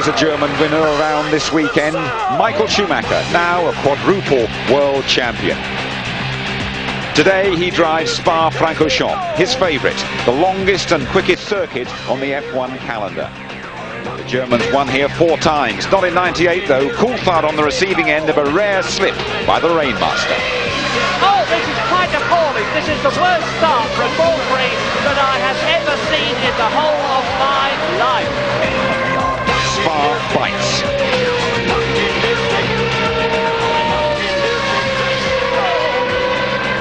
a German winner around this weekend. Michael Schumacher, now a quadruple world champion. Today he drives Spa-Francorchamps, his favourite, the longest and quickest circuit on the F1 calendar. The Germans won here 4 times, not in '98 though. Coulthard on the receiving end of a rare slip by the Rainmaster. Oh, this is quite appalling. This is the worst start for a Grand Prix that I have ever seen in the whole of my life. Spa bites.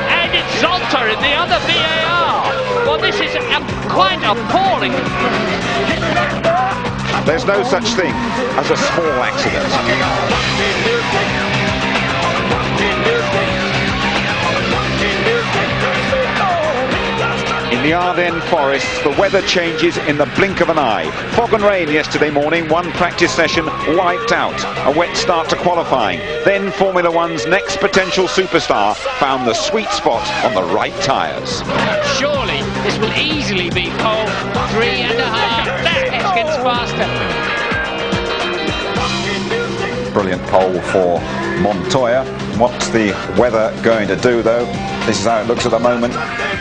And it's Zolter in the other VAR. Well, this is quite appalling. There's no such thing as a small accident. In the Ardennes forests, the weather changes in the blink of an eye. Fog and rain yesterday morning, one practice session wiped out. A wet start to qualifying. Then Formula One's next potential superstar found the sweet spot on the right tyres. Surely this will easily be pole 3.5. That gets faster. Brilliant pole for Montoya. What's the weather going to do though? This is how it looks at the moment.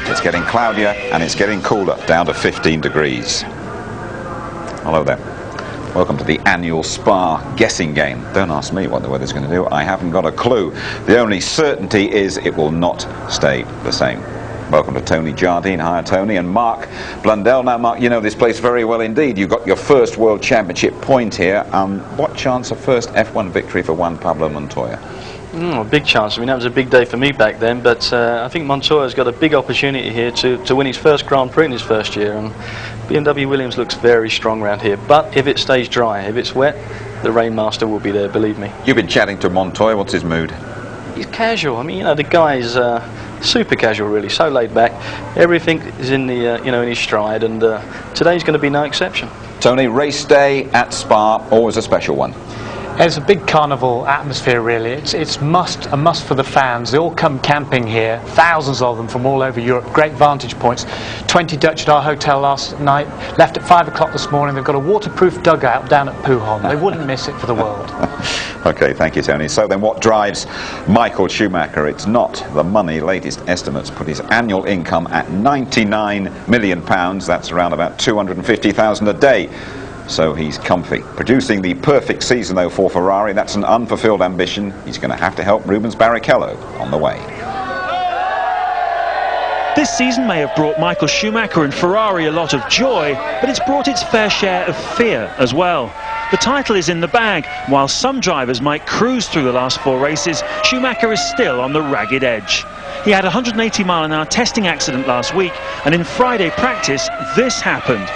It's getting cloudier and it's getting cooler, down to 15 degrees. Hello there. Welcome to the annual Spa guessing game. Don't ask me what the weather's going to do. I haven't got a clue. The only certainty is it will not stay the same. Welcome to Tony Jardine. Hi, Tony. And Mark Blundell. Now, Mark, you know this place very well indeed. You got your first World Championship point here. What chance of first F1 victory for Juan Pablo Montoya? A big chance. I mean, that was a big day for me back then, but I think Montoya's got a big opportunity here to win his first Grand Prix in his first year, and BMW Williams looks very strong around here. But if it stays dry, if it's wet, the Rainmaster will be there, believe me. You've been chatting to Montoya. What's his mood? He's casual. I mean, you know, the guy's super casual, really, so laid back. Everything is in the in his stride, and today's going to be no exception. Tony, race day at Spa, always a special one. It's a big carnival atmosphere, really. It's a must for the fans. They all come camping here, thousands of them from all over Europe. Great vantage points. 20 Dutch at our hotel last night. Left at 5 o'clock this morning. They've got a waterproof dugout down at Pujon. They wouldn't miss it for the world. Okay, thank you, Tony. So then what drives Michael Schumacher? It's not the money. Latest estimates put his annual income at £99 million. That's around about $250,000 a day. So he's comfy. Producing the perfect season, though, for Ferrari. That's an unfulfilled ambition. He's going to have to help Rubens Barrichello on the way. This season may have brought Michael Schumacher and Ferrari a lot of joy, but it's brought its fair share of fear as well. The title is in the bag. While some drivers might cruise through the last 4 races, Schumacher is still on the ragged edge. He had a 180-mile-an-hour testing accident last week, and in Friday practice, this happened.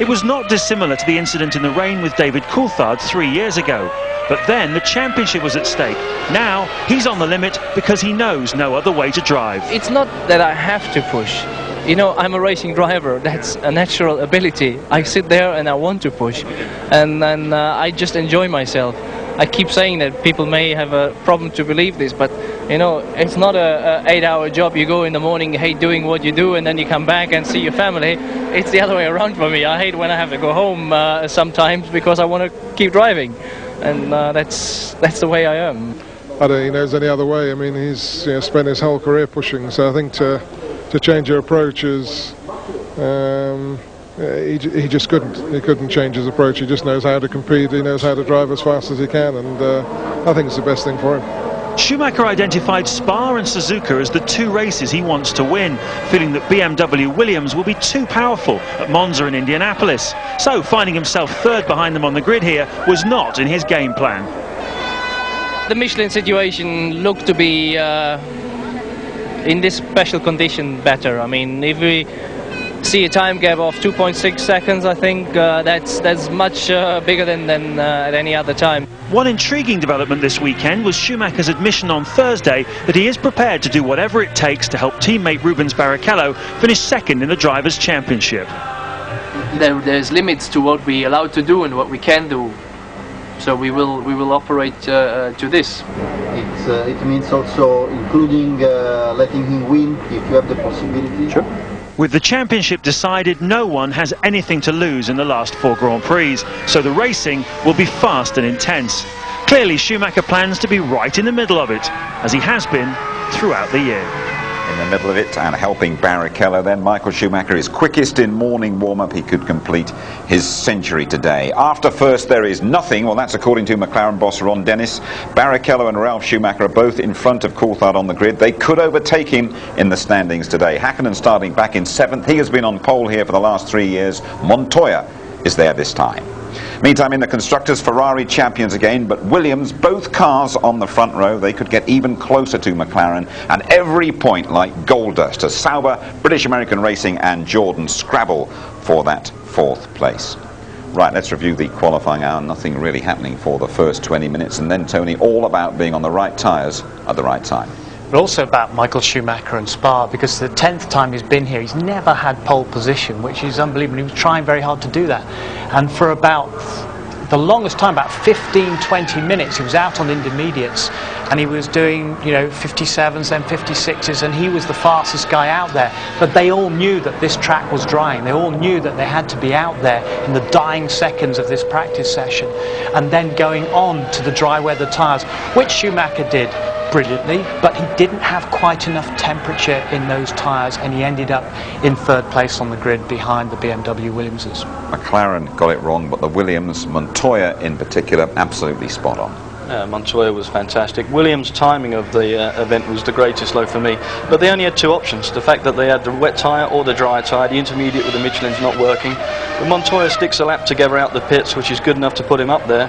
It was not dissimilar to the incident in the rain with David Coulthard 3 years ago. But then the championship was at stake. Now he's on the limit because he knows no other way to drive. It's not that I have to push. You know, I'm a racing driver. That's a natural ability. I sit there and I want to push. And I just enjoy myself. I keep saying that people may have a problem to believe this, but you know, it's not a 8-hour job. You go in the morning, hate doing what you do, and then you come back and see your family. It's the other way around for me. I hate when I have to go home sometimes because I want to keep driving, and that's the way I am. I don't think he knows any other way. I mean, he's spent his whole career pushing, so I think to change your approach is he just couldn't. He couldn't change his approach. He just knows how to compete. He knows how to drive as fast as he can, and I think it's the best thing for him. Schumacher identified Spa and Suzuka as the 2 races he wants to win, feeling that BMW Williams will be too powerful at Monza and Indianapolis. So finding himself 3rd behind them on the grid here was not in his game plan. The Michelin situation looked to be in this special condition better. I mean, if we see a time gap of 2.6 seconds, I think that's much bigger than at any other time. One intriguing development this weekend was Schumacher's admission on Thursday that he is prepared to do whatever it takes to help teammate Rubens Barrichello finish 2nd in the Drivers' Championship. There's limits to what we are allowed to do and what we can do, so we will operate to this. It means also including letting him win if you have the possibility. Sure. With the championship decided, no one has anything to lose in the last 4 Grand Prix, so the racing will be fast and intense. Clearly, Schumacher plans to be right in the middle of it, as he has been throughout the year. In the middle of it and helping Barrichello then, Michael Schumacher is quickest in morning warm-up. He could complete his century today. After first there is nothing, well that's according to McLaren boss Ron Dennis. Barrichello and Ralf Schumacher are both in front of Coulthard on the grid. They could overtake him in the standings today. Hakkinen starting back in 7th. He has been on pole here for the last 3 years. Montoya is there this time. Meantime, in the Constructors, Ferrari champions again, but Williams, both cars on the front row. They could get even closer to McLaren, and every point like gold dust as Sauber, British American Racing and Jordan scrabble for that 4th place. Right, let's review the qualifying hour. Nothing really happening for the first 20 minutes, and then, Tony, all about being on the right tyres at the right time. But also about Michael Schumacher and Spa, because the 10th time he's been here, he's never had pole position, which is unbelievable. He was trying very hard to do that. And for about the longest time, about 15-20 minutes, he was out on intermediates, and he was doing, you know, 57s, then 56s, and he was the fastest guy out there. But they all knew that this track was drying. They all knew that they had to be out there in the dying seconds of this practice session, and then going on to the dry weather tyres, which Schumacher did brilliantly, but he didn't have quite enough temperature in those tyres, and he ended up in 3rd place on the grid behind the BMW Williamses. McLaren got it wrong, but the Williams, Montoya in particular, absolutely spot on. Montoya was fantastic. Williams' timing of the event was the greatest though for me, but they only had 2 options. The fact that they had the wet tyre or the dry tyre, the intermediate with the Michelin's not working. But Montoya sticks a lap together out the pits, which is good enough to put him up there.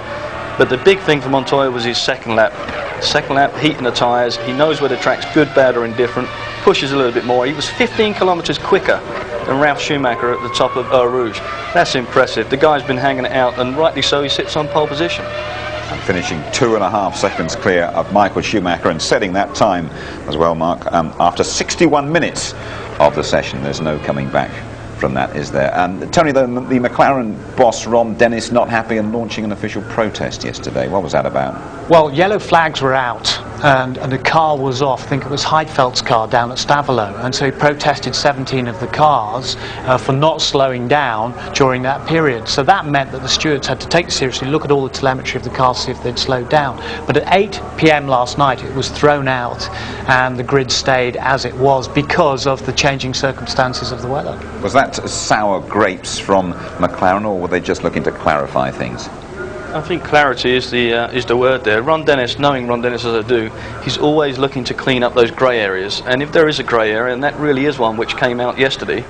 But the big thing for Montoya was his second lap. Second lap, heating the tyres. He knows where the track's good, bad or indifferent. Pushes a little bit more. He was 15 kilometres quicker than Ralf Schumacher at the top of Eau Rouge. That's impressive. The guy's been hanging it out, and rightly so, he sits on pole position. And finishing 2.5 seconds clear of Michael Schumacher, and setting that time as well, Mark, after 61 minutes of the session. There's no coming back from that, is there? And Tony, the McLaren boss Ron Dennis not happy and launching an official protest yesterday. What was that about? Well, yellow flags were out, and the car was off. I think it was Heidfeld's car down at Stavelot, and so he protested 17 of the cars for not slowing down during that period. So that meant that the stewards had to take it seriously, look at all the telemetry of the cars, see if they'd slowed down. But at 8 p.m. last night it was thrown out, and the grid stayed as it was because of the changing circumstances of the weather. Was that sour grapes from McLaren, or were they just looking to clarify things? I think clarity is the word there. Ron Dennis, knowing Ron Dennis as I do, he's always looking to clean up those grey areas. And if there is a grey area, and that really is one which came out yesterday,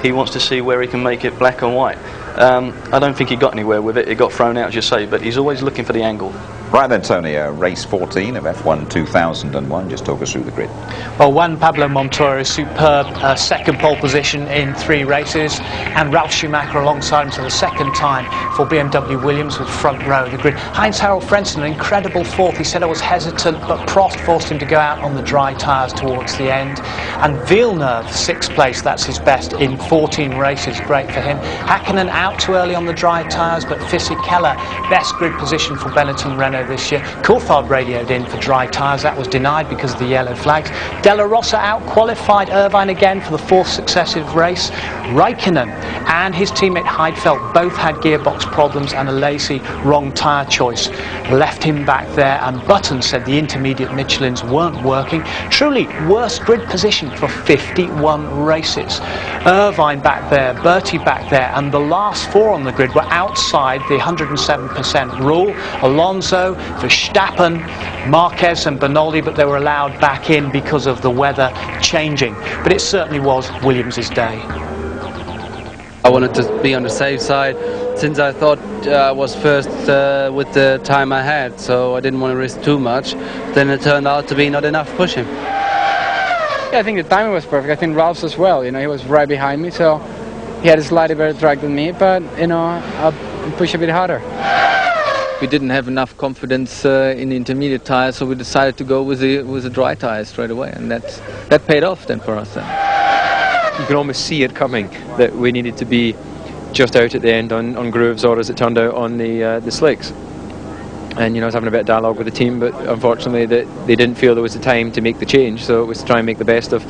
he wants to see where he can make it black and white. I don't think he got anywhere with it. It got thrown out, as you say, but he's always looking for the angle. Right then, Tony, race 14 of F1 2001. Just talk us through the grid. Well, Juan Pablo Montoya is superb, 2nd pole position in 3 races, and Ralf Schumacher alongside him for the 2nd time for BMW Williams with front row of the grid. Heinz-Harald Frentzen, an incredible 4th. He said I was hesitant, but Prost forced him to go out on the dry tyres towards the end. And Villeneuve, 6th place, that's his best in 14 races, great for him. Hakkinen out too early on the dry tyres, but Fisichella, best grid position for Benetton Renault this year. Coulthard radioed in for dry tyres, that was denied because of the yellow flags. De La Rosa out qualified Irvine again for the 4th successive race. Raikkonen and his teammate Heidfeld both had gearbox problems, and a lazy wrong tyre choice left him back there, and Button said the intermediate Michelins weren't working. Truly worst grid position for 51 races. Irvine back there, Bertie back there, and the last 4 on the grid were outside the 107% rule. Alonso, Verstappen, Marquez and Bernoldi, but they were allowed back in because of the weather changing. But it certainly was Williams' day. I wanted to be on the safe side, since I thought I was first with the time I had, so I didn't want to risk too much. Then it turned out to be not enough pushing. Yeah, I think the timing was perfect. I think Ralph's as well. You know, he was right behind me, so he had a slightly better track than me, but you know, I'll push a bit harder. We didn't have enough confidence in the intermediate tyres, so we decided to go with the dry tyres straight away, and that paid off then for us. Then. You can almost see it coming, that we needed to be just out at the end on grooves, or as it turned out on the slicks. and I was having a bit of dialogue with the team, but unfortunately they didn't feel there was the time to make the change, so it was to try and make the best of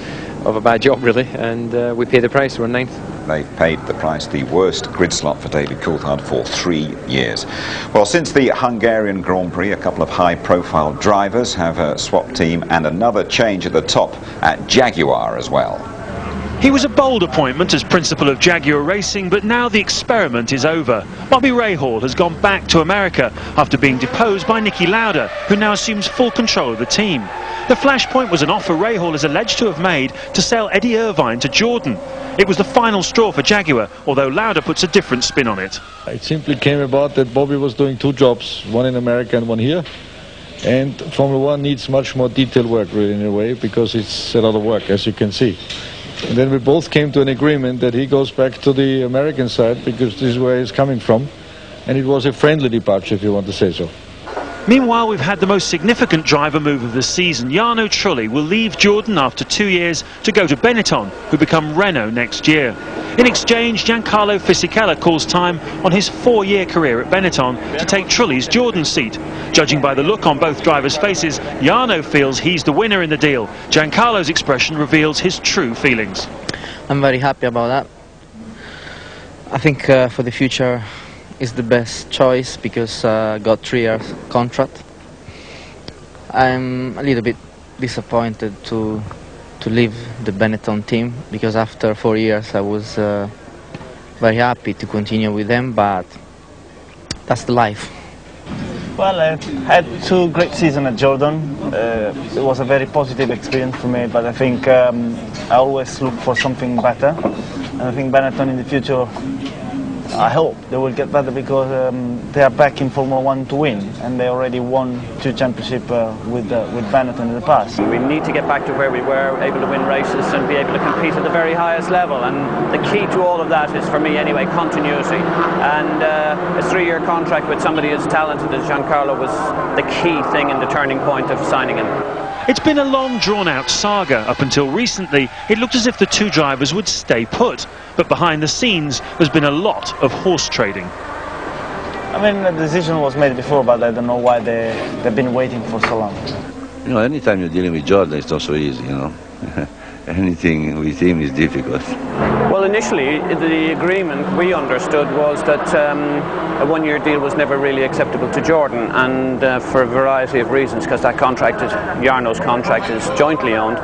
a bad job, really, and we paid the price. We're 9th. They've paid the price, the worst grid slot for David Coulthard for 3 years. Well, since the Hungarian Grand Prix, a couple of high-profile drivers have swapped team, and another change at the top at Jaguar as well. He was a bold appointment as principal of Jaguar Racing, but now the experiment is over. Bobby Rahal has gone back to America after being deposed by Niki Lauda, who now assumes full control of the team. The flashpoint was an offer Rahal is alleged to have made to sell Eddie Irvine to Jordan. It was the final straw for Jaguar, although Lauda puts a different spin on it. It simply came about that Bobby was doing 2 jobs, one in America and one here. And Formula 1 needs much more detailed work, really, in a way, because it's a lot of work, as you can see. And then we both came to an agreement that he goes back to the American side, because this is where he's coming from. And it was a friendly departure, if you want to say so. Meanwhile, we've had the most significant driver move of the season. Jarno Trulli will leave Jordan after 2 years to go to Benetton, who become Renault next year. In exchange, Giancarlo Fisichella calls time on his 4-year career at Benetton to take Trulli's Jordan seat. Judging by the look on both drivers' faces, Jarno feels he's the winner in the deal. Giancarlo's expression reveals his true feelings. I'm very happy about that. I think for the future is the best choice, because I got 3 years contract. I'm a little bit disappointed to leave the Benetton team, because after 4 years I was very happy to continue with them, but that's the life. Well, I had 2 great seasons at Jordan. It was a very positive experience for me, but I think I always look for something better, and I think Benetton in the future, I hope they will get better, because they are back in Formula 1 to win, and they already won 2 championships with Benetton in the past. We need to get back to where we were, able to win races and be able to compete at the very highest level, and the key to all of that is, for me anyway, continuity, and a 3-year contract with somebody as talented as Giancarlo was the key thing and the turning point of signing him. It's been a long, drawn-out saga. Up until recently, it looked as if the 2 drivers would stay put. But behind the scenes, there's been a lot of horse trading. I mean, the decision was made before, but I don't know why they've been waiting for so long. Anytime you're dealing with Jordan, it's not so easy, Anything with him is difficult. Well, initially, the agreement we understood was that a 1-year deal was never really acceptable to Jordan, and for a variety of reasons, because that contract, Jarno's contract, is jointly owned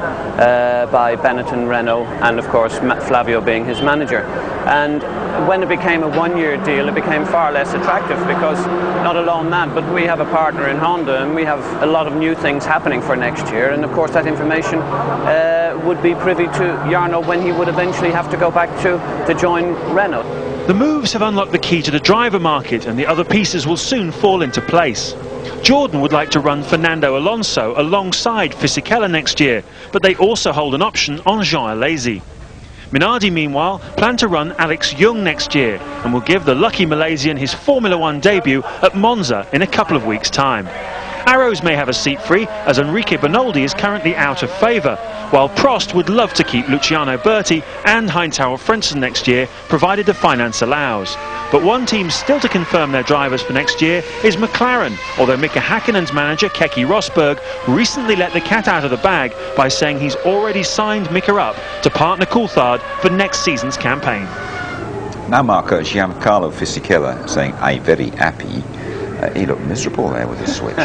by Benetton, Renault, and of course Flavio being his manager. And when it became a 1-year deal, it became far less attractive, because not alone that, but we have a partner in Honda, and we have a lot of new things happening for next year, and of course that information would be privy to Jarno when he would eventually have to go back to join Renault. The moves have unlocked the key to the driver market, and the other pieces will soon fall into place. Jordan would like to run Fernando Alonso alongside Fisichella next year, but they also hold an option on Jean Alesi. Minardi, meanwhile, plan to run Alex Young next year, and will give the lucky Malaysian his Formula 1 debut at Monza in a couple of weeks' time. Arrows may have a seat free, as Enrique Bernoldi is currently out of favour, while Prost would love to keep Luciano Berti and Heinz-Harald Frentzen next year, provided the finance allows. But one team still to confirm their drivers for next year is McLaren, although Mika Häkkinen's manager Keke Rosberg recently let the cat out of the bag by saying he's already signed Mika up to partner Coulthard for next season's campaign. Now, Marco, Giancarlo Fisichella saying, "I'm very happy." He looked miserable there with his switch.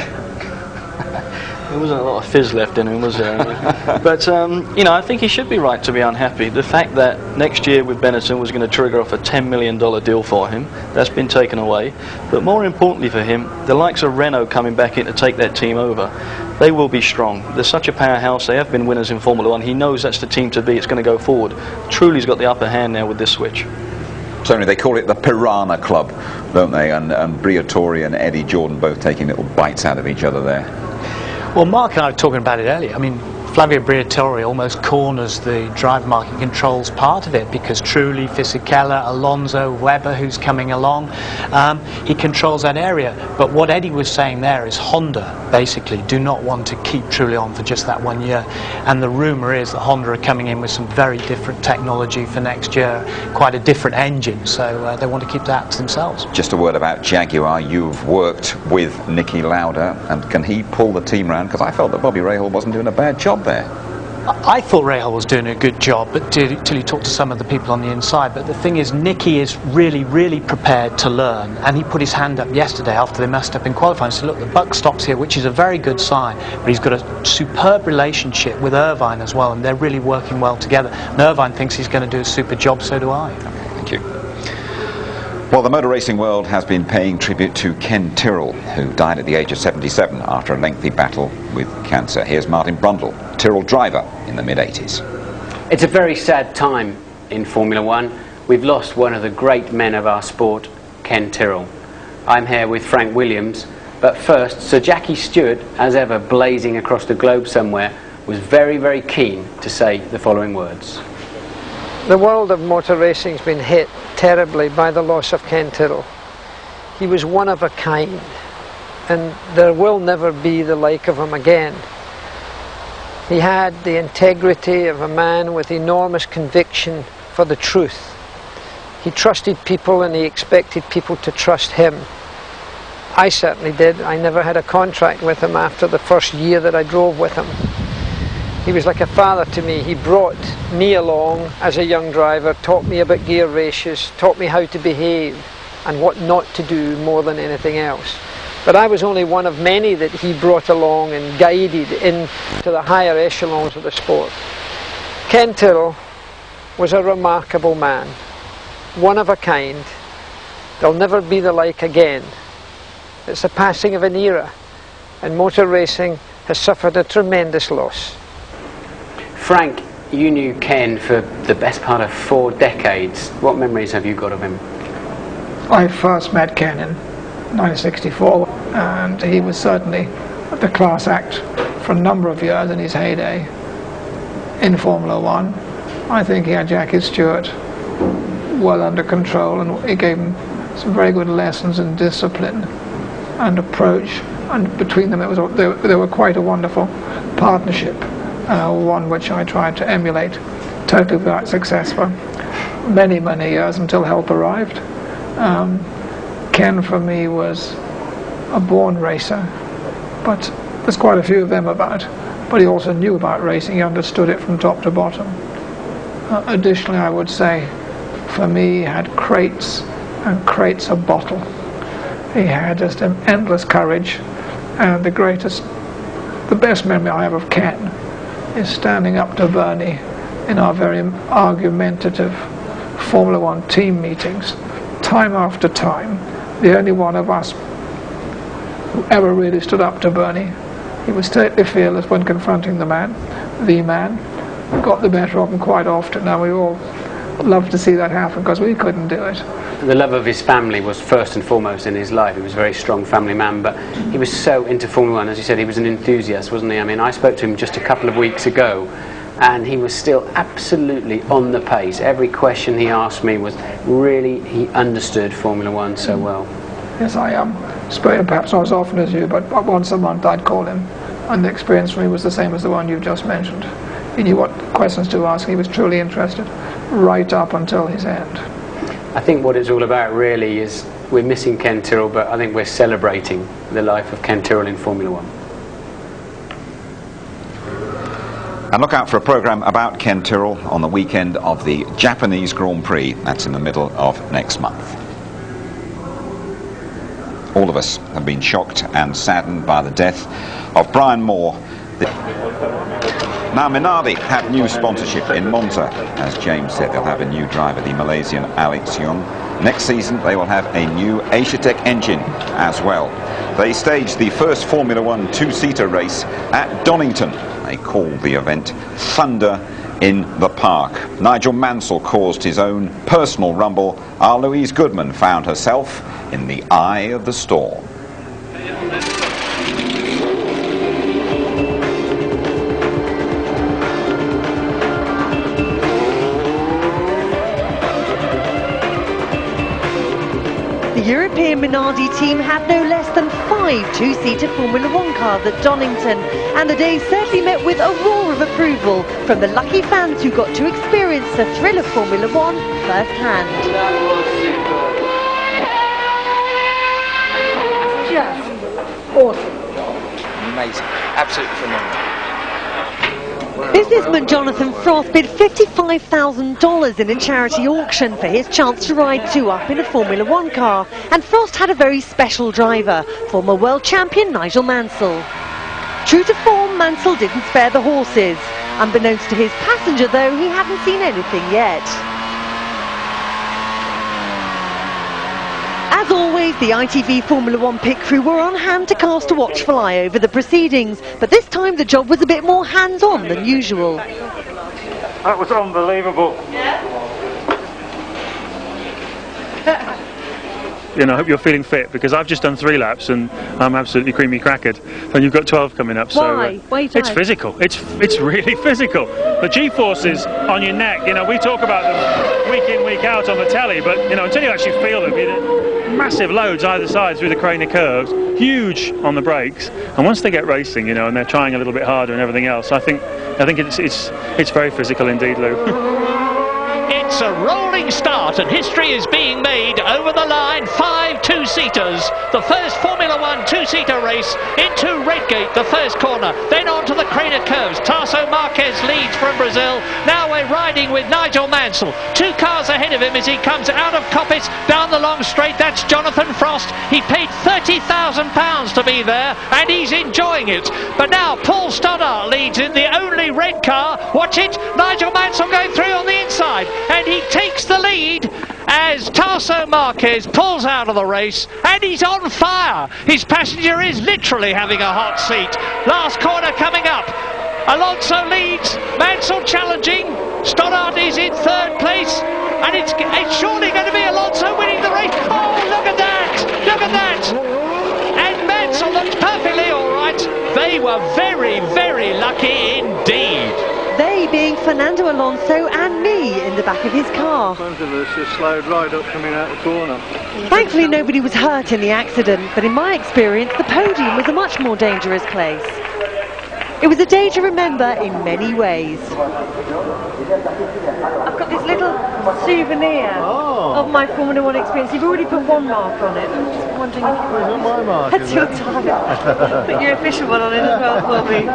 There wasn't a lot of fizz left in him, was there? But, I think he should be right to be unhappy. The fact that next year with Benetton was going to trigger off a $10 million deal for him, that's been taken away. But more importantly for him, the likes of Renault coming back in to take that team over, they will be strong. They're such a powerhouse. They have been winners in Formula 1. He knows that's the team to be. It's going to go forward. Truly's got the upper hand now with this switch. Tony, they call it the Piranha Club, don't they? And Briatore and Eddie Jordan both taking little bites out of each other there. Well, Mark and I were talking about it earlier. I mean, Flavio Briatore almost corners the driver market controls part of it, because Trulli, Fisichella, Alonso, Webber, who's coming along, he controls that area. But what Eddie was saying there is Honda basically do not want to keep Trulli on for just that 1 year, and the rumour is that Honda are coming in with some very different technology for next year, quite a different engine, so they want to keep that to themselves. Just a word about Jaguar. You've worked with Niki Lauda, and can he pull the team around? Because I felt that Bobby Rahal wasn't doing a bad job there. I thought Rahal was doing a good job, but till you talk to some of the people on the inside. But the thing is, Niki is really, really prepared to learn, and he put his hand up yesterday after they messed up in qualifying and said, look, the buck stops here, which is a very good sign, but he's got a superb relationship with Irvine as well, and they're really working well together. And Irvine thinks he's going to do a super job, so do I. Thank you. Well, the motor racing world has been paying tribute to Ken Tyrrell, who died at the age of 77 after a lengthy battle with cancer. Here's Martin Brundle, Tyrrell driver in the mid-80s. It's a very sad time in Formula One. We've lost one of the great men of our sport, Ken Tyrrell. I'm here with Frank Williams, but first, Sir Jackie Stewart, as ever blazing across the globe somewhere, was very, very keen to say the following words. The world of motor racing's been hit terribly by the loss of Ken Tyrrell. He was one of a kind, and there will never be the like of him again. He had the integrity of a man with enormous conviction for the truth. He trusted people and he expected people to trust him. I certainly did. I never had a contract with him after the first year that I drove with him. He was like a father to me. He brought me along as a young driver, taught me about gear ratios, taught me how to behave and what not to do more than anything else. But I was only one of many that he brought along and guided into the higher echelons of the sport. Ken Tyrrell was a remarkable man, one of a kind. There'll never be the like again. It's the passing of an era, and motor racing has suffered a tremendous loss. Frank, you knew Ken for the best part of 4 decades. What memories have you got of him? I first met Ken in 1964, and he was certainly the class act for a number of years in his heyday in Formula One. I think he had Jackie Stewart well under control, and he gave him some very good lessons in discipline and approach, and between them they were quite a wonderful partnership. One which I tried to emulate, totally without success for many, many years until help arrived. Ken for me was a born racer, but there's quite a few of them about, but he also knew about racing. He understood it from top to bottom. Additionally, I would say for me, he had crates and crates of bottle. He had just an endless courage, and the best memory I have of Ken is standing up to Bernie in our very argumentative Formula One team meetings, time after time. The only one of us who ever really stood up to Bernie. He was totally fearless when confronting the man, got the better of him quite often. Now we all love to see that happen because we couldn't do it. The love of his family was first and foremost in his life. He was a very strong family man, but he was so into Formula One. As you said, he was an enthusiast, wasn't he? I mean, I spoke to him just a couple of weeks ago, and he was still absolutely on the pace. Every question he asked me was really, he understood Formula One so well. Yes, I spoke to him perhaps not as often as you, but once a month I'd call him, and the experience for me was the same as the one you've just mentioned. He knew what questions to ask. He was truly interested right up until his end. I think what it's all about really is we're missing Ken Tyrrell, but I think we're celebrating the life of Ken Tyrrell in Formula One. And look out for a programme about Ken Tyrrell on the weekend of the Japanese Grand Prix. That's in the middle of next month. All of us have been shocked and saddened by the death of Brian Moore. Now Minardi have new sponsorship in Monza. As James said, they'll have a new driver, the Malaysian Alex Young. Next season they will have a new Asiatech engine as well. They staged the first Formula One two-seater race at Donington. They called the event Thunder in the Park. Nigel Mansell caused his own personal rumble. Our Louise Goodman found herself in the eye of the storm. European Minardi team had no less than 5 two-seater Formula One cars at Donington, and the day certainly met with a roar of approval from the lucky fans who got to experience the thrill of Formula One firsthand. Just awesome. Amazing. Absolutely phenomenal. Businessman Jonathan Frost bid $55,000 in a charity auction for his chance to ride 2 up in a Formula One car, and Frost had a very special driver, former world champion Nigel Mansell. True to form, Mansell didn't spare the horses. Unbeknownst to his passenger though, he hadn't seen anything yet. As always, the ITV Formula One pit crew were on hand to cast a watchful eye over the proceedings, but this time the job was a bit more hands-on than usual. That was unbelievable. You know, I hope you're feeling fit, because I've just done 3 laps and I'm absolutely creamy crackered, and you've got 12 coming up. Why? So it's physical. It's really physical. The G-forces on your neck, you know, we talk about them week in, week out on the telly, but you know, until you actually feel them, massive loads either side through the Craner curves, huge on the brakes, and once they get racing, you know, and they're trying a little bit harder and everything else, I think it's very physical indeed, Lou. It's a rolling start and history is being made over the line. 5 two-seaters. The first Formula One two-seater race into Redgate, the first corner. Then on to the Craner curves. Tarso Marquez leads from Brazil. Now we're riding with Nigel Mansell. 2 cars ahead of him as he comes out of Coppice down the long straight. That's Jonathan Frost. He paid £30,000 to be there and he's enjoying it. But now Paul Stoddart leads in the only red car. Watch it. Nigel Mansell going through on the inside. And he takes the lead as Tarso Marquez pulls out of the race, and he's on fire. His passenger is literally having a hot seat. Last corner coming up. Alonso leads, Mansell challenging, Stoddart is in 3rd place, and it's surely going to be Alonso winning the race. Oh, look at that! Look at that! And Mansell looks perfectly all right. They were very, very lucky indeed. They being Fernando Alonso and me in the back of his car. Both of us just slowed right up coming out the corner. Thankfully nobody was hurt in the accident, but in my experience the podium was a much more dangerous place. It was a day to remember in many ways. I've got this little souvenir of my Formula One experience. You've already put 1 mark on it. I'm just wondering if you want my mark. That's your time. Put your official one on it as well for me.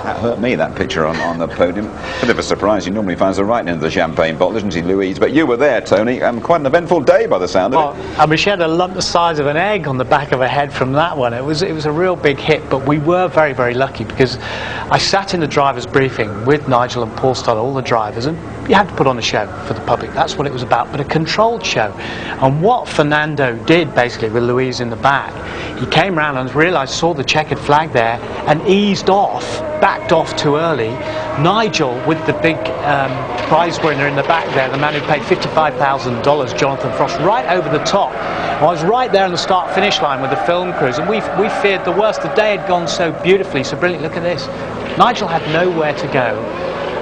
That hurt me, that picture on the podium. Bit of a surprise. He normally finds the right end of the champagne bottle, isn't he, Louise? But you were there, Tony. Quite an eventful day by the sound of it. I mean, she had a lump the size of an egg on the back of her head from that one. It was a real big hit, but we were very, very lucky because I sat in the driver's briefing with Nigel and Paul Stoddart, all the drivers, and you had to put on a show for the public. That's what it was about, but a controlled show. And what Fernando did, basically, with Louise in the back, he came round and realised, saw the checkered flag there, and eased off, backed off too early. Nigel, with the big prize winner in the back there, the man who paid $55,000, Jonathan Frost, right over the top. I was right there on the start-finish line with the film crews, and we feared the worst. The day had gone so beautifully, so brilliant. Look at this. Nigel had nowhere to go.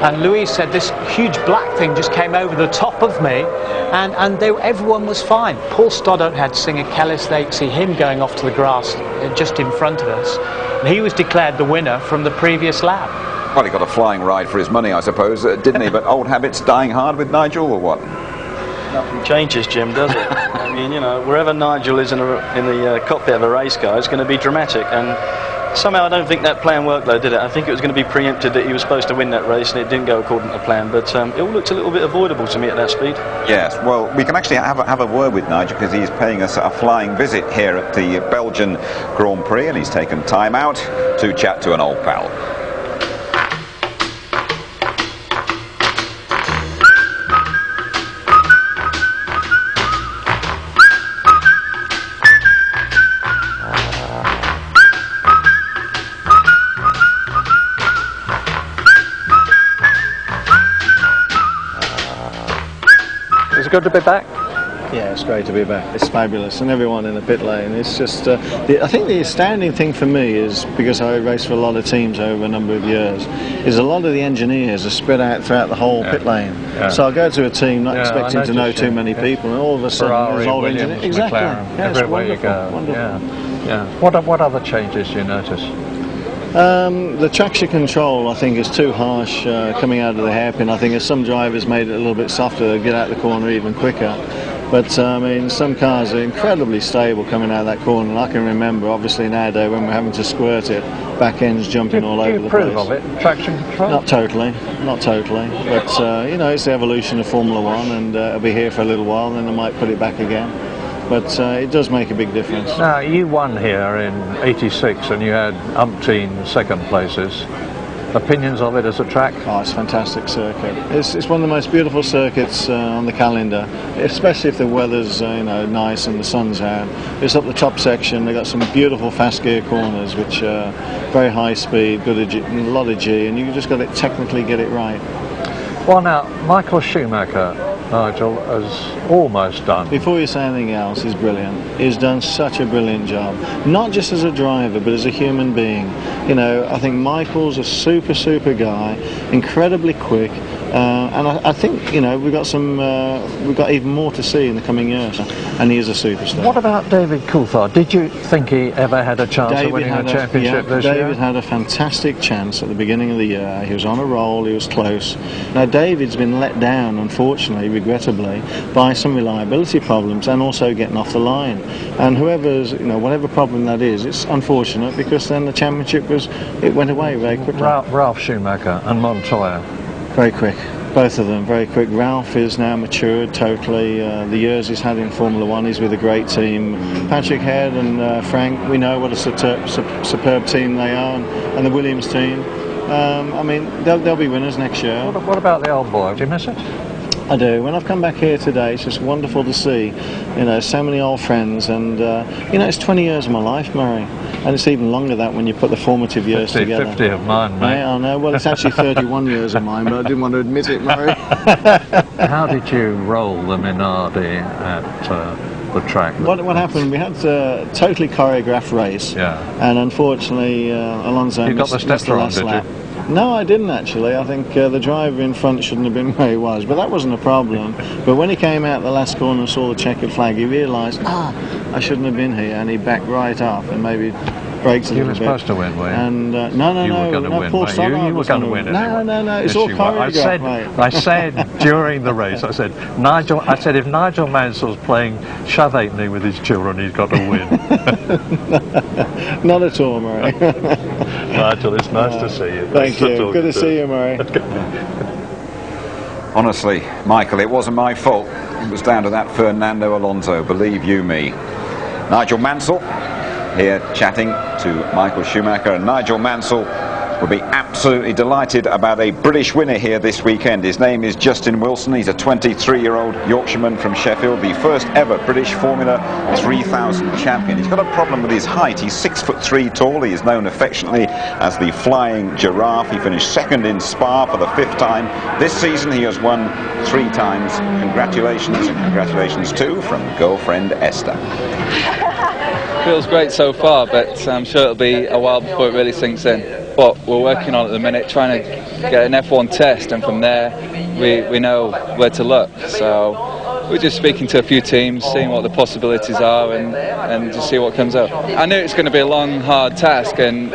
And Louise said this huge black thing just came over the top of me, and everyone was fine. Paul Stoddart had Singer Kellis. They see him going off to the grass just in front of us, and he was declared the winner from the previous lap. Well, he got a flying ride for his money, I suppose, didn't he? But old habits dying hard with Nigel, or what? Nothing changes, Jim, does it? I mean, you know, wherever Nigel is in the cockpit of a race car, it's going to be dramatic, and somehow I don't think that plan worked, though, did it? I think it was going to be preempted that he was supposed to win that race, and it didn't go according to plan, but it all looked a little bit avoidable to me at that speed. Yes, well, we can actually have a word with Nigel, because he's paying us a flying visit here at the Belgian Grand Prix, and he's taken time out to chat to an old pal. It's good to be back. Yeah, it's great to be back. It's fabulous, and everyone in the pit lane. It's just, I think the astounding thing for me is, because I raced for a lot of teams over a number of years, is a lot of the engineers are spread out throughout the whole pit lane. Yeah. So I go to a team not expecting to know too many yeah. people, and all of a sudden Ferrari, there's all Williams, engineers. Exactly. McLaren, Yeah, everywhere you go. Yeah. What other changes do you notice? The traction control, I think, is too harsh coming out of the hairpin. I think as some drivers made it a little bit softer, they get out the corner even quicker. But I mean, some cars are incredibly stable coming out of that corner. And I can remember, obviously nowadays, when we're having to squirt it, back ends jumping all over the place. Do you approve of it, traction control? Not totally. But you know, it's the evolution of Formula One, and it'll be here for a little while, then they might put it back again. But it does make a big difference. Now, you won here in '86 and you had umpteen second places. Opinions of it as a track? Oh, it's a fantastic circuit. It's one of the most beautiful circuits on the calendar, especially if the weather's you know, nice and the sun's out. It's up the top section. They've got some beautiful fast gear corners, which are very high speed, a lot of G, and you just got to technically get it right. Well, now, Michael Schumacher, Nigel, has almost done. Before you say anything else, he's brilliant. He's done such a brilliant job. Not just as a driver, but as a human being. You know, I think Michael's a super guy, incredibly quick, and I think, you know, we've got even more to see in the coming years, and he is a superstar. What about David Coulthard? Did you think he ever had a chance of winning a championship this year? David had a fantastic chance at the beginning of the year. He was on a roll, he was close. Now David's been let down, unfortunately, regrettably, by some reliability problems and also getting off the line. And whoever's, you know, whatever problem that is, it's unfortunate, because then the championship went away very quickly. Ralph Schumacher and Montoya. Very quick. Both of them very quick. Ralph is now matured totally. The years he's had in Formula One, he's with a great team. Patrick Head and Frank, we know what a superb team they are, and the Williams team. I mean, they'll be winners next year. What about the old boy? Do you miss it? I do. When I've come back here today, it's just wonderful to see, you know, so many old friends, and you know, it's 20 years of my life, Murray, and it's even longer that when you put the formative years together. 50 of mine, mate. Yeah, I know. Well, it's actually 31 years of mine, but I didn't want to admit it, Murray. How did you roll the Minardi at the track? What happened? We had a totally choreographed race, and unfortunately, Alonso missed the last lap. No, I didn't actually. I think the driver in front shouldn't have been where he was, but that wasn't a problem. But when he came out the last corner and saw the checkered flag, he realised, I shouldn't have been here, and he backed right off and maybe brakes a little bit. You were supposed to win, were you? And no, Paul Stoddard you were going to win anyway. No, it's all choreographed. I said during the race, I said, if Nigel Mansell's playing shove me with his children, he's got to win. Not at all, Murray. Nigel, it's nice to see you. Thank you. Good to see you, Murray. Honestly, Michael, it wasn't my fault. It was down to that Fernando Alonso, believe you me. Nigel Mansell here chatting to Michael Schumacher, and Nigel Mansell will be absolutely delighted about a British winner here this weekend. His name is Justin Wilson. He's a 23-year-old Yorkshireman from Sheffield, the first ever British Formula 3000 champion. He's got a problem with his height. He's 6'3" tall. He is known affectionately as the Flying Giraffe. He finished second in Spa for the 5th time. This season he has won 3 times. Congratulations, and congratulations too from girlfriend Esther. Feels great so far, but I'm sure it'll be a while before it really sinks in. What we're working on at the minute, trying to get an F1 test, and from there we know where to look. So we're just speaking to a few teams, seeing what the possibilities are, and just see what comes up. I knew it's going to be a long, hard task, and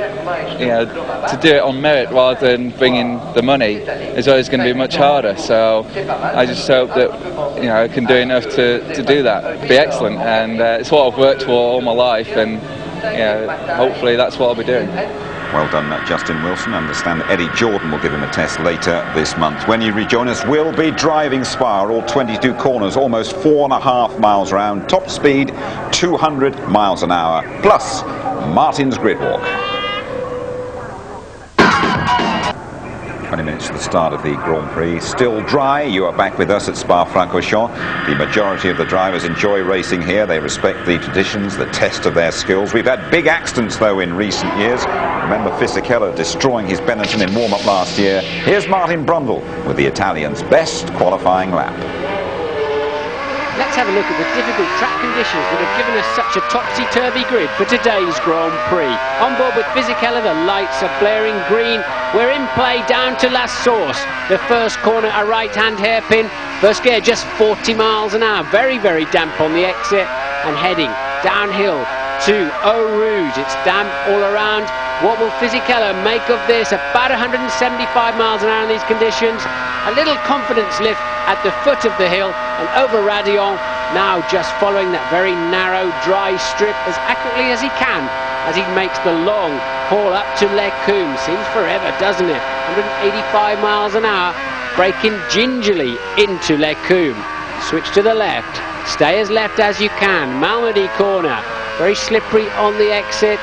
you know, to do it on merit rather than bringing the money is always going to be much harder. So I just hope that, you know, I can do enough to do that, be excellent, and it's what I've worked for all my life, and you know, hopefully that's what I'll be doing. Well done, Justin Wilson. I understand that Eddie Jordan will give him a test later this month. When you rejoin us, we'll be driving Spa, all 22 corners, almost 4.5 miles round, top speed 200 miles an hour, plus Martin's grid walk. 20 minutes to the start of the Grand Prix. Still dry. You are back with us at Spa-Francorchamps. The majority of the drivers enjoy racing here. They respect the traditions, the test of their skills. We've had big accidents, though, in recent years. Remember Fisichella destroying his Benetton in warm-up last year. Here's Martin Brundle with the Italian's best qualifying lap. let's have a look at the difficult track conditions that have given us such a topsy-turvy grid for today's Grand Prix. On board with Fisichella, the lights are blaring green. We're in play down to La Source. The first corner, a right-hand hairpin. First gear just 40 miles an hour. Very, very damp on the exit and heading downhill to Eau Rouge. It's damp all around. What will Fisichella make of this? About 175 miles an hour in these conditions. A little confidence lift at the foot of the hill and over Radillon. Now just following that very narrow, dry strip as accurately as he can as he makes the long haul up to Les Combes. Seems forever, doesn't it? 185 miles an hour, braking gingerly into Les Combes. Switch to the left. Stay as left as you can. Malmedy corner. Very slippery on the exit.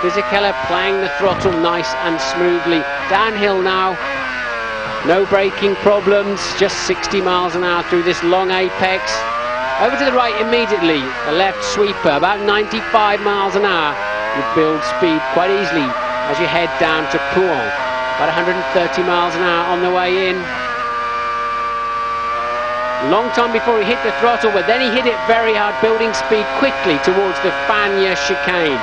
Fisichella playing the throttle nice and smoothly. Downhill now. No braking problems. Just 60 miles an hour through this long apex. Over to the right immediately. The left sweeper. About 95 miles an hour. You build speed quite easily as you head down to Pouhon. About 130 miles an hour on the way in. Long time before he hit the throttle, but then he hit it very hard, building speed quickly towards the Fagnes chicane.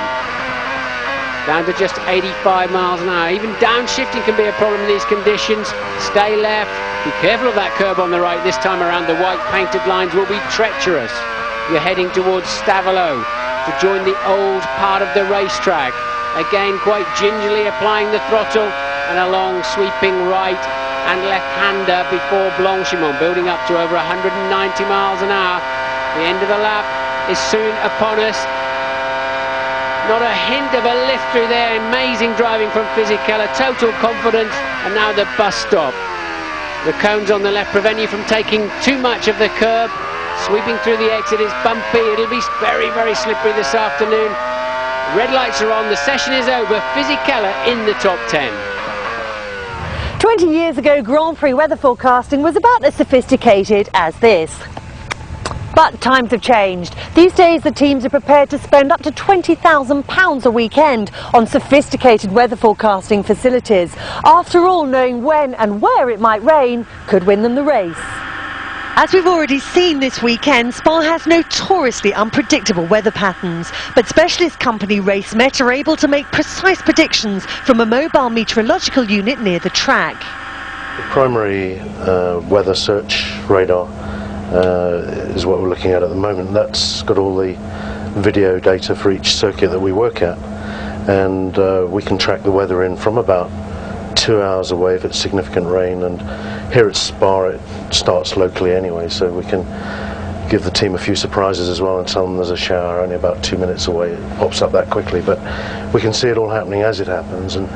Down to just 85 miles an hour. Even downshifting can be a problem in these conditions. Stay left. Be careful of that curb on the right. This time around, the white painted lines will be treacherous. You're heading towards Stavelot to join the old part of the racetrack. Again, quite gingerly applying the throttle and a long sweeping right and left-hander before Blanchimont, building up to over 190 miles an hour. The end of the lap is soon upon us. Not a hint of a lift through there. Amazing driving from Fisichella, total confidence, and now the bus stop. The cones on the left prevent you from taking too much of the curb. Sweeping through the exit is bumpy. It'll be very, very slippery this afternoon. Red lights are on. The session is over. Fisichella in the top 10. 20 years ago, Grand Prix weather forecasting was about as sophisticated as this. But times have changed. These days the teams are prepared to spend up to £20,000 a weekend on sophisticated weather forecasting facilities. After all, knowing when and where it might rain could win them the race. As we've already seen this weekend, Spa has notoriously unpredictable weather patterns, but specialist company RaceMet are able to make precise predictions from a mobile meteorological unit near the track. The primary weather search radar is what we're looking at the moment. That's got all the video data for each circuit that we work at, and we can track the weather in from about 2 hours away if it's significant rain, and here at Spa it starts locally anyway, so we can give the team a few surprises as well and tell them there's a shower only about 2 minutes away. It pops up that quickly, but we can see it all happening as it happens and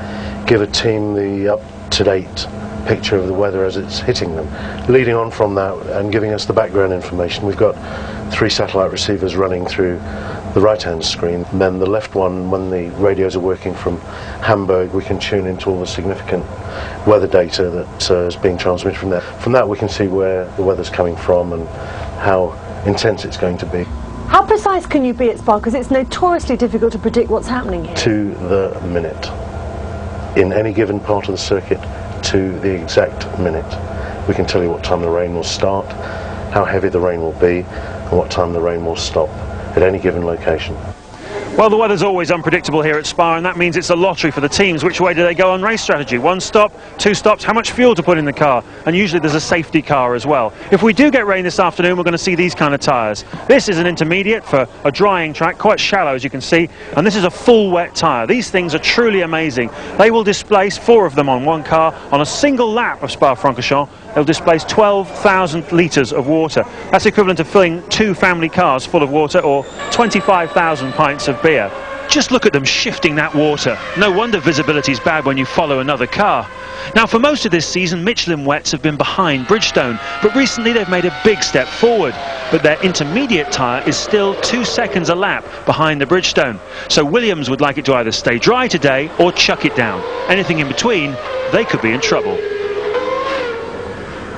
give a team the up-to-date picture of the weather as it's hitting them. Leading on from that and giving us the background information, we've got 3 satellite receivers running through the right-hand screen, and then the left one, when the radios are working from Hamburg, we can tune into all the significant weather data that is being transmitted from there. From that we can see where the weather's coming from and how intense it's going to be. How precise can you be at Spa? Because it's notoriously difficult to predict what's happening here. To the minute. In any given part of the circuit, to the exact minute. We can tell you what time the rain will start, how heavy the rain will be, and what time the rain will stop at any given location. Well, the weather's always unpredictable here at Spa, and that means it's a lottery for the teams. Which way do they go on race strategy? 1 stop, 2 stops, how much fuel to put in the car? And usually there's a safety car as well. If we do get rain this afternoon, we're going to see these kind of tyres. This is an intermediate for a drying track, quite shallow as you can see, and this is a full wet tyre. These things are truly amazing. They will displace 4 of them on one car on a single lap of Spa-Francorchamps. They'll displace 12,000 litres of water. That's equivalent to filling 2 family cars full of water, or 25,000 pints of beer. Just look at them shifting that water. No wonder visibility's bad when you follow another car. Now, for most of this season, Michelin wets have been behind Bridgestone, but recently they've made a big step forward. But their intermediate tyre is still 2 seconds a lap behind the Bridgestone. So Williams would like it to either stay dry today or chuck it down. Anything in between, they could be in trouble.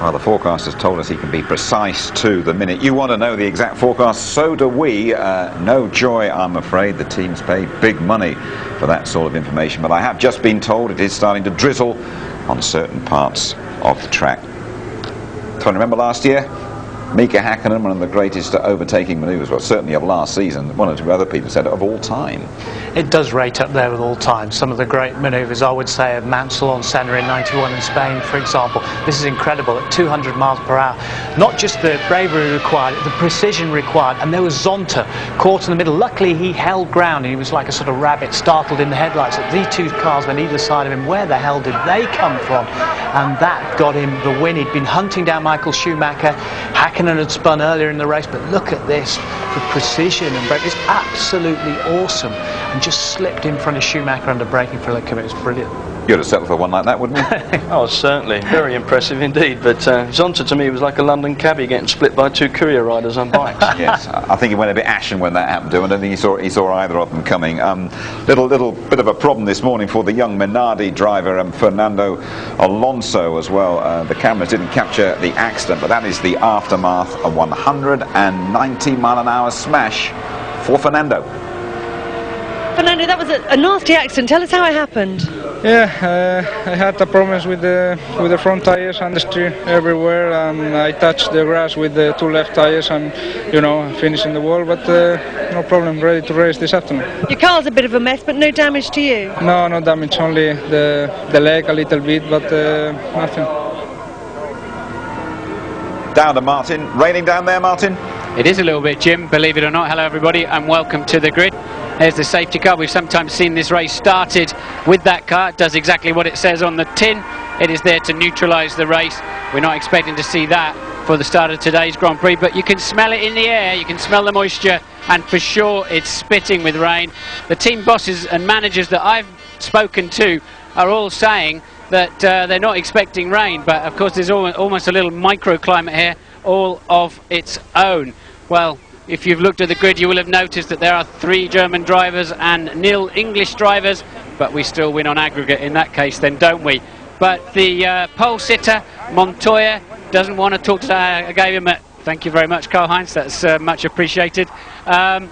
Well, the forecaster's told us he can be precise to the minute. You want to know the exact forecast, so do we. No joy, I'm afraid. The teams pay big money for that sort of information. But I have just been told it is starting to drizzle on certain parts of the track. Do you remember last year? Mika Häkkinen, one of the greatest overtaking manoeuvres, well, certainly of last season. One or two other people said of all time. It does rate up there with all time. Some of the great manoeuvres, I would say, of Mansell on Senna in '91 in Spain, for example. This is incredible at 200 miles per hour. Not just the bravery required, the precision required. And there was Zonta caught in the middle. Luckily, he held ground. He was like a sort of rabbit startled in the headlights. These two cars on either side of him, where the hell did they come from? And that got him the win. He'd been hunting down Michael Schumacher. Häkkinen had spun earlier in the race, but look at this, the precision and brake. It's absolutely awesome, and just slipped in front of Schumacher under braking for a lick of it. It's brilliant. You'd have settled for one like that, wouldn't you? Oh, certainly. Very impressive indeed. But Zonta to me was like a London cabbie getting split by two courier riders on bikes. Yes, I think he went a bit ashen when that happened to him. I don't think he saw either of them coming. Little bit of a problem this morning for the young Minardi driver, Fernando Alonso as well. The cameras didn't capture the accident, but that is the aftermath of 190-mile-an-hour smash for Fernando. Fernando, that was a nasty accident. Tell us how it happened. Yeah, I had the problems with the front tires, understeer everywhere, and I touched the grass with the two left tires, and finishing the wall. But no problem, ready to race this afternoon. Your car's a bit of a mess, but no damage to you. No damage, only the leg a little bit, but nothing. Down to Martin. Raining down there, Martin? It is a little bit, Jim, believe it or not. Hello everybody and welcome to the grid. There's the safety car. We've sometimes seen this race started with that car. It does exactly what it says on the tin. It is there to neutralise the race. We're not expecting to see that for the start of today's Grand Prix, but you can smell it in the air, you can smell the moisture, and for sure it's spitting with rain. The team bosses and managers that I've spoken to are all saying that they're not expecting rain, but of course there's almost a little microclimate here, all of its own. Well, if you've looked at the grid, you will have noticed that there are 3 German drivers and 0 English drivers, but we still win on aggregate in that case then, don't we? But the pole sitter, Montoya, doesn't want to talk to I gave him a thank you very much, Karl-Heinz, that's much appreciated. He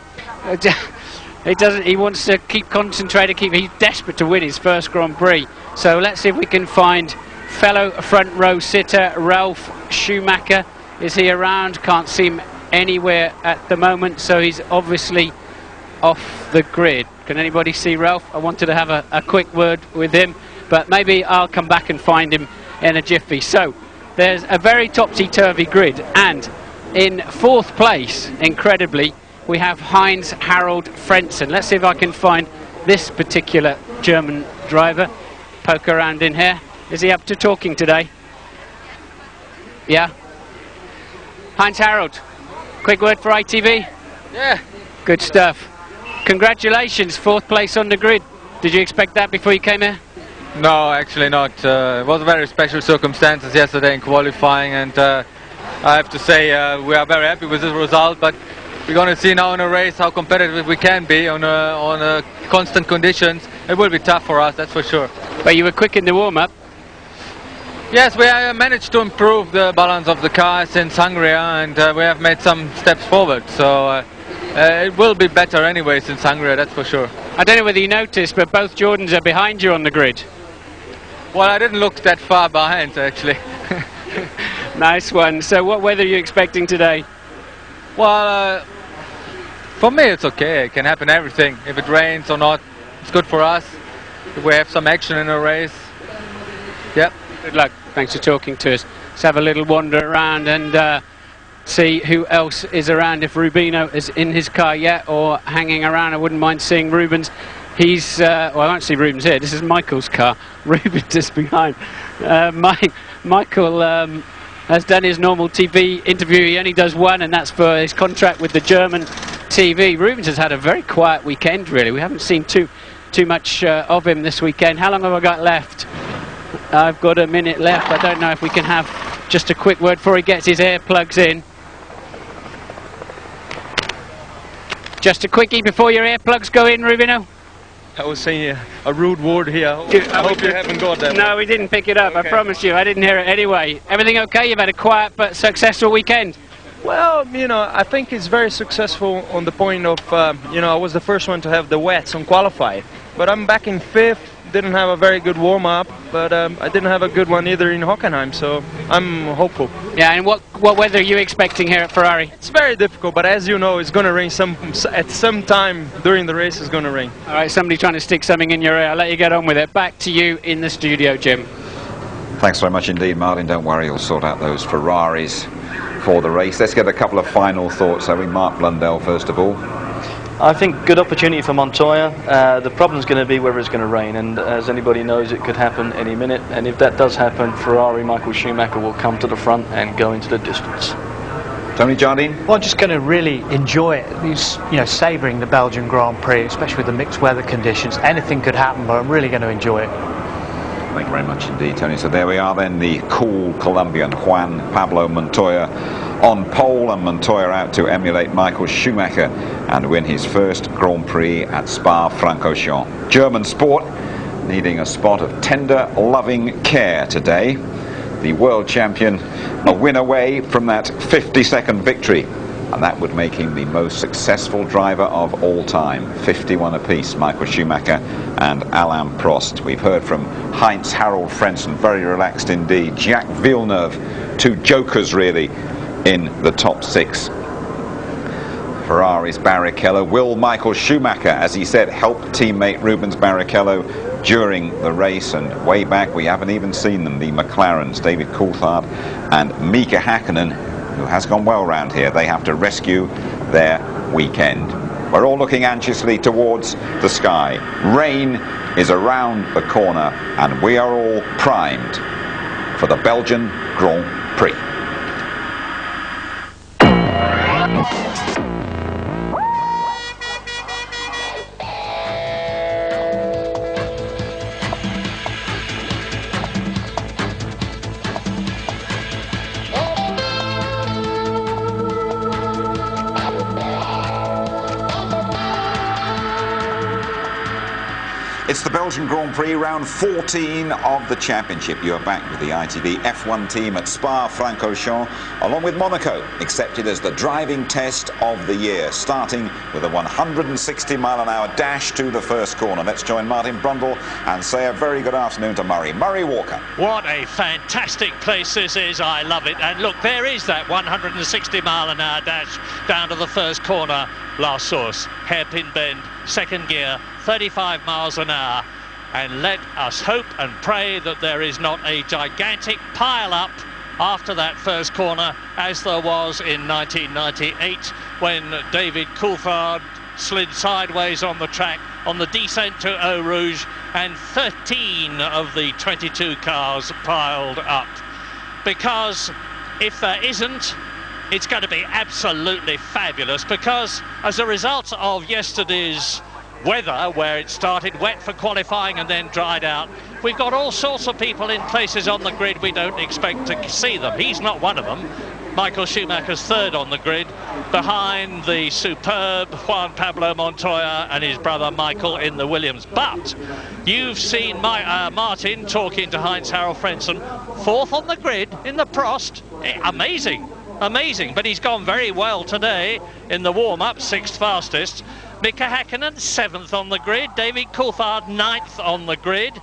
wants to keep concentrated, he's desperate to win his first Grand Prix. So let's see if we can find fellow front row sitter Ralf Schumacher. Is he around? Can't see him anywhere at the moment, so he's obviously off the grid. Can anybody see Ralph? I wanted to have a quick word with him, but maybe I'll come back and find him in a jiffy. So there's a very topsy-turvy grid, and in 4th place, incredibly, we have Heinz Harald Frentzen. Let's see if I can find this particular German driver. Poke around in here. Is he up to talking today? Yeah? Heinz Harald, quick word for ITV? Yeah. Good stuff. Congratulations, 4th place on the grid. Did you expect that before you came here? No, actually not. It was very special circumstances yesterday in qualifying, and I have to say we are very happy with this result, but we're going to see now in a race how competitive we can be on constant conditions. It will be tough for us, that's for sure. But you were quick in the warm-up. Yes, we managed to improve the balance of the car since Hungary, and we have made some steps forward, so it will be better anyway since Hungary, that's for sure. I don't know whether you noticed, but both Jordans are behind you on the grid. Well, I didn't look that far behind, actually. Nice one. So what weather are you expecting today? Well, for me it's okay. It can happen everything. If it rains or not, it's good for us. If we have some action in a race, yep. Good luck. Thanks for talking to us. Let's have a little wander around and see who else is around, if Rubino is in his car yet or hanging around. I wouldn't mind seeing Rubens. He's, well, I won't see Rubens here. This is Michael's car. Rubens is behind. Michael has done his normal TV interview. He only does one, and that's for his contract with the German TV. Rubens has had a very quiet weekend, really. We haven't seen too much of him this weekend. How long have I got left? I've got a minute left. I don't know if we can have just a quick word before he gets his earplugs in. Just a quickie before your earplugs go in, Rubino. I was saying a rude word here. I hope you haven't got that. No, we didn't pick it up. Okay. I promise you. I didn't hear it anyway. Everything okay? You've had a quiet but successful weekend? Well, you know, I think it's very successful on the point of, you know, I was the first one to have the wets on qualify. but I'm back in 5th. Didn't have a very good warm-up, but I didn't have a good one either in Hockenheim, so I'm hopeful. Yeah, and what weather are you expecting here at Ferrari? It's very difficult, but as you know, it's going to rain at some time during the race. It's going to rain. All right, somebody trying to stick something in your ear. I'll let you get on with it. Back to you in the studio, Jim. Thanks very much indeed, Martin. Don't worry, you'll sort out those Ferraris for the race. Let's get a couple of final thoughts. So we Mark Blundell first of all. I think good opportunity for Montoya. The problem's going to be whether it's going to rain, and as anybody knows, it could happen any minute. And if that does happen, Ferrari Michael Schumacher will come to the front and go into the distance. Tony Jardine? Well, I'm just going to really enjoy it. He's, savouring the Belgian Grand Prix, especially with the mixed weather conditions. Anything could happen, but I'm really going to enjoy it. Thank you very much indeed, Tony. So there we are then, the cool Colombian Juan Pablo Montoya on pole, and Montoya out to emulate Michael Schumacher and win his first Grand Prix at Spa-Francorchamps. German sport needing a spot of tender, loving care today. The world champion a win away from that 50-second victory, and that would make him the most successful driver of all time. 51 apiece, Michael Schumacher and Alain Prost. We've heard from Heinz-Harald Frentzen, very relaxed indeed. Jacques Villeneuve, two jokers really in the top 6. Ferrari's Barrichello. Will Michael Schumacher, as he said, help teammate Rubens Barrichello during the race? And way back, we haven't even seen them, the McLarens, David Coulthard and Mika Hakkinen, who has gone well round here. They have to rescue their weekend. We're all looking anxiously towards the sky. Rain is around the corner, and we are all primed for the Belgian Grand Prix. It's the Belgian Grand Prix, round 14 of the championship. You are back with the ITV F1 team at Spa-Francorchamps, along with Monaco, accepted as the driving test of the year, starting with a 160-mile-an-hour dash to the first corner. Let's join Martin Brundle and say a very good afternoon to Murray Walker. What a fantastic place this is. I love it. And look, there is that 160-mile-an-hour dash down to the first corner. Last source, hairpin bend, second gear, 35 miles an hour, and let us hope and pray that there is not a gigantic pile-up after that first corner, as there was in 1998 when David Coulthard slid sideways on the track on the descent to Eau Rouge, and 13 of the 22 cars piled up. Because if there isn't, it's going to be absolutely fabulous, because as a result of yesterday's weather, where it started wet for qualifying and then dried out, we've got all sorts of people in places on the grid we don't expect to see them. He's not one of them. Michael Schumacher's third on the grid, behind the superb Juan Pablo Montoya and his brother Michael in the Williams. But you've seen Martin talking to Heinz-Harald Frentzen, fourth on the grid in the Prost. Amazing, but he's gone very well today in the warm-up, 6th fastest. Mika Hakkinen, 7th on the grid. David Coulthard, 9th on the grid.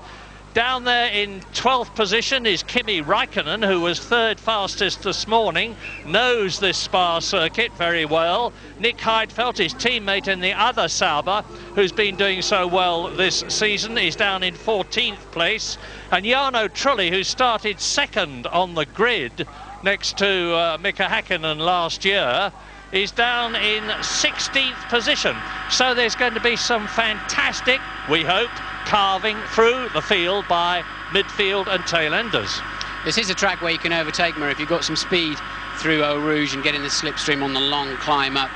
Down there in 12th position is Kimi Räikkönen, who was 3rd fastest this morning, knows this Spa circuit very well. Nick Heidfeld, his teammate in the other Sauber, who's been doing so well this season, is down in 14th place. And Jarno Trulli, who started 2nd on the grid next to Mika Hakkinen last year, is down in 16th position. So there's going to be some fantastic, we hope, carving through the field by midfield and tail enders. This is a track where you can overtake, Murray, if you've got some speed through Eau Rouge and getting the slipstream on the long climb up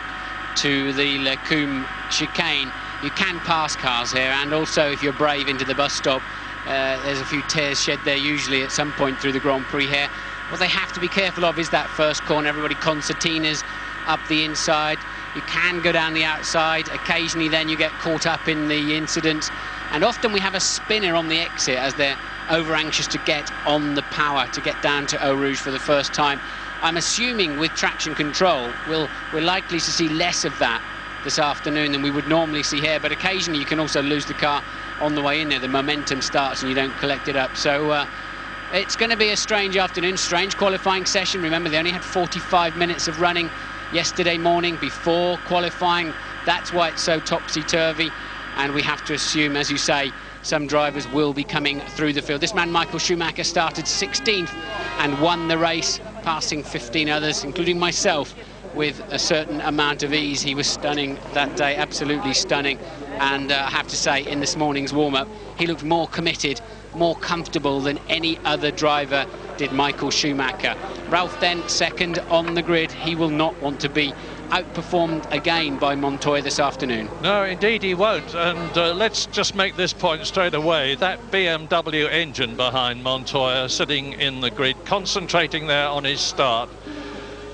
to the Le Coum chicane. You can pass cars here, and also if you're brave into the bus stop, there's a few tears shed there usually at some point through the Grand Prix here. What they have to be careful of is that first corner. Everybody concertinas up the inside. You can go down the outside. Occasionally then you get caught up in the incident. And often we have a spinner on the exit as they're over anxious to get on the power to get down to Eau Rouge for the first time. I'm assuming with traction control we're likely to see less of that this afternoon than we would normally see here, but occasionally you can also lose the car on the way in there. The momentum starts and you don't collect it up. So it's going to be a strange afternoon, strange qualifying session. Remember, they only had 45 minutes of running yesterday morning before qualifying. That's why it's so topsy-turvy, and we have to assume, as you say, some drivers will be coming through the field. This man, Michael Schumacher, started 16th and won the race, passing 15 others, including myself, with a certain amount of ease. He was stunning that day, absolutely stunning. And I have to say, in this morning's warm-up, he looked more committed, more comfortable than any other driver did Michael Schumacher. Ralph then second on the grid. He will not want to be outperformed again by Montoya this afternoon. No, indeed he won't. And let's just make this point straight away. That BMW engine behind Montoya, sitting in the grid, concentrating there on his start,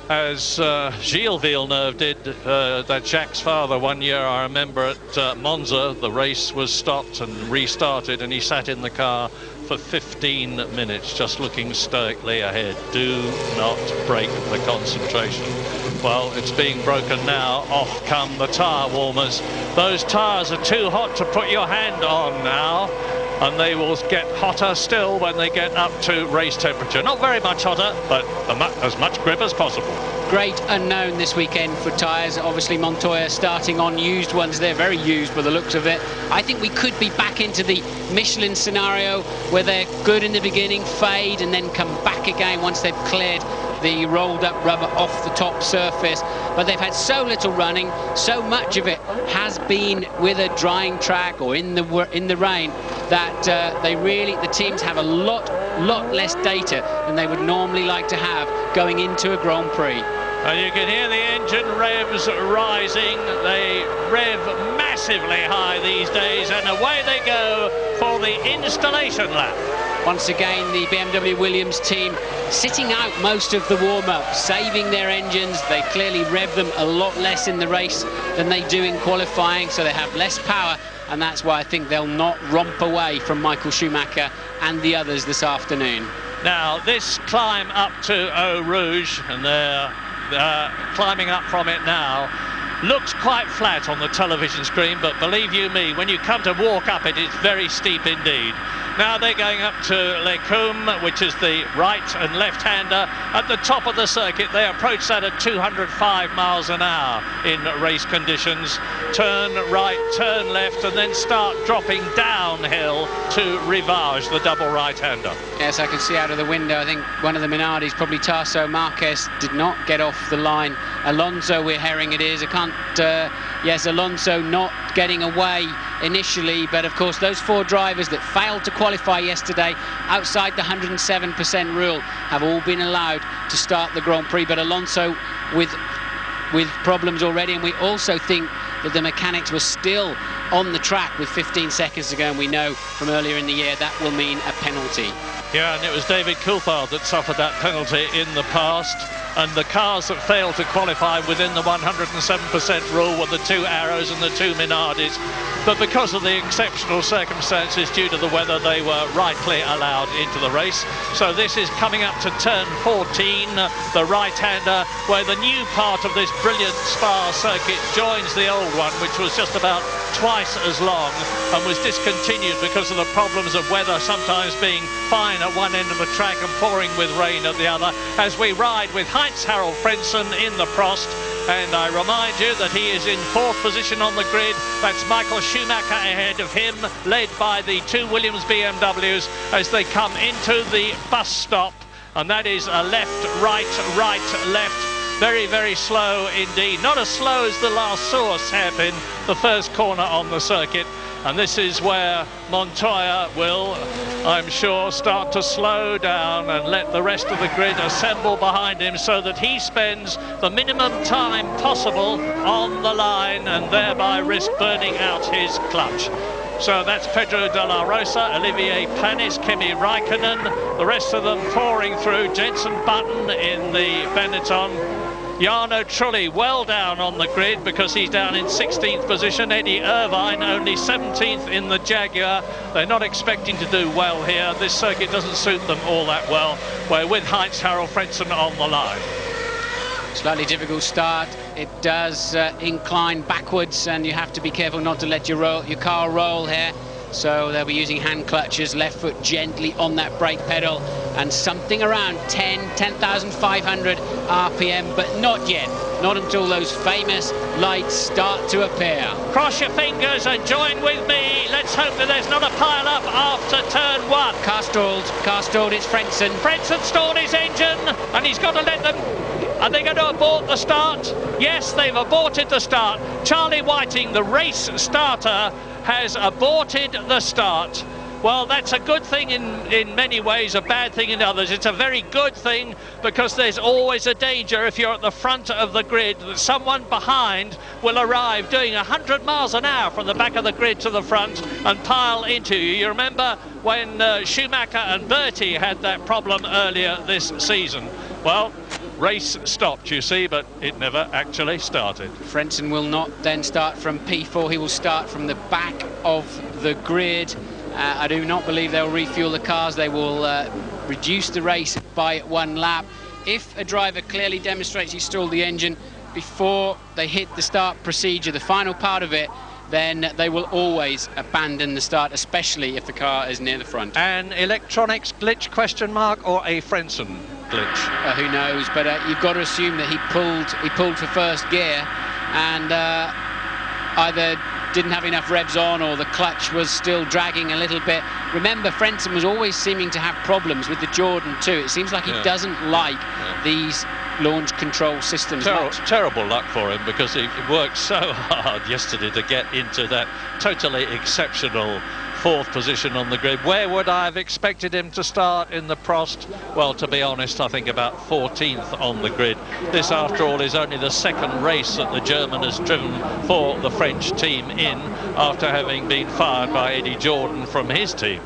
as Gilles Villeneuve did, that Jacques' father, one year, I remember, at Monza. The race was stopped and restarted, and he sat in the car for 15 minutes, just looking stoically ahead. Do not break the concentration. Well, it's being broken now. Off come the tyre warmers. Those tyres are too hot to put your hand on now, and they will get hotter still when they get up to race temperature. Not very much hotter, but as much grip as possible. Great unknown this weekend for tyres. Obviously Montoya starting on used ones. They're very used by the looks of it. I think we could be back into the Michelin scenario where they're good in the beginning, fade, and then come back again once they've cleared the rolled up rubber off the top surface. But they've had so little running, so much of it has been with a drying track or in the rain, that the teams have a lot less data than they would normally like to have going into a Grand Prix. And you can hear the engine revs rising. They rev massively high these days, and away they go for the installation lap. Once again, the BMW Williams team sitting out most of the warm-up, saving their engines. They clearly rev them a lot less in the race than they do in qualifying, so they have less power, and that's why I think they'll not romp away from Michael Schumacher and the others this afternoon. Now, this climb up to Eau Rouge, and they're climbing up from it now, looks quite flat on the television screen, but believe you me, when you come to walk up it, it's very steep indeed. Now they're going up to Les Combes, which is the right and left-hander at the top of the circuit. They approach that at 205 miles an hour in race conditions. Turn right, turn left, and then start dropping downhill to Rivage, the double right-hander. Yes, I can see out of the window, I think one of the Minardis, probably Tarso Marquez, did not get off the line. Alonso, we're hearing it is. I can't... yes, Alonso not getting away initially, but of course those four drivers that failed to qualify yesterday outside the 107% rule have all been allowed to start the Grand Prix, but Alonso with problems already, and we also think that the mechanics were still on the track with 15 seconds to go, and we know from earlier in the year that will mean a penalty. Yeah, and it was David Coulthard that suffered that penalty in the past. And the cars that failed to qualify within the 107% rule were the two Arrows and the two Minardis. But because of the exceptional circumstances due to the weather, they were rightly allowed into the race. So this is coming up to turn 14, the right-hander, where the new part of this brilliant Spa circuit joins the old one, which was just about twice as long and was discontinued because of the problems of weather sometimes being fine at one end of the track and pouring with rain at the other, as we ride with Heinz-Harald Frentzen in the Prost. And I remind you that he is in fourth position on the grid. That's Michael Schumacher ahead of him, led by the two Williams BMWs as they come into the bus stop. And that is a left, right, right, left. Very, very slow indeed. Not as slow as the last source hairpin, the first corner on the circuit. And this is where Montoya will, I'm sure, start to slow down and let the rest of the grid assemble behind him so that he spends the minimum time possible on the line and thereby risk burning out his clutch. So that's Pedro de la Rosa, Olivier Panis, Kimi Raikkonen, the rest of them pouring through. Jenson Button in the Benetton. Jarno Trulli well down on the grid because he's down in 16th position. Eddie Irvine only 17th in the Jaguar. They're not expecting to do well here. This circuit doesn't suit them all that well. We're with Heinz-Harald Frentzen on the line. Slightly difficult start it does incline backwards, and you have to be careful not to let your car roll here. So they'll be using hand clutches, left foot gently on that brake pedal, and something around 10,500 RPM, but not yet. Not until those famous lights start to appear. Cross your fingers and join with me. Let's hope that there's not a pile-up after turn 1. Car stalled, it's Frentzen. Frentzen stalled his engine, and he's got to let them... Are they going to abort the start? Yes, they've aborted the start. Charlie Whiting, the race starter, has aborted the start. Well, that's a good thing in many ways, a bad thing in others. It's a very good thing because there's always a danger if you're at the front of the grid that someone behind will arrive doing 100 miles an hour from the back of the grid to the front and pile into you. You remember when Schumacher and Bertie had that problem earlier this season. Well, race stopped, you see, but it never actually started. Frentzen will not then start from P4. He will start from the back of the grid. I do not believe they'll refuel the cars. They will reduce the race by 1 lap. If a driver clearly demonstrates he stalled the engine before they hit the start procedure, the final part of it, then they will always abandon the start, especially if the car is near the front. An electronics glitch, question mark, or a Frentzen glitch? Who knows, but you've got to assume that he pulled for first gear and either didn't have enough revs on or the clutch was still dragging a little bit. Remember, Frentzen was always seeming to have problems with the Jordan too. It seems like he doesn't like these launch control systems much. Terrible luck for him, because he worked so hard yesterday to get into that totally exceptional 4th position on the grid. Where would I have expected him to start in the Prost? Well, to be honest, I think about 14th on the grid. This, after all, is only the 2nd race that the German has driven for the French team in, after having been fired by Eddie Jordan from his team.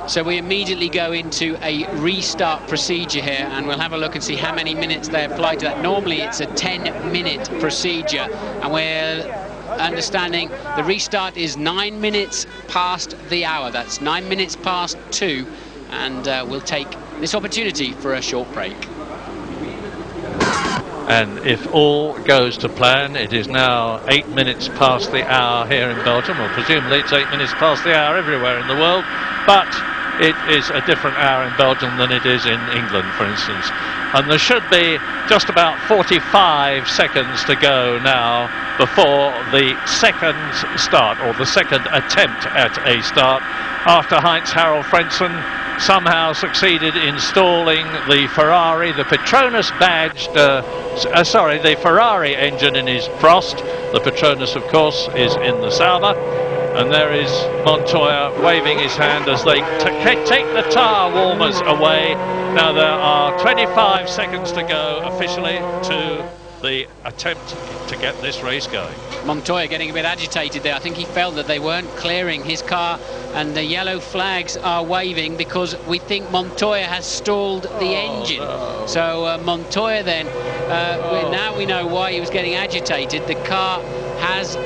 So we immediately go into a restart procedure here, and we'll have a look and see how many minutes they apply to that. Normally it's a 10-minute procedure, and we're understanding the restart is 9 minutes past the hour. That's 9 minutes past 2, and we'll take this opportunity for a short break. And if all goes to plan, it is now 8 minutes past the hour here in Belgium. Well, presumably it's 8 minutes past the hour everywhere in the world, but it is a different hour in Belgium than it is in England, for instance. And there should be just about 45 seconds to go now before the second start, or the second attempt at a start, after Heinz-Harald Frentzen somehow succeeded in stalling the Ferrari, the Petronas badged, the Ferrari engine in his Prost. The Petronas, of course, is in the Sauber. And there is Montoya waving his hand as they take the tyre warmers away. Now there are 25 seconds to go officially to the attempt to get this race going. Montoya getting a bit agitated there. I think he felt that they weren't clearing his car, and the yellow flags are waving because we think Montoya has stalled the engine. No. So Montoya then, now we know why he was getting agitated. The car has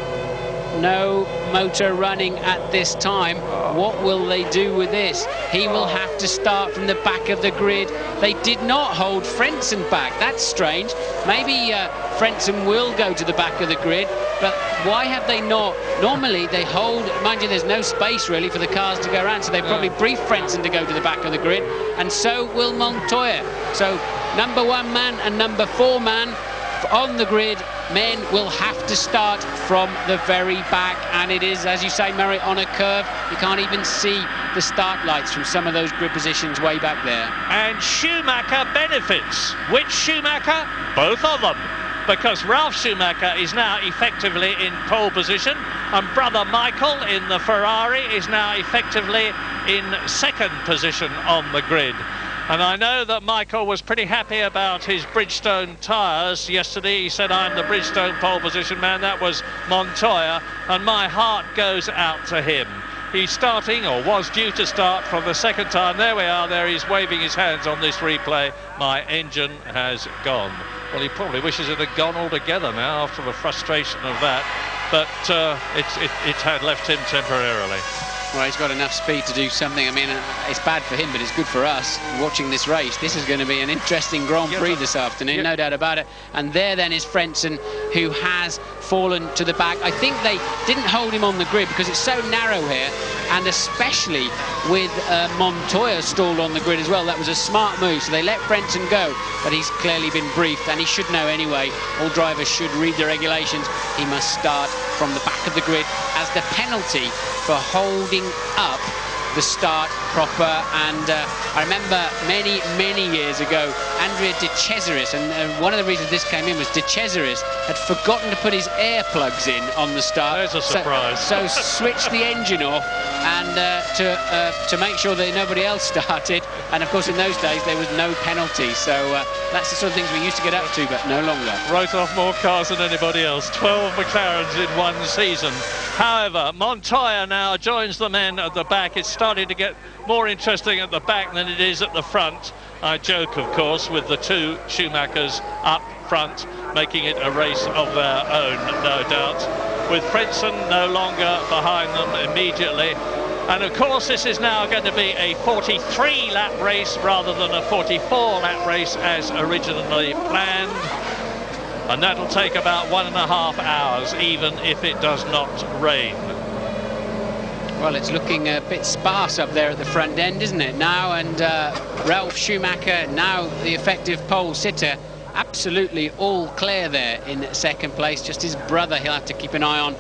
no motor running at this time. What will they do with this? He will have to start from the back of the grid. They did not hold Frentzen back. That's strange. Maybe Frentzen will go to the back of the grid, but why have they not? Normally they hold, mind you, there's no space really for the cars to go around, so they probably briefed Frentzen to go to the back of the grid, and so will Montoya. So number 1 man and number 4 man on the grid, men will have to start from the very back, and it is, as you say, Murray, on a curve. You can't even see the start lights from some of those grid positions way back there. And Schumacher benefits. Which Schumacher? Both of them, because Ralf Schumacher is now effectively in pole position, and brother Michael in the Ferrari is now effectively in 2nd position on the grid. And I know that Michael was pretty happy about his Bridgestone tyres yesterday. He said, I'm the Bridgestone pole position man. That was Montoya, and my heart goes out to him. He's starting, or was due to start, for the 2nd time. There we are, there he's waving his hands on this replay. My engine has gone. Well, he probably wishes it had gone altogether now after the frustration of that, but it had left him temporarily. Well, he's got enough speed to do something. I mean, it's bad for him, but it's good for us watching this race. This is going to be an interesting Grand Prix this afternoon, no doubt about it. And there then is Frentzen, who has fallen to the back. I think they didn't hold him on the grid because it's so narrow here, and especially with Montoya stalled on the grid as well. That was a smart move, so they let Frentzen go, but he's clearly been briefed, and he should know anyway. All drivers should read the regulations. He must start from the back of the grid as the penalty for holding up the start proper. And I remember many years ago, Andrea De Cesaris, and one of the reasons this came in was De Cesaris had forgotten to put his air plugs in on the start. There's a surprise. So switched the engine off and to make sure that nobody else started. And of course in those days there was no penalty, so that's the sort of things we used to get up to, but no longer. Wrote off more cars than anybody else. 12 McLarens in one season. However, Montoya now joins the men at the back. It's starting to get more interesting at the back than it is at the front. I joke, of course, with the two Schumachers up front, making it a race of their own, no doubt, with Frentzen no longer behind them immediately. And of course this is now going to be a 43 lap race rather than a 44 lap race as originally planned, and that'll take about 1.5 hours, even if it does not rain. Well, it's looking a bit sparse up there at the front end, isn't it now? And Ralf Schumacher, now the effective pole sitter, absolutely all clear there in second place. Just his brother he'll have to keep an eye on,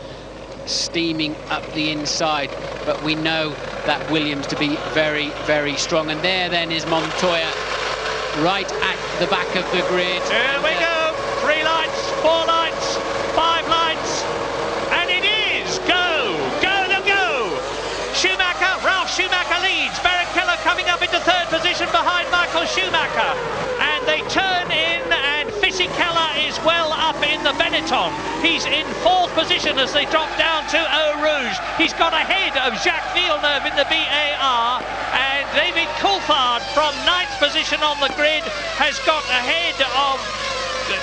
steaming up the inside. But we know that Williams to be very strong. And there then is Montoya right at the back of the grid. Here we go. 3 lights, 4 lights, 5 lights, and it is go. Schumacher, Ralf Schumacher leads. Barrichello coming up into 3rd position behind Michael Schumacher. And they turn in, and Fisichella is well up in the Benetton. He's in 4th position as they drop down to Eau Rouge. He's got ahead of Jacques Villeneuve in the BAR. And David Coulthard from 9th position on the grid has got ahead of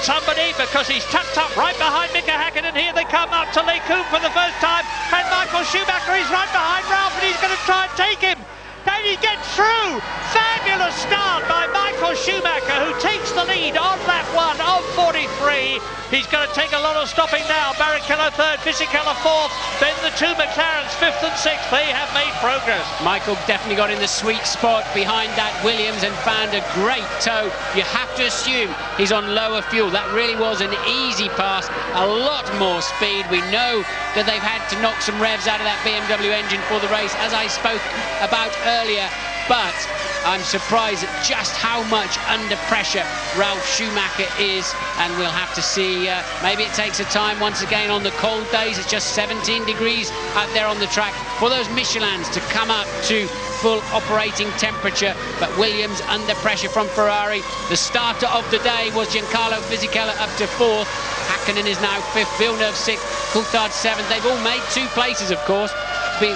somebody because he's tucked up right behind Mika Häkkinen. Here they come up to Les Combes for the first time, and Michael Schumacher is right behind Ralf, and he's going to try and take him. Can he get through? Fabulous start by Michael Schumacher, who takes the lead on lap 1 of 43. He's going to take a lot of stopping now. Barrichello 3rd, Fisichella 4th, then the two McLarens 5th and 6th. They have made progress. Michael definitely got in the sweet spot behind that Williams and found a great toe. You have to assume he's on lower fuel. That really was an easy pass, a lot more speed. We know that they've had to knock some revs out of that BMW engine for the race, as I spoke about earlier, but I'm surprised at just how much under pressure Ralf Schumacher is, and we'll have to see. Maybe it takes a time once again on the cold days. It's just 17 degrees out there on the track for those Michelins to come up to full operating temperature. But Williams under pressure from Ferrari. The starter of the day was Giancarlo Fisichella up to 4th. Häkkinen is now 5th, Villeneuve 6th, Coulthard 7th. They've all made 2 places, of course,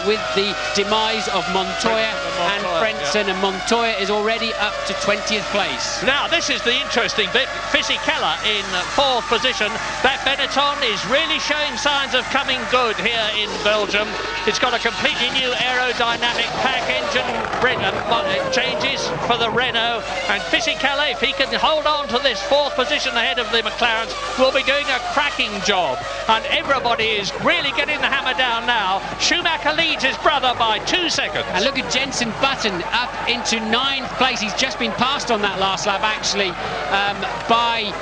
with the demise of Montoya and Frentzen, and Montoya is already up to 20th place. Now this is the interesting bit. Fisichella in 4th position. That Benetton is really showing signs of coming good here in Belgium. It's got a completely new aerodynamic pack, engine changes for the Renault, and Fisichella, if he can hold on to this 4th position ahead of the McLarens, will be doing a cracking job, and everybody is really getting the hammer down now. Schumacher leads his brother by 2 seconds. And look at Jenson Button up into 9th place. He's just been passed on that last lap, actually, by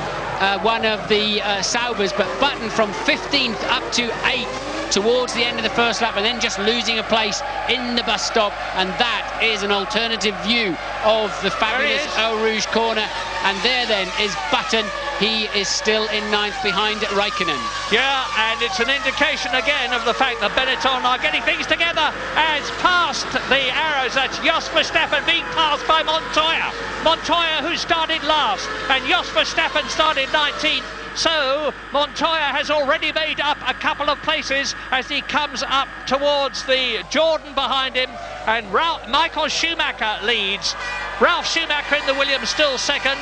one of the Saubers, but Button from 15th up to 8th towards the end of the first lap, and then just losing a place in the bus stop. And that is an alternative view of the fabulous Eau Rouge corner. And there then is Button. He is still in 9th behind Raikkonen. Yeah, and it's an indication again of the fact that Benetton are getting things together. As past the arrows, that's Jos Verstappen being passed by Montoya. Montoya, who started last, and Jos Verstappen started 19th. So Montoya has already made up a couple of places as he comes up towards the Jordan behind him, and Michael Schumacher leads. Ralf Schumacher in the Williams still 2nd.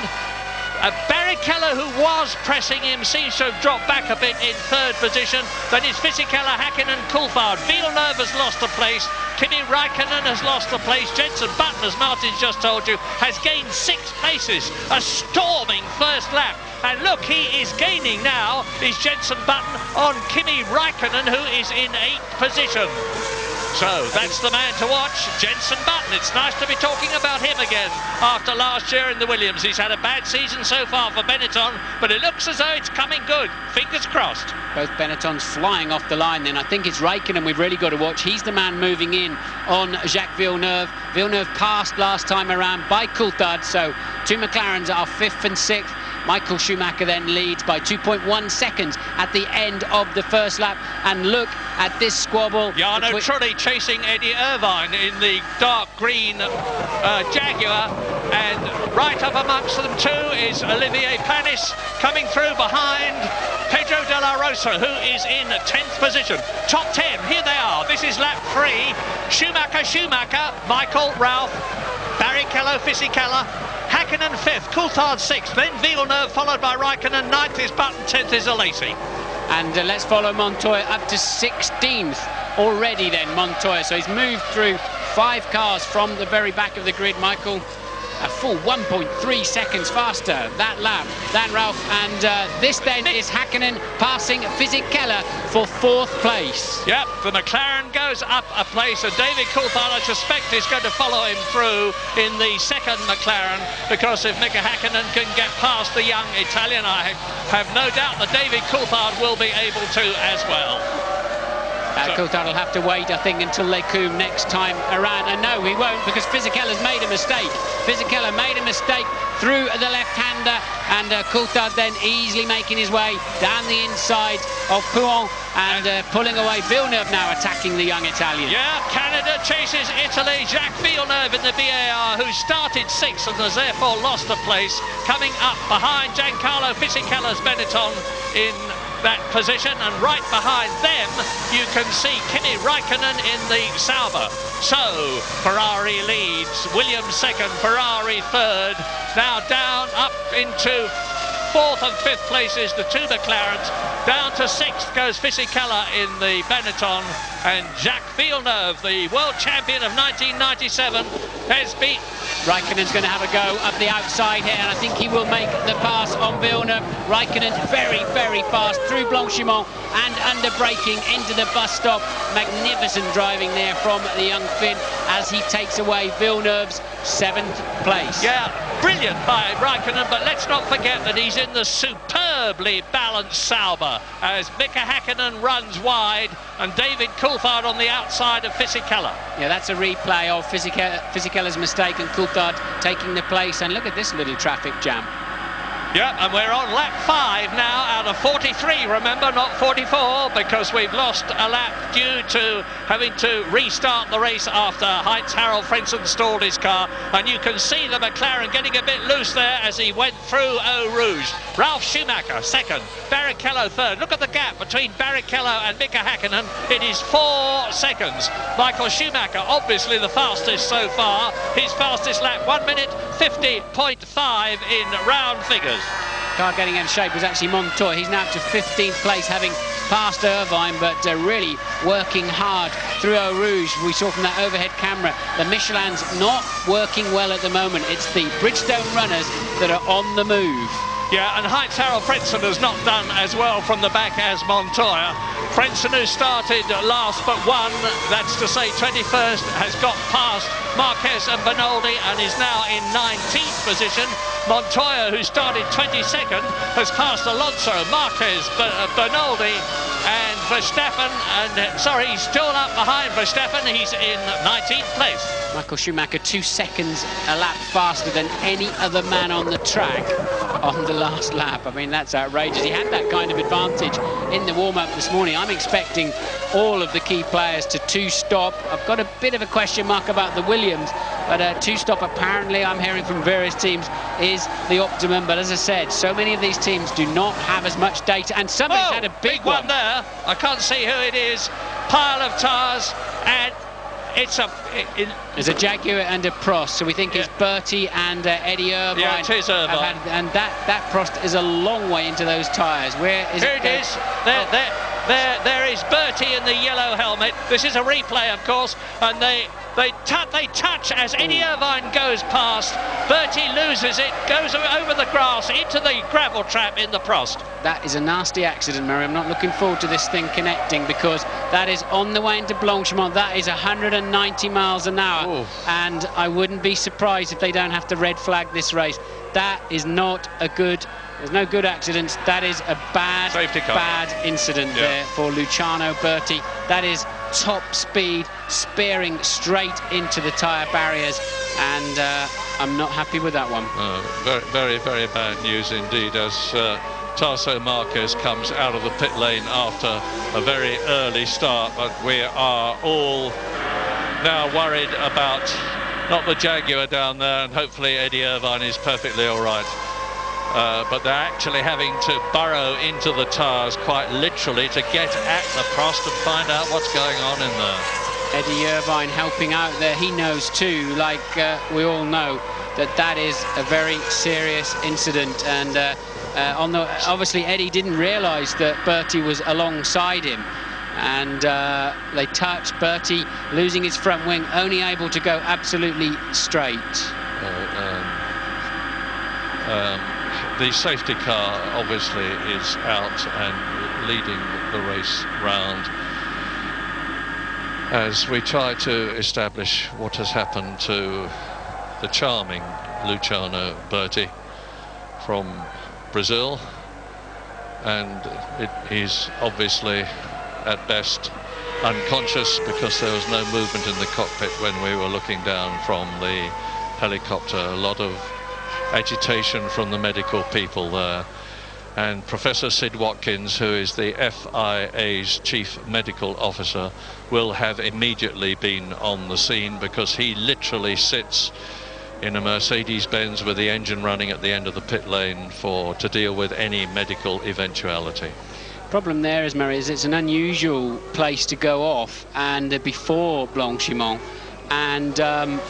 Barrichello, who was pressing him, seems to have dropped back a bit in 3rd position. Then it's Fisichella, Häkkinen, Coulthard. Villeneuve has lost a place, Kimi Raikkonen has lost the place. Jenson Button, as Martin's just told you, has gained 6 places. A storming first lap. And look, he is gaining now, is Jenson Button on Kimi Raikkonen, who is in 8th position. So that's the man to watch, Jenson Button. It's nice to be talking about him again after last year in the Williams. He's had a bad season so far for Benetton, but it looks as though it's coming good. Fingers crossed. Both Benettons flying off the line then. I think it's Raikkonen we've really got to watch. He's the man moving in on Jacques Villeneuve. Villeneuve passed last time around by Coulthard, so 2 McLarens are 5th and 6th. Michael Schumacher then leads by 2.1 seconds at the end of the first lap. And look at this squabble. Jarno Trulli chasing Eddie Irvine in the dark green Jaguar. And right up amongst them too is Olivier Panis coming through behind Pedro de la Rosa, who is in 10th position. Top 10, here they are. This is lap 3. Schumacher, Michael, Ralph, Barrichello, Fisichella, Hakkinen 5th, Coulthard 6th, then Villeneuve followed by Raikkonen, 9th is Button, 10th is Alesi. And let's follow Montoya up to 16th already then, Montoya. So he's moved through 5 cars from the very back of the grid, Michael. A full 1.3 seconds faster that lap than Ralph. And this then is Hakkinen passing Fisichella for 4th place. Yep, the McLaren goes up a place, and David Coulthard, I suspect, is going to follow him through in the 2nd McLaren, because if Mika Hakkinen can get past the young Italian, I have no doubt that David Coulthard will be able to as well. Coulthard will have to wait, I think, until Les Combes next time around. And no, he won't, because Fisichella's made a mistake. Fisichella made a mistake through the left-hander, and Coulthard then easily making his way down the inside of Pouon and pulling away. Villeneuve now attacking the young Italian. Yeah, Canada chases Italy. Jacques Villeneuve in the BAR, who started 6th and has therefore lost a place, coming up behind Giancarlo Fisichella's Benetton in that position, and right behind them you can see Kimi Raikkonen in the Sauber. So Ferrari leads, Williams 2nd, Ferrari 3rd, now down up into 4th and 5th places, the 2 McLarens. Down to 6th goes Fisichella in the Benetton, and Jacques Villeneuve, the world champion of 1997, has beat. Raikkonen's going to have a go up the outside here, and I think he will make the pass on Villeneuve. Raikkonen's very, very fast through Blanchimont and under braking into the bus stop. Magnificent driving there from the young Finn as he takes away Villeneuve's 7th place. Yeah, brilliant by Raikkonen, but let's not forget that he's in the superbly balanced Sauber as Mika Hakkinen runs wide and David Coulthard on the outside of Fisichella. Yeah, that's a replay of Fisichella's mistake and Coulthard taking the place. And look at this little traffic jam. Yeah, and we're on lap 5 now out of 43, remember, not 44, because we've lost a lap due to having to restart the race after Heinz-Harald Frentzen stalled his car. And you can see the McLaren getting a bit loose there as he went through Eau Rouge. Ralf Schumacher 2nd, Barrichello 3rd. Look at the gap between Barrichello and Mika Hakkinen. It is 4 seconds. Michael Schumacher, obviously the fastest so far. His fastest lap, 1 minute 50.5 in round figures. Car getting in shape was actually Montoya. He's now up to 15th place, having passed Irvine, but really working hard through Eau Rouge. We saw from that overhead camera the Michelin's not working well at the moment. It's the Bridgestone runners that are on the move. Yeah, and Heinz-Harald Frentzen has not done as well from the back as Montoya. Frentzen, who started last but 1, that's to say 21st, has got past Marquez and Bernoldi and is now in 19th position. Montoya, who started 22nd, has passed Alonso, Marquez, Bernoldi and Verstappen, and sorry, he's still up behind Verstappen. He's in 19th place. Michael Schumacher 2 seconds a lap faster than any other man on the track on the last lap. I mean, that's outrageous. He had that kind of advantage in the warm-up this morning. I'm expecting all of the key players to 2-stop. I've got a bit of a question mark about the Williams, but 2-stop apparently, I'm hearing from various teams, is the optimum. But as I said, so many of these teams do not have as much data, and somebody's had a big one there. I can't see who it is. Pile of tyres, and it's there's a Jaguar and a Prost, so we think it's Bertie and Eddie Irvine. Yeah, it is Irvine. And that Prost is a long way into those tyres. Where is Here it is. There. There is Bertie in the yellow helmet. This is a replay, of course, and they touch as Eddie Irvine goes past. Bertie loses it, goes over the grass into the gravel trap in the Prost. That is a nasty accident, Murray. I'm not looking forward to this thing connecting, because that is on the way into Blanchimont. That is 190 miles an hour. Ooh. And I wouldn't be surprised if they don't have to red flag this race. That is not a good... There's no good accidents. That is a bad incident there for Luciano Berti. That is top speed, spearing straight into the tyre barriers, and I'm not happy with that one. Very, very bad news indeed, as Tarso Marquez comes out of the pit lane after a very early start. But we are all now worried about not the Jaguar down there, and hopefully Eddie Irvine is perfectly all right. But they're actually having to burrow into the tyres quite literally to get at the Prost and find out what's going on in there. Eddie Irvine helping out there. He knows too, like we all know, that is a very serious incident. And obviously Eddie didn't realise that Bertie was alongside him. And they touched. Bertie losing his front wing, only able to go absolutely straight. The safety car obviously is out and leading the race round as we try to establish what has happened to the charming Luciano Berti from Brazil, and he's obviously at best unconscious, because there was no movement in the cockpit when we were looking down from the helicopter. A lot of agitation from the medical people there, and Professor Sid Watkins, who is the FIA's chief medical officer, will have immediately been on the scene, because he literally sits in a Mercedes-Benz with the engine running at the end of the pit lane to deal with any medical eventuality. Problem there is, Murray, is it's an unusual place to go off, and before Blanchimont, and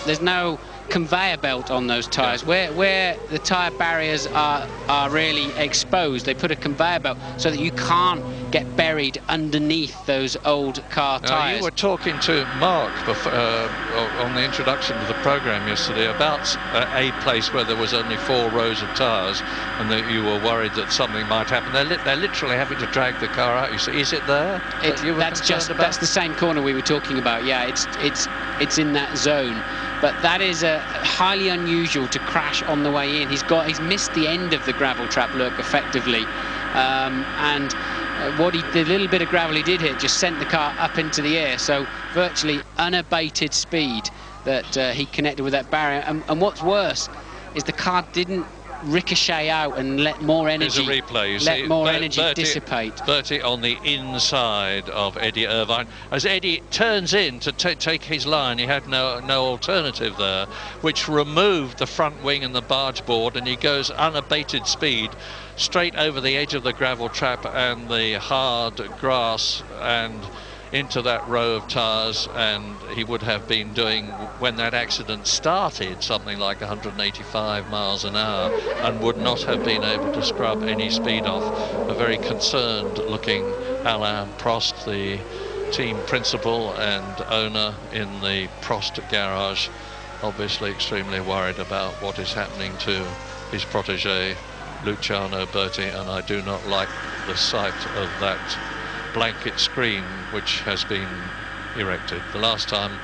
there's no conveyor belt on those tyres. Where the tyre barriers are really exposed, they put a conveyor belt so that you can't get buried underneath those old car tyres. You were talking to Mark on the introduction to the programme yesterday about a place where there was only 4 rows of tyres, and that you were worried that something might happen. They're literally having to drag the car out. You see, is it there? That's the same corner we were talking about. Yeah, it's in that zone. But that is highly unusual to crash on the way in. He's missed the end of the gravel trap, look, effectively, and the little bit of gravel he did hit just sent the car up into the air. So virtually unabated speed that he connected with that barrier. And what's worse is the car didn't ricochet out and let more energy. There's a replay. You let see, more energy dissipate. Bertie on the inside of Eddie Irvine. As Eddie turns in to take his line, he had no alternative there, which removed the front wing and the barge board, and he goes unabated speed straight over the edge of the gravel trap and the hard grass and into that row of tyres, and he would have been doing, when that accident started, something like 185 miles an hour, and would not have been able to scrub any speed off. A very concerned looking Alain Prost, the team principal and owner in the Prost garage, obviously extremely worried about what is happening to his protege Luciano Berti, and I do not like the sight of that blanket screen which has been erected. The last time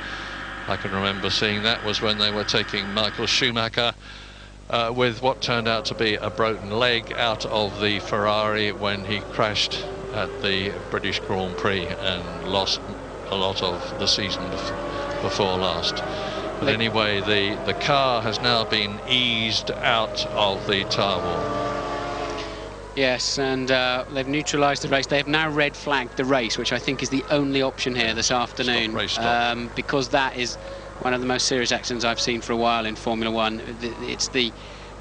I can remember seeing that was when they were taking Michael Schumacher with what turned out to be a broken leg out of the Ferrari when he crashed at the British Grand Prix and lost a lot of the season before last. But anyway, the car has now been eased out of the tyre wall. Yes, and they've neutralised the race. They have now red flagged the race, which I think is the only option here this afternoon, because that is one of the most serious accidents I've seen for a while in Formula One. It's the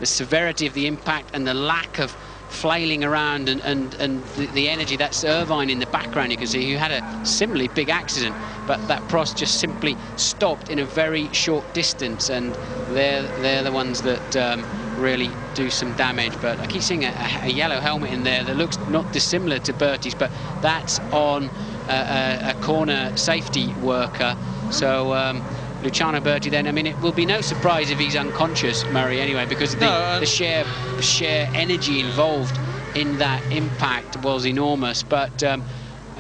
severity of the impact and the lack of flailing around and the energy. That's Irvine in the background, you can see, who had a similarly big accident, but that Prost just simply stopped in a very short distance, and they're the ones that really do some damage. But I keep seeing a yellow helmet in there that looks not dissimilar to Bertie's, but that's on a corner safety worker. So Luciano Berti then, I mean, it will be no surprise if he's unconscious, Murray, anyway, because the sheer energy involved in that impact was enormous. But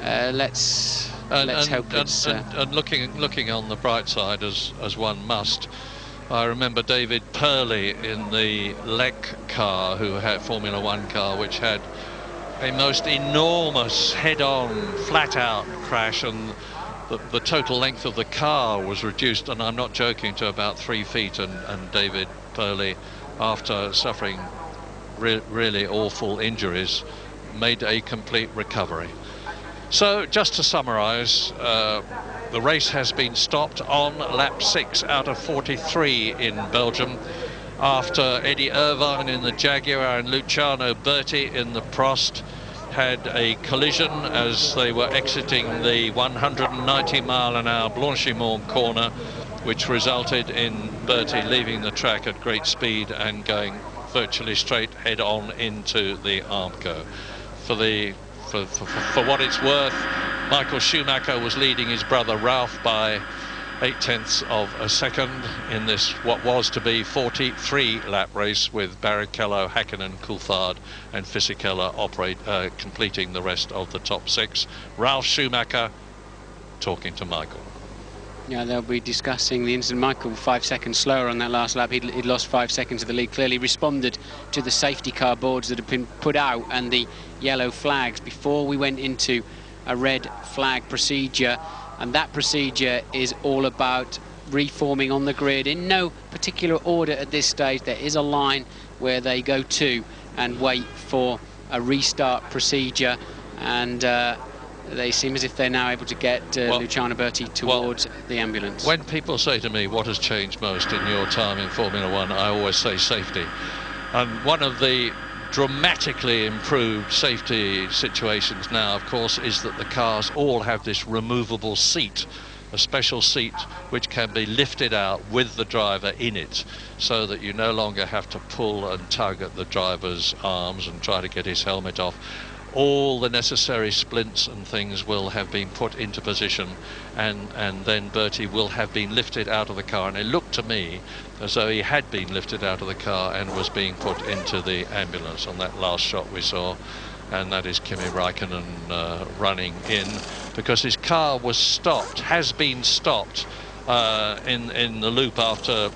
let's hope it's... And looking on the bright side, as one must, I remember David Purley in the Lec car, who had Formula One car, which had a most enormous head-on, flat-out crash, and the total length of the car was reduced, and I'm not joking, to about 3 feet, and David Purley, after suffering really awful injuries, made a complete recovery. So just to summarise, the race has been stopped on lap 6 out of 43 in Belgium, after Eddie Irvine in the Jaguar and Luciano Berti in the Prost had a collision as they were exiting the 190-mile-an-hour Blanchimont corner, which resulted in Berti leaving the track at great speed and going virtually straight head-on into the Armco. For what it's worth, Michael Schumacher was leading his brother Ralph by 0.8 of a second in this what was to be 43-lap race, with Barrichello, Häkkinen, Coulthard and Fisichella completing the rest of the top 6. Ralf Schumacher talking to Michael. Yeah, they'll be discussing the incident. Michael 5 seconds slower on that last lap. He'd lost 5 seconds of the lead. Clearly responded to the safety car boards that had been put out and the yellow flags before we went into a red flag procedure. And that procedure is all about reforming on the grid in no particular order at this stage. There is a line where they go to and wait for a restart procedure, and they seem as if they're now able to get Luciano Berti towards the ambulance. When people say to me, what has changed most in your time in Formula One, I always say safety. And one of the dramatically improved safety situations now, of course, is that the cars all have this removable seat, a special seat which can be lifted out with the driver in it, so that you no longer have to pull and tug at the driver's arms and try to get his helmet off. All the necessary splints and things will have been put into position, and then Berti will have been lifted out of the car, and it looked to me as though he had been lifted out of the car and was being put into the ambulance on that last shot we saw. And that is Kimi Räikkönen running in, because his car was stopped, has been stopped in the loop after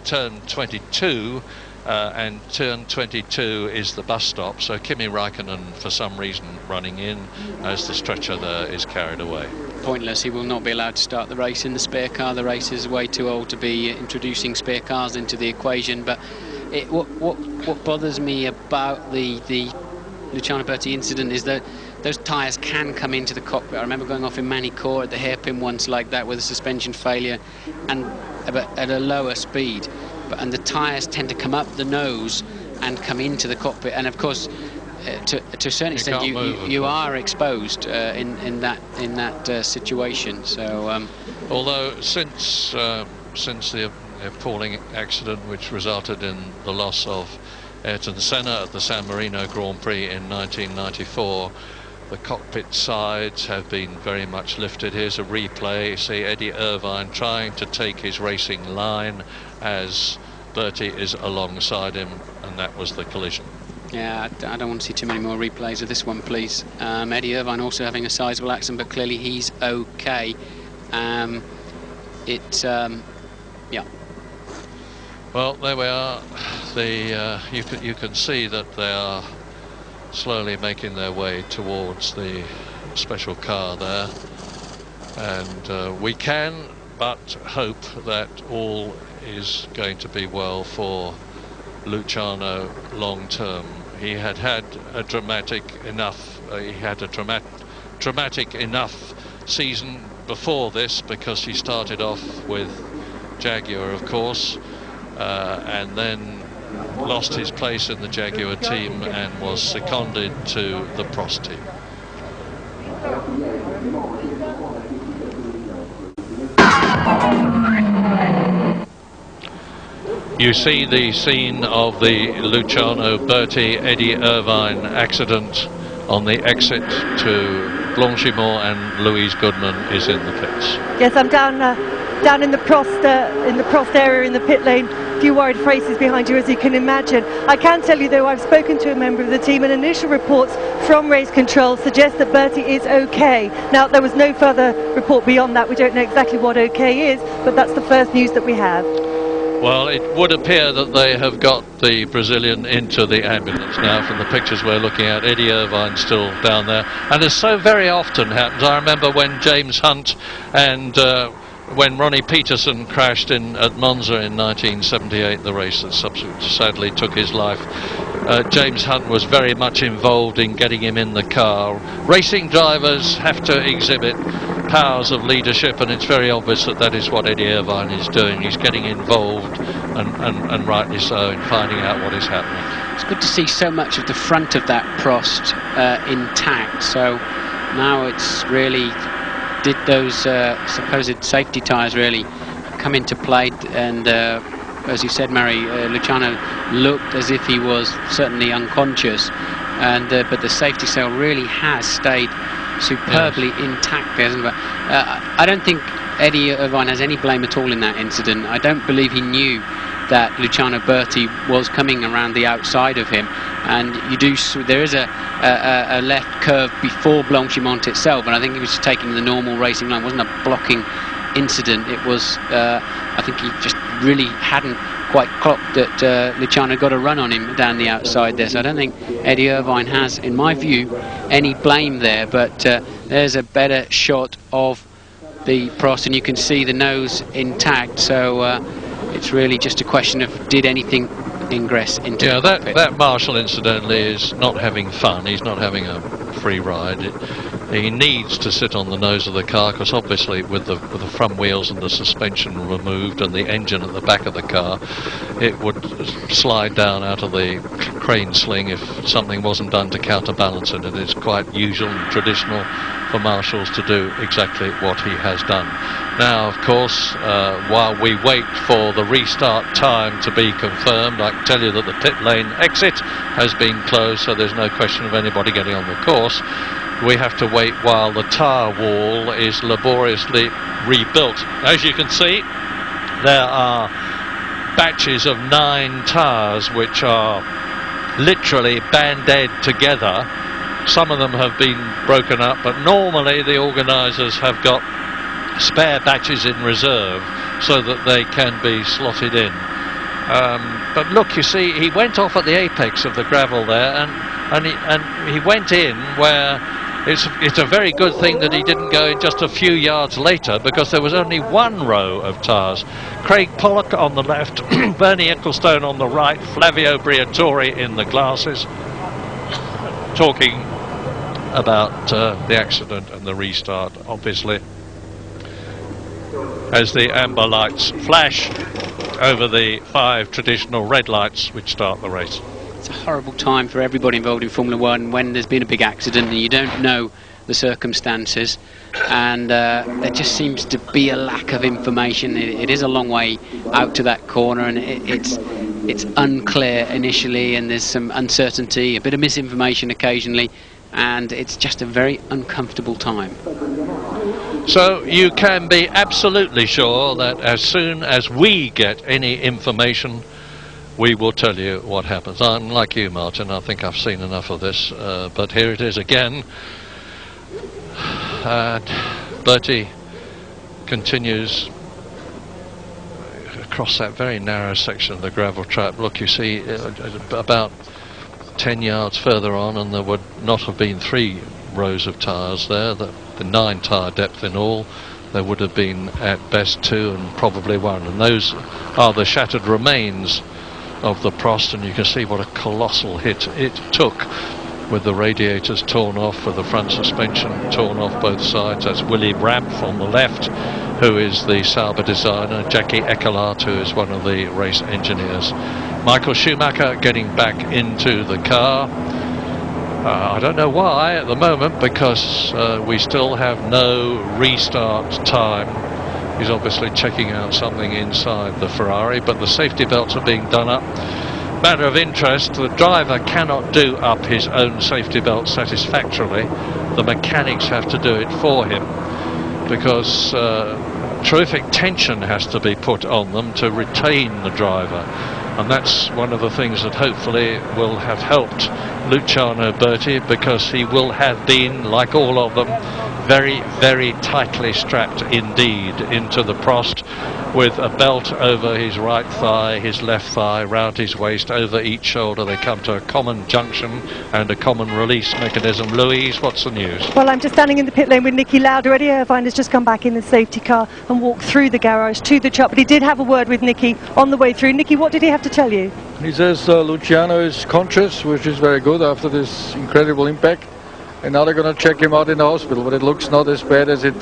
turn 22, and turn 22 is the bus stop. So Kimi Räikkönen, for some reason, running in as the stretcher there is carried away. Pointless. He will not be allowed to start the race in the spare car. The race is way too old to be introducing spare cars into the equation. But what bothers me about the Luciano Berti incident is that those tyres can come into the cockpit. I remember going off in Manicourt at the hairpin once like that with a suspension failure, and at a lower speed. And the tyres tend to come up the nose and come into the cockpit, and of course to a certain extent you are exposed in that situation. So although since the appalling accident which resulted in the loss of Ayrton Senna at the San Marino Grand Prix in 1994, the cockpit sides have been very much lifted. Here's a replay. You see Eddie Irvine trying to take his racing line as Berti is alongside him, and that was the collision. Yeah, I don't want to see too many more replays of this one, please. Eddie Irvine also having a sizable accident, but clearly he's okay. Yeah. Well, there we are. You can see that they are slowly making their way towards the special car there, and we can but hope that all is going to be well for Luciano long term. He had a dramatic enough season before this, because he started off with Jaguar, of course, and then lost his place in the Jaguar team and was seconded to the Prost team. You see the scene of the Luciano Berti Eddie Irvine accident on the exit to Blanchimont, and Louise Goodman is in the pits. Yes, I'm down in the Prost area in the pit lane. A few worried faces behind you, as you can imagine. I can tell you, though, I've spoken to a member of the team, and initial reports from race control suggest that Bertie is okay. Now, there was no further report beyond that. We don't know exactly what okay is, but that's the first news that we have. Well, it would appear that they have got the Brazilian into the ambulance now from the pictures we're looking at. Eddie Irvine's still down there. And as so very often happens, I remember when James Hunt and when Ronnie Peterson crashed at Monza in 1978, the race that sadly took his life. James Hunt was very much involved in getting him in the car. Racing drivers have to exhibit powers of leadership, and it's very obvious that that is what Eddie Irvine is doing. He's getting involved, and rightly so, in finding out what is happening. It's good to see so much of the front of that Prost intact. So now it's really, did those supposed safety tyres really come into play? And as you said, Mary, Luciano looked as if he was certainly unconscious, and but the safety sail really has stayed superbly intact there, isn't it? I don't think Eddie Irvine has any blame at all in that incident. I don't believe he knew that Luciano Berti was coming around the outside of him, and there is a left curve before Blanchimont itself, and I think he was taking the normal racing line. It wasn't a blocking incident. It was I think he just really hadn't quite clocked that Luciano got a run on him down the outside there. So I don't think Eddie Irvine has, in my view, any blame there. But there's a better shot of the Prost, and you can see the nose intact. So it's really just a question of, did anything ingress into the cockpit? That Marshall, incidentally, is not having fun. He's not having a free ride. He needs to sit on the nose of the car, because obviously with the front wheels and the suspension removed and the engine at the back of the car, it would slide down out of the crane sling if something wasn't done to counterbalance it. It is quite usual and traditional for marshals to do exactly what he has done. Now, of course, while we wait for the restart time to be confirmed, I can tell you that the pit lane exit has been closed, so there's no question of anybody getting on the course. We have to wait while the tyre wall is laboriously rebuilt. As you can see, there are batches of 9 tyres which are literally band-aid together. Some of them have been broken up, but normally the organisers have got spare batches in reserve so that they can be slotted in. But look, you see, he went off at the apex of the gravel there, and he went in where it's a very good thing that he didn't go in just a few yards later, because there was only one row of tyres. Craig Pollock on the left, Bernie Ecclestone on the right, Flavio Briatore in the glasses, talking about the accident and the restart, obviously, as the amber lights flash over the 5 traditional red lights which start the race. It's a horrible time for everybody involved in Formula One when there's been a big accident and you don't know the circumstances, and there just seems to be a lack of information. It is a long way out to that corner, and it's unclear initially, and there's some uncertainty, a bit of misinformation occasionally, and it's just a very uncomfortable time. So you can be absolutely sure that as soon as we get any information, we will tell you what happens. I'm like you, Martin. I think I've seen enough of this, but here it is again. Bertie continues across that very narrow section of the gravel trap. Look, you see about 10 yards further on, and there would not have been 3 rows of tyres there, the 9 tyre depth in all. There would have been at best 2 and probably 1, and those are the shattered remains of the Prost, and you can see what a colossal hit it took, with the radiators torn off, with the front suspension torn off both sides. That's Willie Ramph on the left, who is the Sauber designer, Jackie Eckelhardt, who is one of the race engineers. Michael Schumacher getting back into the car. I don't know why at the moment, because we still have no restart time He's obviously checking out something inside the Ferrari, but the safety belts are being done up. Matter of interest, the driver cannot do up his own safety belt satisfactorily. The mechanics have to do it for him, because terrific tension has to be put on them to retain the driver, and that's one of the things that hopefully will have helped Luciano Berti, because he will have been, like all of them, very, very tightly strapped indeed into the Prost, with a belt over his right thigh, his left thigh, round his waist, over each shoulder. They come to a common junction and a common release mechanism. Louise, what's the news? Well, I'm just standing in the pit lane with Nicky Lauda. Eddie Irvine has just come back in the safety car and walked through the garage to the truck, but he did have a word with Nicky on the way through. Nicky, what did he have to tell you? He says Luciano is conscious, which is very good after this incredible impact, and now they're going to check him out in the hospital, but it looks not as bad as it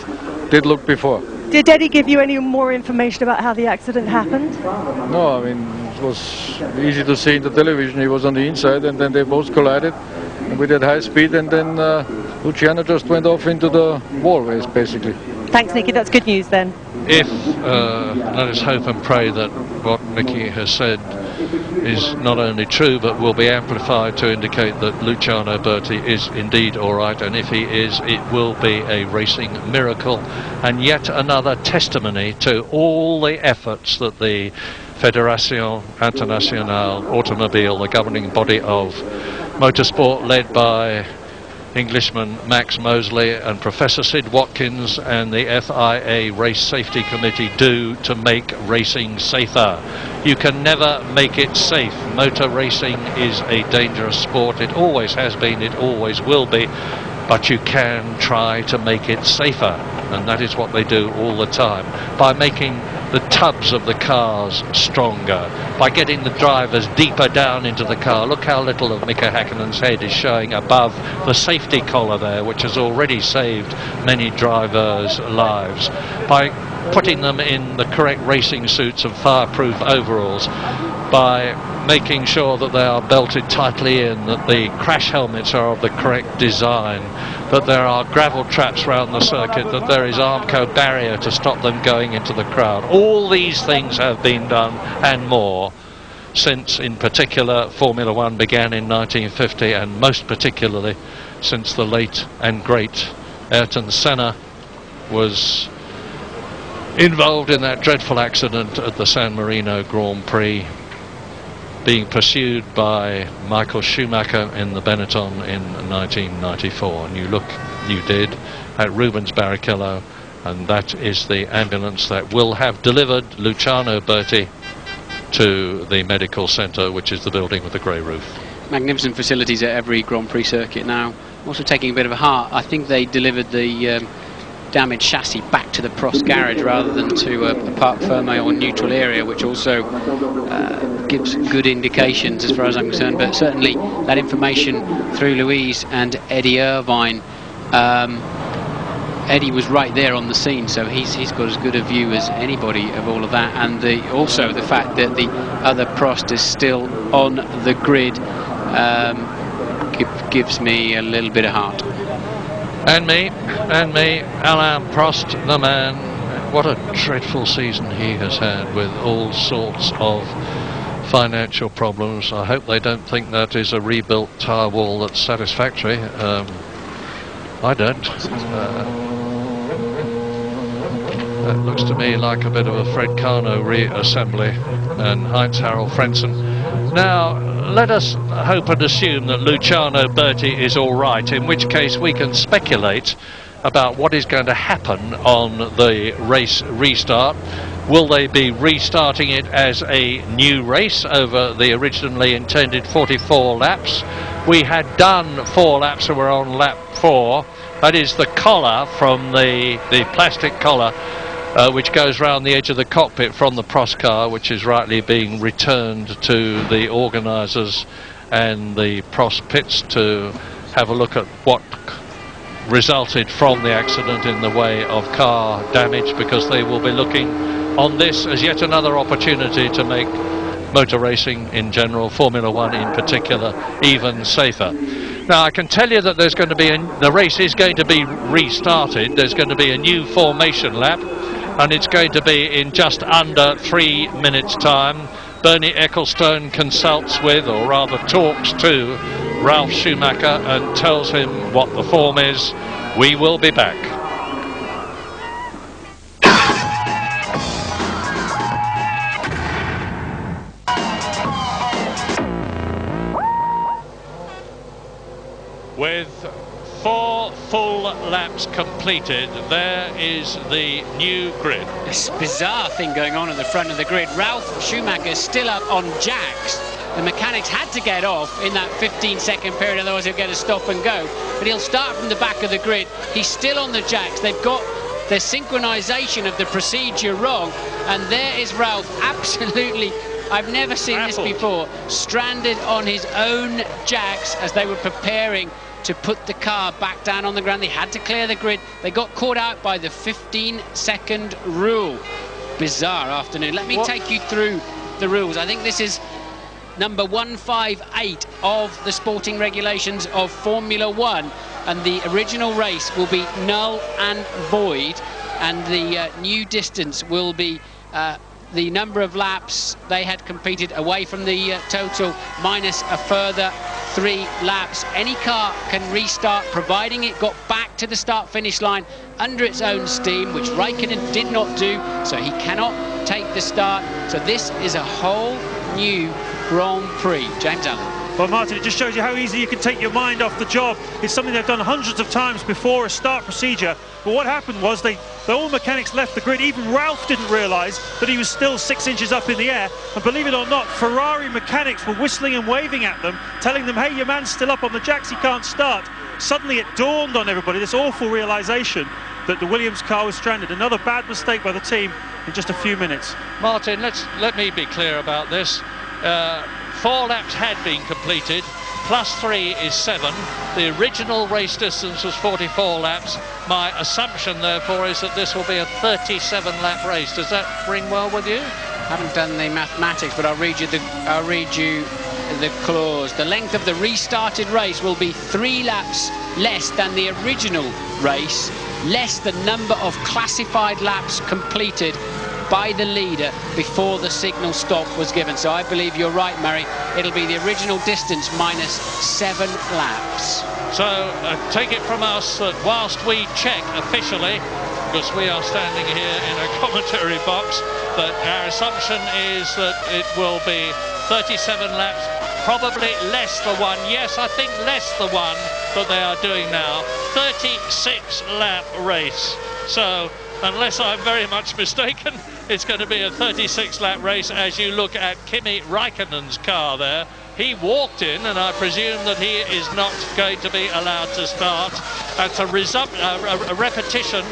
did look before. Did Eddie give you any more information about how the accident happened? No, I mean, it was easy to see in the television. He was on the inside, and then they both collided with that high speed, and then Luciano just went off into the wall, basically. Thanks, Nicky. That's good news then. If, let us hope and pray that what Nicky has said is not only true but will be amplified to indicate that Luciano Berti is indeed alright, and if he is, it will be a racing miracle and yet another testimony to all the efforts that the Fédération Internationale Automobile, the governing body of motorsport, led by Englishman Max Mosley and Professor Sid Watkins and the FIA Race Safety Committee, do to make racing safer. You can never make it safe. Motor racing is a dangerous sport. It always has been, it always will be, but you can try to make it safer, and that is what they do all the time, by making the tubs of the cars stronger, by getting the drivers deeper down into the car. Look how little of Mika Häkkinen's head is showing above the safety collar there, which has already saved many drivers' lives, by putting them in the correct racing suits and fireproof overalls, by making sure that they are belted tightly in, that the crash helmets are of the correct design, that there are gravel traps around the circuit, that there is Armco barrier to stop them going into the crowd. All these things have been done and more since, in particular, Formula One began in 1950, and most particularly since the late and great Ayrton Senna was involved in that dreadful accident at the San Marino Grand Prix, being pursued by Michael Schumacher in the Benetton in 1994. And you did, at Rubens Barrichello, and that is the ambulance that will have delivered Luciano Berti to the medical centre, which is the building with the grey roof. Magnificent facilities at every Grand Prix circuit now. Also taking a bit of a heart, I think they delivered the damaged chassis back to the Prost garage rather than to a parc fermé or neutral area, which also gives good indications as far as I'm concerned. But certainly that information through Louise and Eddie Irvine, Eddie was right there on the scene, so he's got as good a view as anybody of all of that, and also the fact that the other Prost is still on the grid gives me a little bit of heart. And me, Alain Prost, the man. What a dreadful season he has had, with all sorts of financial problems. I hope they don't think that is a rebuilt tyre wall that's satisfactory. I don't. That looks to me like a bit of a Fred Carno reassembly, and Heinz-Harald Frentzen. Now, let us hope and assume that Luciano Berti is all right, in which case we can speculate about what is going to happen on the race restart. Will they be restarting it as a new race over the originally intended 44 laps? We had done 4 laps and we're on lap 4. That is the collar from the plastic collar which goes round the edge of the cockpit from the Prost car, which is rightly being returned to the organisers and the Prost pits to have a look at what resulted from the accident in the way of car damage, because they will be looking on this as yet another opportunity to make motor racing in general, Formula One in particular, even safer. Now, I can tell you that there's going to be the race is going to be restarted. There's going to be a new formation lap. and it's going to be in just under 3 minutes' time. Bernie Ecclestone consults with, or rather talks to, Ralf Schumacher and tells him what the form is. We will be back. With 4 full laps completed, there is the new grid. This bizarre thing going on at the front of the grid. Ralf Schumacher is still up on jacks. The mechanics had to get off in that 15-second period, otherwise he'll get a stop and go. But he'll start from the back of the grid. He's still on the jacks. They've got their synchronization of the procedure wrong. And there is Ralf, absolutely, I've never seen this before, stranded on his own jacks as they were preparing to put the car back down on the ground. They had to clear the grid. They got caught out by the 15-second rule. Bizarre afternoon. Let me take you through the rules. I think this is number 158 of the sporting regulations of Formula One, and the original race will be null and void, and the new distance will be the number of laps they had competed away from the total minus a further 3 laps. Any car can restart providing it got back to the start-finish line under its own steam, which Raikkonen did not do, so he cannot take the start. So this is a whole new Grand Prix. James Allen. Well, Martin, it just shows you how easy you can take your mind off the job. It's something they've done hundreds of times before, a start procedure. But what happened was all mechanics left the grid. Even Ralf didn't realise that he was still 6 inches up in the air. And believe it or not, Ferrari mechanics were whistling and waving at them, telling them, hey, your man's still up on the jacks, he can't start. Suddenly it dawned on everybody, this awful realisation that the Williams car was stranded. Another bad mistake by the team in just a few minutes. Martin, let me be clear about this. 4 laps had been completed, plus 3 is 7. The original race distance was 44 laps. My assumption, therefore, is that this will be a 37-lap race. Does that ring well with you? I haven't done the mathematics, but I'll read you the clause. The length of the restarted race will be 3 laps less than the original race, less the number of classified laps completed by the leader before the signal stop was given. So I believe you're right, Murray. It'll be the original distance minus 7 laps. So take it from us that whilst we check officially, because we are standing here in a commentary box, that our assumption is that it will be 37 laps, probably less the one. Yes, I think less the one that they are doing now. 36-lap race. So unless I'm very much mistaken, it's going to be a 36-lap race as you look at Kimi Raikkonen's car there. He walked in, and I presume that he is not going to be allowed to start. That's a repetition,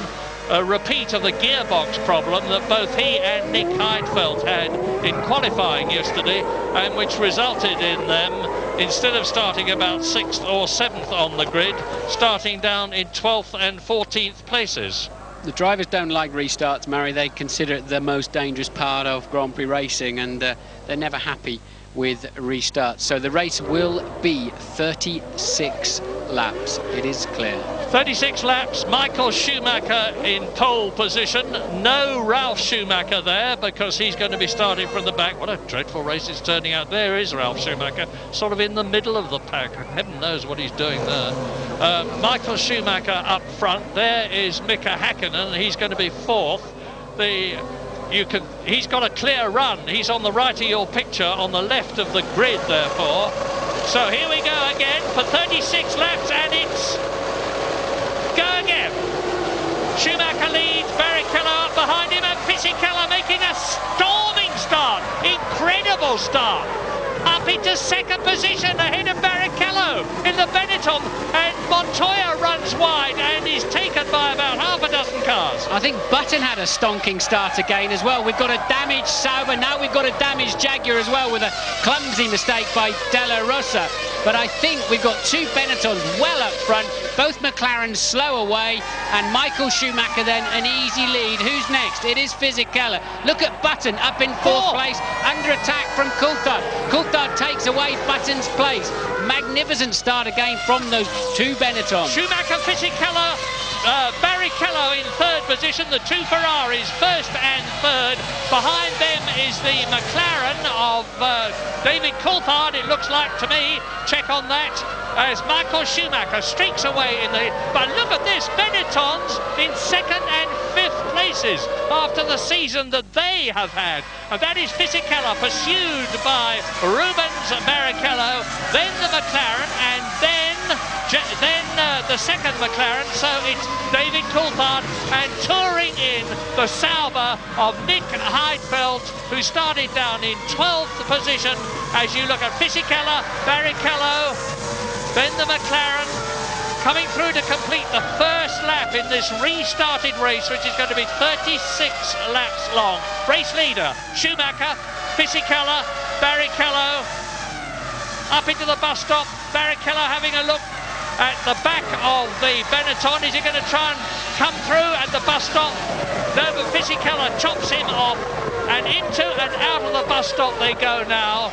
a repeat of the gearbox problem that both he and Nick Heidfeld had in qualifying yesterday, and which resulted in them, instead of starting about 6th or 7th on the grid, starting down in 12th and 14th places. The drivers don't like restarts, Murray. They consider it the most dangerous part of Grand Prix racing, and they're never happy with restarts. So the race will be 36 laps. It is clear. 36 laps, Michael Schumacher in pole position. No Ralf Schumacher there because he's going to be starting from the back. What a dreadful race it's turning out. There is Ralf Schumacher, sort of in the middle of the pack. Heaven knows what he's doing there. Michael Schumacher up front. There is Mika Häkkinen. He's going to be 4th. He's got a clear run. He's on the right of your picture, on the left of the grid, therefore. So here we go again for 36 laps, and it's go again. Schumacher leads, Barrichello up behind him, and Fisichella making a storming start. Incredible start. Up into 2nd position ahead of Barrichello in the Benetton, and Montoya runs wide and is taken by about half a dozen cars. I think Button had a stonking start again as well. We've got a damaged Sauber, now we've got a damaged Jaguar as well, with a clumsy mistake by Della Rosa. But I think we've got 2 Benettons well up front, both McLarens slow away, and Michael Schumacher then an easy lead. Who's next? It is Fisichella. Look at Button up in 4th place, under attack from Coulthard. Coulthard takes away Button's place. Magnificent start again from those 2 Benettons. Schumacher, Fisichella, Barrichello Barrichello in third position, the two Ferraris first and third. Behind them is the McLaren of David Coulthard, it looks like to me. Check on that. As Michael Schumacher streaks away in the... But look at this, Benettons in second and fifth places after the season that they have had. And that is Fisichella, pursued by Rubens Barrichello, then the McLaren, and then the second McLaren. So it's David Coulthard, and touring in the Sauber of Nick Heidfeld, who started down in 12th position. As you look at Fisichella, Barrichello, then the McLaren coming through to complete the first lap in this restarted race, which is going to be 36 laps long. Race leader, Schumacher, Fisichella, Barrichello, up into the bus stop. Barrichello having a look at the back of the Benetton. Is he going to try and come through at the bus stop? No, but Fisichella chops him off, and into and out of the bus stop they go now.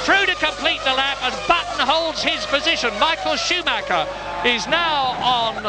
Through to complete the lap, and Button holds his position. Michael Schumacher is now on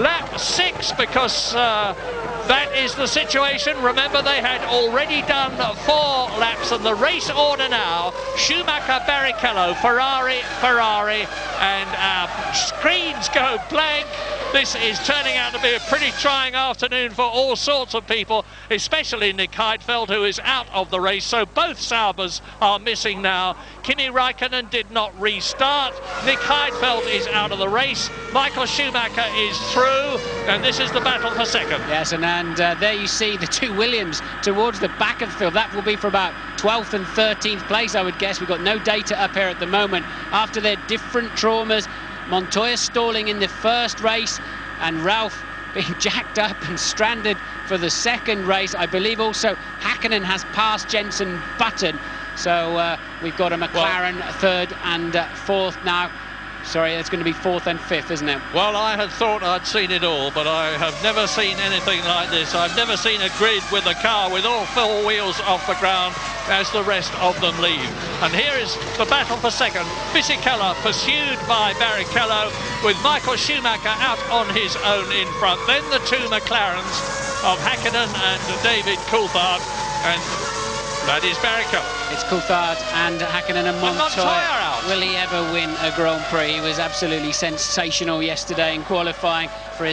lap 6 because that is the situation. Remember, they had already done 4 laps, and the race order now: Schumacher, Barrichello, Ferrari, and our screens go blank. This is turning out to be a pretty trying afternoon for all sorts of people, especially Nick Heidfeld, who is out of the race. So both Saubers are missing now. Kimi Räikkönen did not restart. Nick Heidfeld is out of the race. Michael Schumacher is through, and this is the battle for second. Yes, and there you see the two Williams towards the back of the field. That will be for about 12th and 13th place, I would guess. We've got no data up here at the moment. After their different traumas, Montoya stalling in the first race, and Ralph being jacked up and stranded for the second race. I believe also Häkkinen has passed Jenson Button. So we've got a McLaren third and fourth now. Sorry, it's going to be fourth and fifth, isn't it? Well, I had thought I'd seen it all, but I have never seen anything like this. I've never seen a grid with a car with all 4 wheels off the ground as the rest of them leave. And here is the battle for second. Fisichella pursued by Barrichello, with Michael Schumacher out on his own in front. Then the two McLarens of Häkkinen and David Coulthard, and that is Barrichello. It's Coulthard and Häkkinen and Montoya out. Will he ever win a Grand Prix? He was absolutely sensational yesterday in qualifying for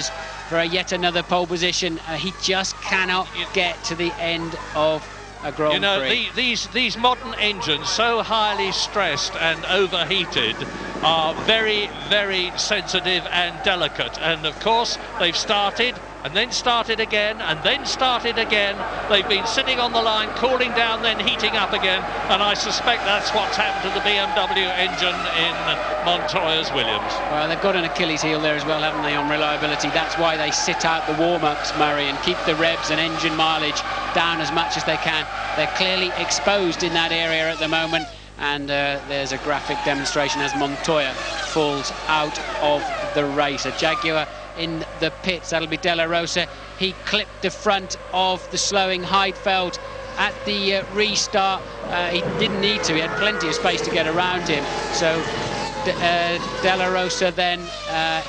yet another pole position. He just cannot get to the end of a Grand Prix. You know, these modern engines, so highly stressed and overheated, are very, very sensitive and delicate. And of course, they've started and then started again, and then started again. They've been sitting on the line, cooling down, then heating up again, and I suspect that's what's happened to the BMW engine in Montoya's Williams. Well, they've got an Achilles heel there as well, haven't they, on reliability? That's why they sit out the warm-ups, Murray, and keep the revs and engine mileage down as much as they can. They're clearly exposed in that area at the moment, and there's a graphic demonstration as Montoya falls out of the race. A Jaguar in the pits, that'll be Della Rosa. He clipped the front of the slowing Heidfeld at the restart. He didn't need to, he had plenty of space to get around him. So Della Rosa then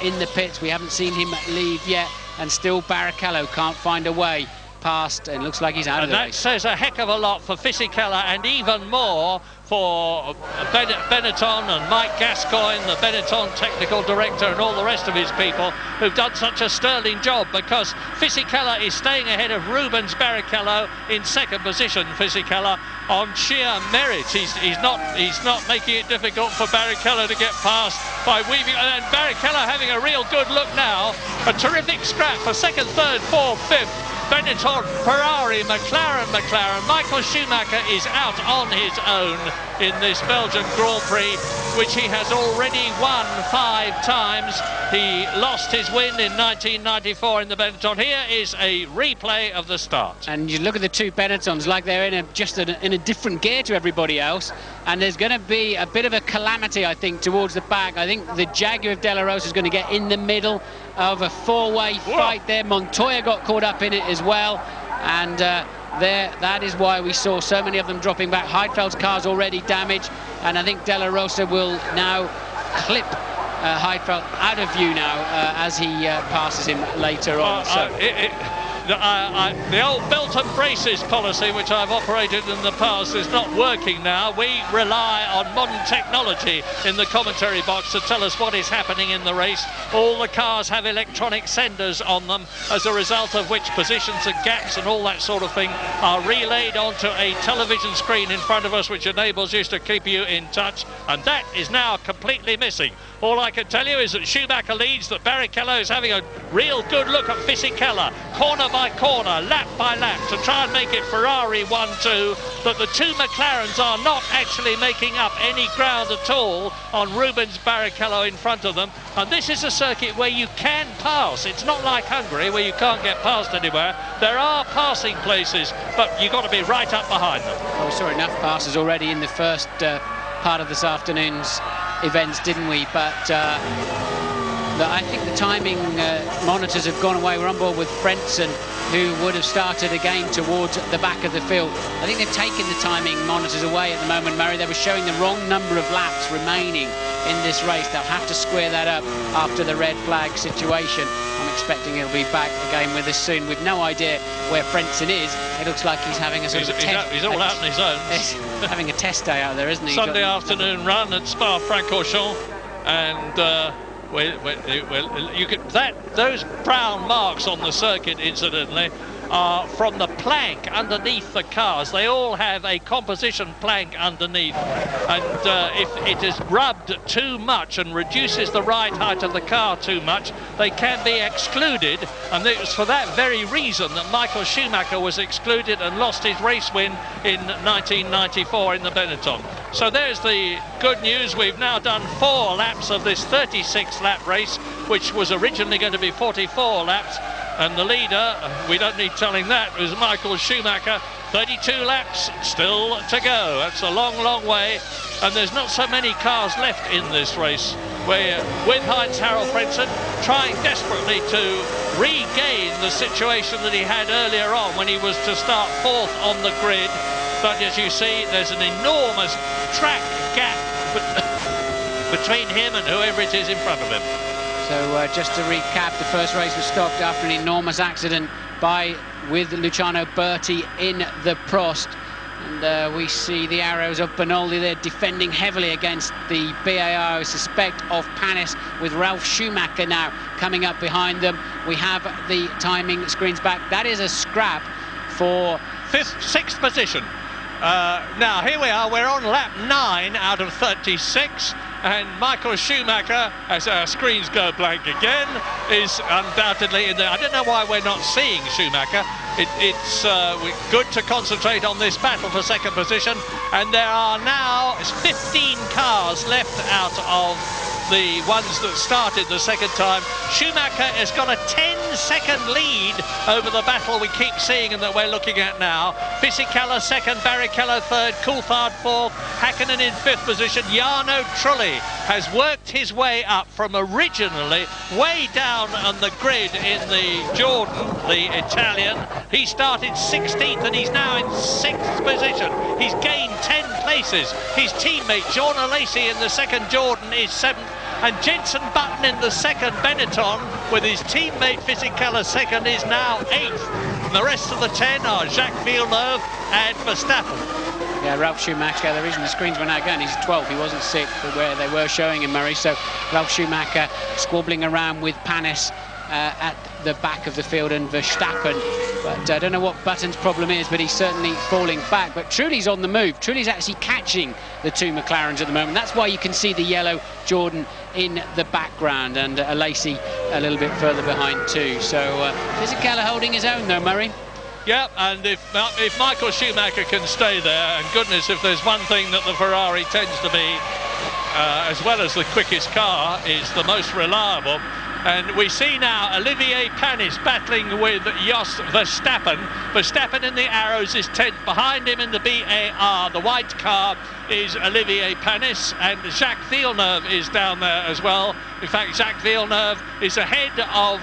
in the pits. We haven't seen him leave yet, and still Barrichello can't find a way past, and looks like he's out of the race. And that says a heck of a lot for Fisichella, and even more for Benetton and Mike Gascoigne, the Benetton technical director, and all the rest of his people who've done such a sterling job, because Fisichella is staying ahead of Rubens Barrichello in second position. Fisichella on sheer merit. He's not making it difficult for Barrichello to get past by weaving, and Barrichello having a real good look now. A terrific scrap for second, third, fourth, fifth. Benetton, Ferrari, McLaren. Michael Schumacher is out on his own in this Belgian Grand Prix, which he has already won 5 times. He lost his win in 1994 in the Benetton. Here is a replay of the start. And you look at the two Benettons like they're in a different gear to everybody else, and there's going to be a bit of a calamity, I think, towards the back. I think the Jaguar of Della Rosa is going to get in the middle of a 4-way fight there. Montoya got caught up in it as well, and that is why we saw so many of them dropping back. Heidfeld's car's already damaged, and I think Della Rosa will now clip Heidfeld out of view now as he passes him later on. The old belt and braces policy, which I've operated in the past, is not working now. We rely on modern technology in the commentary box to tell us what is happening in the race. All the cars have electronic senders on them, as a result of which positions and gaps and all that sort of thing are relayed onto a television screen in front of us, which enables us to keep you in touch, and that is now completely missing. All I can tell you is that Schumacher leads, that Barrichello is having a real good look at Fisichella, corner by corner, lap by lap, to try and make it Ferrari 1-2, that the two McLarens are not actually making up any ground at all on Rubens Barrichello in front of them. And this is a circuit where you can pass. It's not like Hungary, where you can't get past anywhere. There are passing places, but you've got to be right up behind them. Well, we saw enough passes already in the first part of this afternoon's events, didn't we? But I think the timing monitors have gone away. We're on board with Frentzen, who would have started again towards the back of the field. I think they've taken the timing monitors away at the moment, Murray. They were showing the wrong number of laps remaining in this race. They'll have to square that up after the red flag situation. I'm expecting he'll be back again with us soon. We've no idea where Frentzen is. It looks like he's having a sort of test. He's all out on his own. He's having a test day out there, isn't he? Sunday afternoon run at Spa-Francorchamps, and those brown marks on the circuit, incidentally, are from the plank underneath the cars. They all have a composition plank underneath, and if it is rubbed too much and reduces the ride height of the car too much, they can be excluded, and it was for that very reason that Michael Schumacher was excluded and lost his race win in 1994 in the Benetton. So there's the good news. We've now done 4 laps of this 36-lap race, which was originally going to be 44 laps. And the leader, we don't need telling that, was Michael Schumacher. 32 laps still to go. That's a long, long way. And there's not so many cars left in this race. We're with Heinz-Harald Frentzen, trying desperately to regain the situation that he had earlier on when he was to start 4th on the grid. But as you see, there's an enormous track gap between him and whoever it is in front of him. So just to recap, the first race was stopped after an enormous accident with Luciano Berti in the Prost. And we see the arrows of Bernoldi. They're defending heavily against the BAR, I suspect, of Panis, with Ralf Schumacher now coming up behind them. We have the timing screens back. That is a scrap for 6th position. Now here we are, we're on lap 9 out of 36, and Michael Schumacher, as our screens go blank again, is undoubtedly in there. I don't know why we're not seeing Schumacher. It's good to concentrate on this battle for 2nd position, and there are now 15 cars left out of the ones that started the 2nd time. Schumacher has got a 10-second lead over the battle we keep seeing and that we're looking at now. Fisichella 2nd, Barrichello 3rd, Coulthard 4th, Hakkinen in 5th position. Jarno Trulli has worked his way up from originally way down on the grid in the Jordan, the Italian. He started 16th and he's now in 6th position. He's gained 10 places. His teammate Jean Alesi in the 2nd Jordan is 7th. And Jenson Button in the 2nd Benetton with his teammate Fisichella 2nd is now 8th. And the rest of the 10 are Jacques Villeneuve and Verstappen. Yeah, Ralf Schumacher, the reason the screens were now going, he's 12th, he wasn't 6th, where they were showing him, Murray. So Ralf Schumacher squabbling around with Panis at the back of the field and Verstappen. But I don't know what Button's problem is, but he's certainly falling back. But Trulli's on the move. Trulli's actually catching the 2 McLarens at the moment. That's why you can see the yellow Jordan in the background, and Alesi a little bit further behind too. So Fisichella holding his own though, Murray. Yeah, and if Michael Schumacher can stay there, and goodness, if there's one thing that the Ferrari tends to be, as well as the quickest car, is the most reliable. And we see now Olivier Panis battling with Jos Verstappen. Verstappen in the arrows is 10th. Behind him in the BAR, the white car, is Olivier Panis, and Jacques Villeneuve is down there as well. In fact, Jacques Villeneuve is ahead of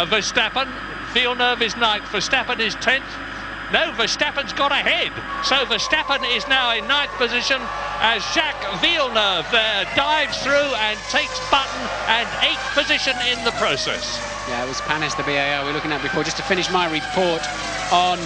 Verstappen. Villeneuve is 9th, Verstappen is 10th. No, Verstappen's got ahead. So Verstappen is now in 9th position, as Jacques Villeneuve there dives through and takes Button and 8th position in the process. Yeah, it was Panis, the BAO we're looking at before. Just to finish my report on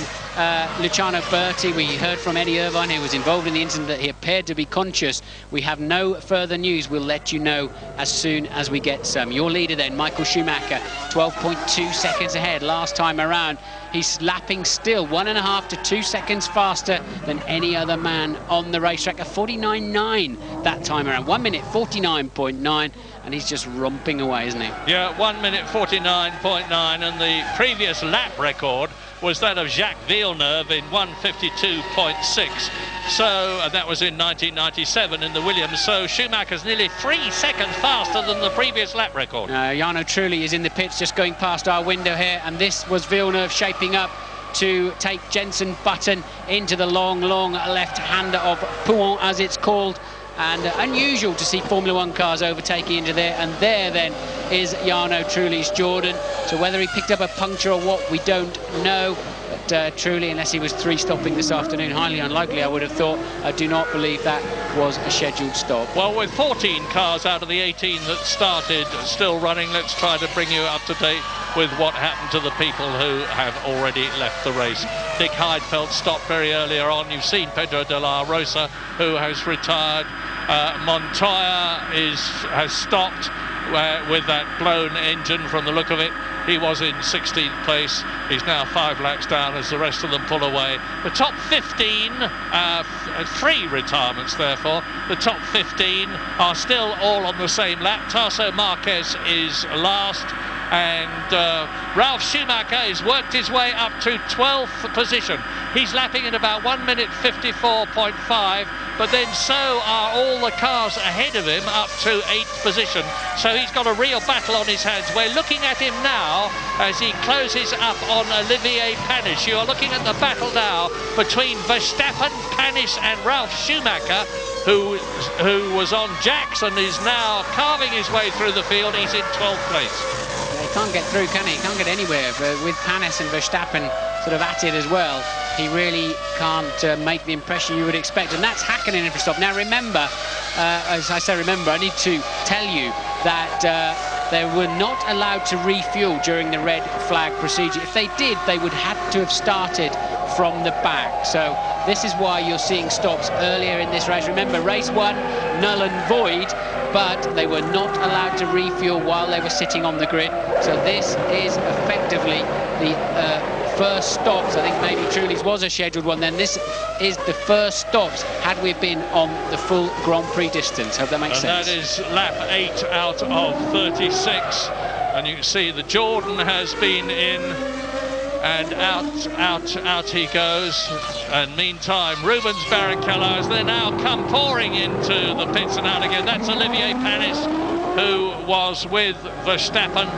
Luciano Berti, we heard from Eddie Irvine, who was involved in the incident, that he appeared to be conscious. We have no further news. We'll let you know as soon as we get some. Your leader then, Michael Schumacher, 12.2 seconds ahead last time around. He's lapping still 1.5 to 2 seconds faster than any other man on the racetrack. A 49.9 that time around. 1 minute 49.9, and he's just romping away, isn't he? Yeah, 1 minute 49.9, and the previous lap record was that of Jacques Villeneuve in 1:52.6. So, and that was in 1997 in the Williams. So Schumacher's nearly 3 seconds faster than the previous lap record. Jarno Trulli is in the pits, just going past our window here, and this was Villeneuve shaping up to take Jenson Button into the long left-hander of Pouhon, as it's called. And unusual to see Formula One cars overtaking into there. And there then is Jarno Trulli's Jordan. So whether he picked up a puncture or what, we don't know. But Trulli, unless he was 3-stopping this afternoon, highly unlikely, I would have thought. I do not believe that was a scheduled stop. Well, with 14 cars out of the 18 that started still running, let's try to bring you up to date with what happened to the people who have already left the race. Dick Heidfeld stopped very earlier on. You've seen Pedro de la Rosa, who has retired. Montoya has stopped with that blown engine from the look of it. He was in 16th place. He's now 5 laps down as the rest of them pull away. The top 15, 3 retirements therefore. The top 15 are still all on the same lap. Tasso Marquez is last. And Ralf Schumacher has worked his way up to 12th position. He's lapping in about 1 minute 54.5, but then so are all the cars ahead of him up to 8th position. So he's got a real battle on his hands. We're looking at him now as he closes up on Olivier Panis. You are looking at the battle now between Verstappen, Panis and Ralf Schumacher, who was on jacks and is now carving his way through the field. He's in 12th place. He can't get through, can he? He can't get anywhere. But with Panis and Verstappen sort of at it as well, he really can't make the impression you would expect. And that's Hakkinen in for stop. Now remember, as I say remember, I need to tell you that they were not allowed to refuel during the red flag procedure. If they did, they would have to have started from the back. So this is why you're seeing stops earlier in this race. Remember, race 1, null and void, but they were not allowed to refuel while they were sitting on the grid. So this is effectively the first stops. I think maybe Trulli's was a scheduled one then. This is the first stops had we been on the full Grand Prix distance. Hope that makes sense. And that is lap 8 out of 36. And you can see the Jordan has been in, and out he goes. And meantime, Rubens Barrichello has then now come pouring into the pits and out again. That's Olivier Panis, who was with Verstappen.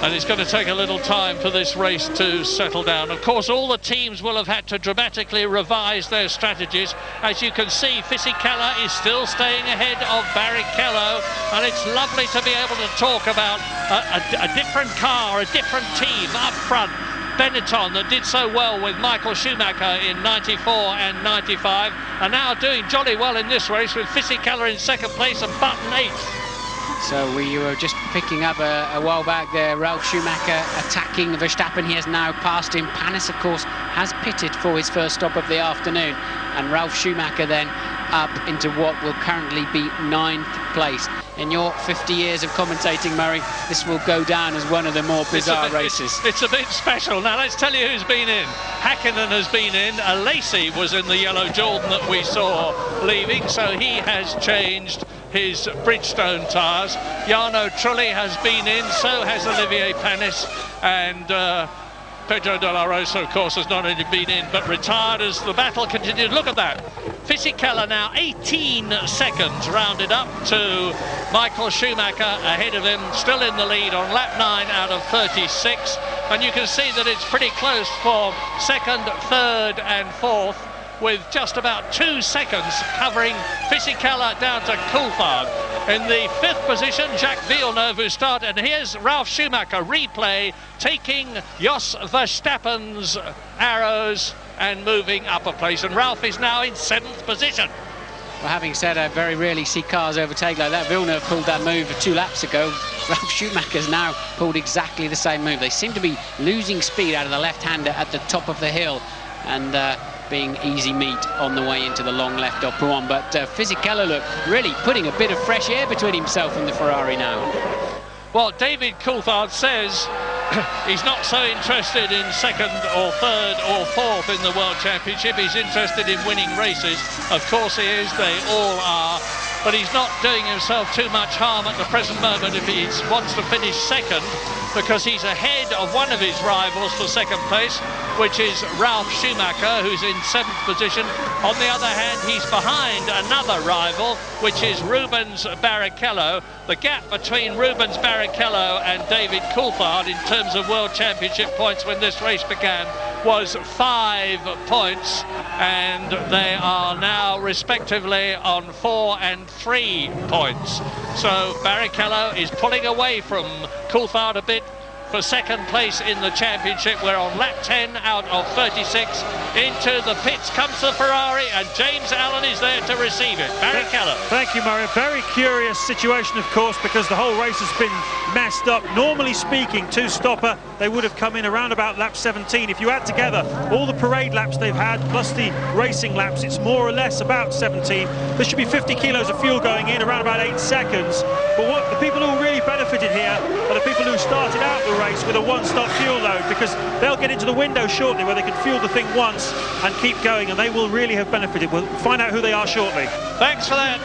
And it's going to take a little time for this race to settle down. Of course, all the teams will have had to dramatically revise their strategies. As you can see, Fisichella is still staying ahead of Barrichello, and it's lovely to be able to talk about a different car, a different team up front. Benetton, that did so well with Michael Schumacher in 94 and 95, are now doing jolly well in this race with Fisichella in 2nd place and Button 8th. So we were just picking up a while back there, Ralf Schumacher attacking Verstappen. He has now passed him. Panis, of course, has pitted for his first stop of the afternoon. And Ralf Schumacher then up into what will currently be 9th place. In your 50 years of commentating, Murray, this will go down as one of the more bizarre races. It's a bit special. Now let's tell you who's been in. Hakkinen has been in. Lacey was in the yellow Jordan that we saw leaving, so he has changed his Bridgestone tyres. Jarno Trulli has been in, so has Olivier Panis, and Pedro de la Rosa, of course, has not only been in but retired as the battle continued. Look at that. Fisichella now 18 seconds rounded up to Michael Schumacher ahead of him, still in the lead on lap 9 out of 36. And you can see that it's pretty close for 2nd, 3rd and 4th, with just about 2 seconds covering Fisichella down to Coulthard. In the 5th position, Jacques Villeneuve, who started. And here's Ralf Schumacher replay, taking Jos Verstappen's arrows and moving up a place. And Ralf is now in 7th position. Well, having said I very rarely see cars overtake like that. Villeneuve pulled that move 2 laps ago. Ralf Schumacher's now pulled exactly the same move. They seem to be losing speed out of the left-hander at the top of the hill and being easy meat on the way into the long left of Prix. But Fisichella, look, really putting a bit of fresh air between himself and the Ferrari now. Well, David Coulthard says he's not so interested in 2nd or 3rd or 4th in the World Championship. He's interested in winning races. Of course he is, they all are. But he's not doing himself too much harm at the present moment if he wants to finish 2nd, because he's ahead of one of his rivals for 2nd place, which is Ralf Schumacher, who's in 7th position. On the other hand, he's behind another rival, which is Rubens Barrichello. The gap between Rubens Barrichello and David Coulthard in terms of World Championship points when this race began was 5 points, and they are now respectively on 4 and 3 points. So Barrichello is pulling away from Coulthard a bit for 2nd place in the championship. We're on lap 10 out of 36. Into the pits comes the Ferrari, and James Allen is there to receive it. Barrichello. Thank you, Murray. A very curious situation, of course, because the whole race has been messed up. Normally speaking, 2-stopper, they would have come in around about lap 17. If you add together all the parade laps they've had, plus the racing laps, it's more or less about 17. There should be 50 kilos of fuel going in, around about 8 seconds. But what the people who really benefited here are the people who started out the race with a 1-stop fuel load, because they'll get into the window shortly where they can fuel the thing once and keep going, and they will really have benefited. We'll find out who they are shortly. Thanks for that,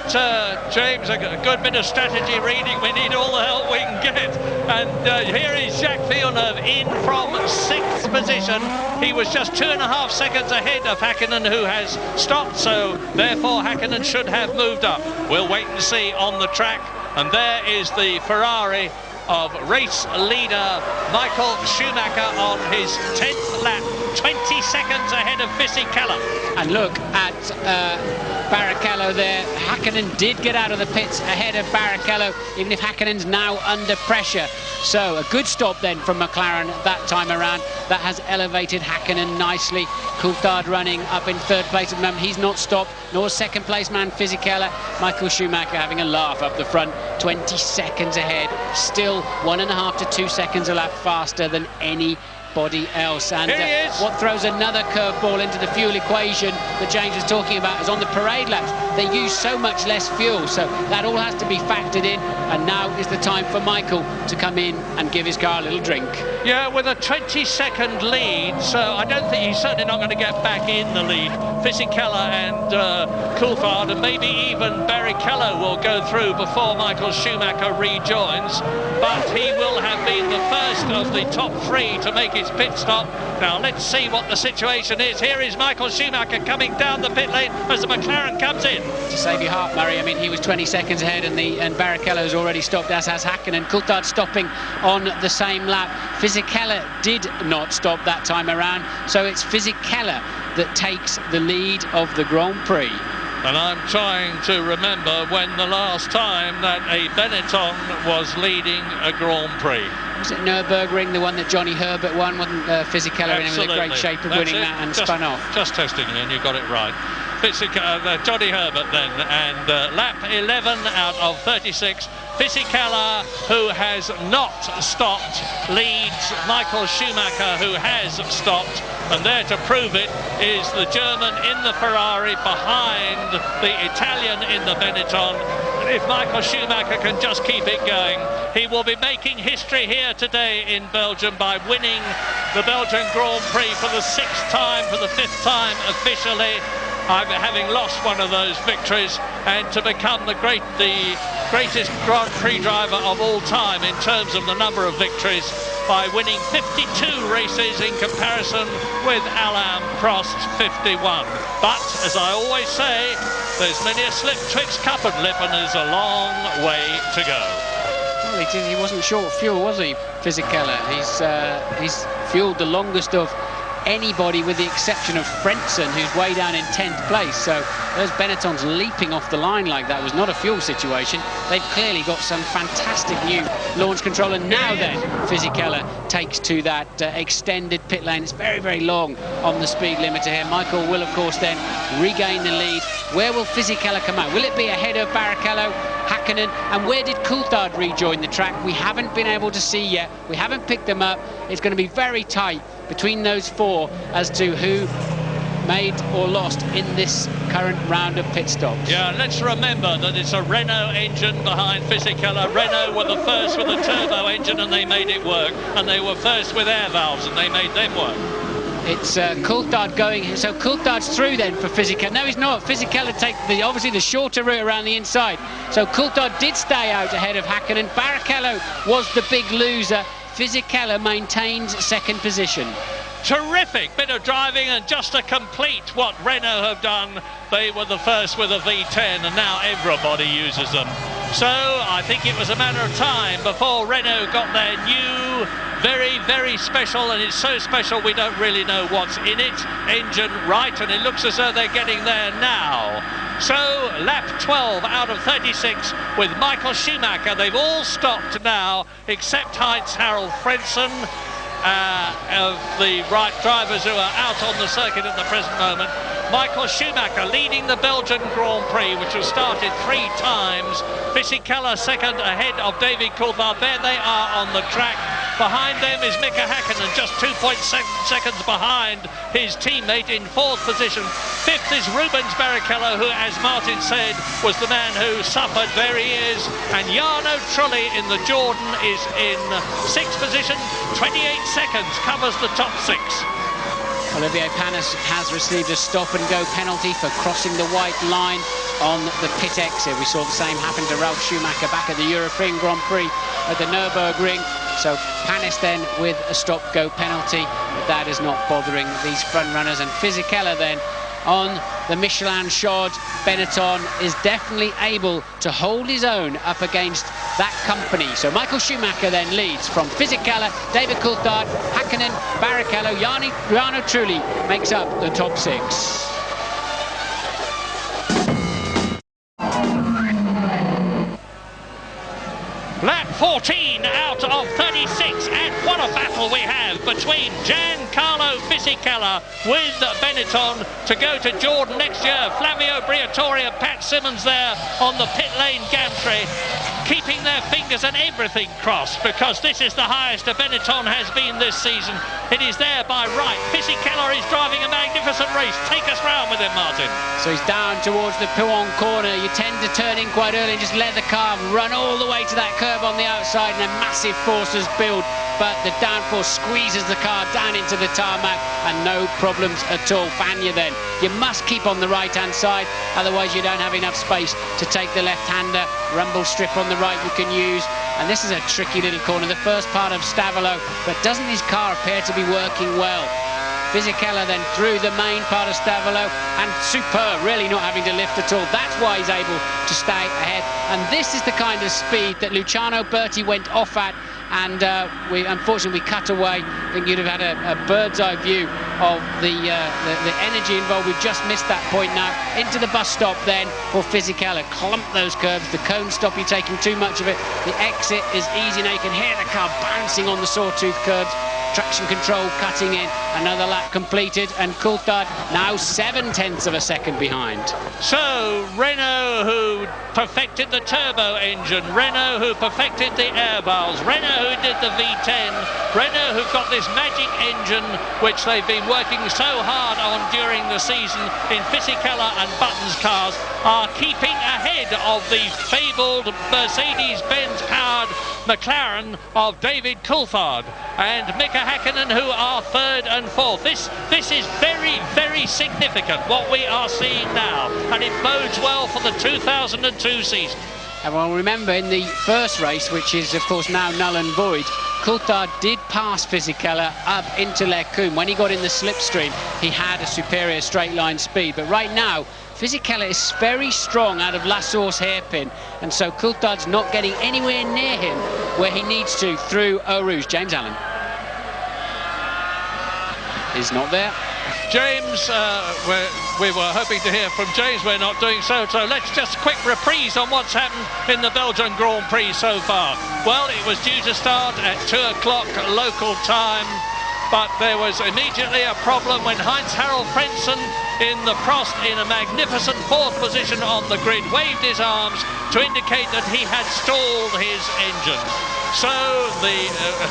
James. A good bit of strategy reading. We need all the help we can get. And here is Jacques Villeneuve in from 6th position. He was just 2.5 seconds ahead of Häkkinen, who has stopped, so therefore Häkkinen should have moved up. We'll wait and see on the track. And there is the Ferrari of race leader Michael Schumacher on his 10th lap, 20 seconds ahead of Fisichella. And look at Barrichello there. Häkkinen did get out of the pits ahead of Barrichello, even if Häkkinen's now under pressure. So a good stop then from McLaren that time around. That has elevated Häkkinen nicely. Coulthard running up in 3rd place at the moment. He's not stopped, nor 2nd place man Fisichella. Michael Schumacher having a laugh up the front, 20 seconds ahead. Still 1.5 to 2 seconds a lap faster than anybody else. And what throws another curveball into the fuel equation that James was talking about is on the parade laps. They use so much less fuel, so that all has to be factored in. And now is the time for Michael to come in and give his car a little drink. Yeah, with a 20-second lead, so I don't think he's certainly not going to get back in the lead. Fisichella and Coulthard, and maybe even Barrichello will go through before Michael Schumacher rejoins, but he will have been the first of the top 3 to make his pit stop. Now let's see what the situation is. Here is Michael Schumacher coming down the pit lane as the McLaren comes in. To save your heart, Murray, I mean, he was 20 seconds ahead, and Barrichello's already stopped, as has Häkkinen. Coulthard stopping on the same lap. Fisichella did not stop that time around, so it's Fisichella that takes the lead of the Grand Prix. And I'm trying to remember when the last time that a Benetton was leading a Grand Prix. Was it Nürburgring, the one that Johnny Herbert won? Wasn't Fisichella in great shape of winning that and spun off? Just testing you, and you got it right. Johnny Herbert then, and lap 11 out of 36. Fisichella, who has not stopped, leads Michael Schumacher, who has stopped, and there to prove it is the German in the Ferrari behind the Italian in the Benetton. And if Michael Schumacher can just keep it going, he will be making history here today in Belgium by winning the Belgian Grand Prix for the 6th time, for the 5th time officially. Having lost one of those victories, and to become the greatest Grand Prix driver of all time in terms of the number of victories by winning 52 races in comparison with Alain Prost's 51. But, as I always say, there's many a slip twixt cup and lip, and there's a long way to go. Well, he wasn't short of fuel, was he, Fisichella? He's fueled the longest of anybody with the exception of Frentzen, who's way down in 10th place. So those Benettons leaping off the line like that was not a fuel situation. They've clearly got some fantastic new launch control. And now then, Fisichella takes to that extended pit lane. It's very, very long on the speed limiter here. Michael will, of course, then regain the lead. Where will Fisichella come out? Will it be ahead of Barrichello, Häkkinen? And where did Coulthard rejoin the track? We haven't been able to see yet. We haven't picked them up. It's going to be very tight between those four as to who made or lost in this current round of pit stops. Yeah, let's remember that it's a Renault engine behind Fisichella. Renault were the first with a turbo engine and they made it work, and they were first with air valves and they made them work. It's Coulthard going, so Coulthard's through then for Fisichella. No, he's not. Fisichella take obviously the shorter route around the inside. So Coulthard did stay out ahead of Häkkinen. Barrichello was the big loser. Fisichella maintains second position. Terrific bit of driving, and just to complete what Renault have done, they were the first with a V10 and now everybody uses them. So I think it was a matter of time before Renault got their new, very, very special, and it's so special we don't really know what's in it, engine right, and it looks as though they're getting there now. So lap 12 out of 36 with Michael Schumacher. They've all stopped now except Heinz-Harald Frentzen. Of the right drivers who are out on the circuit at the present moment. Michael Schumacher leading the Belgian Grand Prix, which was started 3 times. Fisichella second ahead of David Coulthard. There they are on the track. Behind them is Mika Häkkinen, just 2.7 seconds behind his teammate in 4th position. 5th is Rubens Barrichello, who, as Martin said, was the man who suffered. There he is. And Jarno Trulli in the Jordan is in 6th position. 28 seconds covers the top 6. Olivier Panis has received a stop-and-go penalty for crossing the white line on the pit exit. We saw the same happen to Ralf Schumacher back at the European Grand Prix at the Nürburgring. So Panis then with a stop-go penalty, but that is not bothering these front runners. And Fisichella then on the Michelin shod Benetton is definitely able to hold his own up against that company. So Michael Schumacher then leads from Fisichella, David Coulthard, Häkkinen, Barrichello, Jarno Trulli makes up the top 6. Lap 14 out of 36, and what a battle we have between Giancarlo Fisichella with Benetton to go to Jordan next year. Flavio Briatore and Pat Simmons there on the pit lane gantry, keeping their fingers and everything crossed, because this is the highest a Benetton has been this season. It is there by right. Fisichella is driving a magnificent race. Take us round with him, Martin. So he's down towards the Pouhon corner. You tend to turn in quite early and just let the car run all the way to that curve on the outside, and a massive force is built, but the downforce squeezes the car down into the tarmac, and no problems at all. Fagna then, you must keep on the right hand side, otherwise you don't have enough space to take the left-hander. Rumble strip on the right you can use, and this is a tricky little corner, the first part of Stavolo, but doesn't his car appear to be working well? Fisichella then through the main part of Stavolo, and superb, really not having to lift at all. That's why he's able to stay ahead, and this is the kind of speed that Luciano Berti went off at, and unfortunately we cut away. I think you'd have had a bird's eye view of the energy involved. We've just missed that point now. Into the bus stop then for Fisichella. Clump those curbs, the cone stop, you're taking too much of it. The exit is easy now, you can hear the car bouncing on the sawtooth curbs. Traction control cutting in, another lap completed, and Coulthard now 0.7 of a second behind. So Renault, who perfected the turbo engine, Renault who perfected the air valves, Renault who did the V10, Renault who've got this magic engine which they've been working so hard on during the season in Fisichella and Button's cars, are keeping ahead of the fabled Mercedes-Benz powered McLaren of David Coulthard and Mika Häkkinen, who are 3rd and 4th. This is very, very significant what we are seeing now, and it bodes well for the 2002 season. And well, remember in the first race, which is of course now null and void, Coulthard did pass Fisichella up into Lecumbe. When he got in the slipstream, he had a superior straight line speed, but right now Fisichella is very strong out of La Source hairpin, and so Coulthard's not getting anywhere near him where he needs to through Eau Rouge. James Allen. is not there. James, we were hoping to hear from James. We're not doing so. So let's just a quick reprise on what's happened in the Belgian Grand Prix so far. Well, it was due to start at 2 o'clock local time, but there was immediately a problem when Heinz-Harald Frentzen in the Prost in a magnificent 4th position on the grid waved his arms to indicate that he had stalled his engine. So the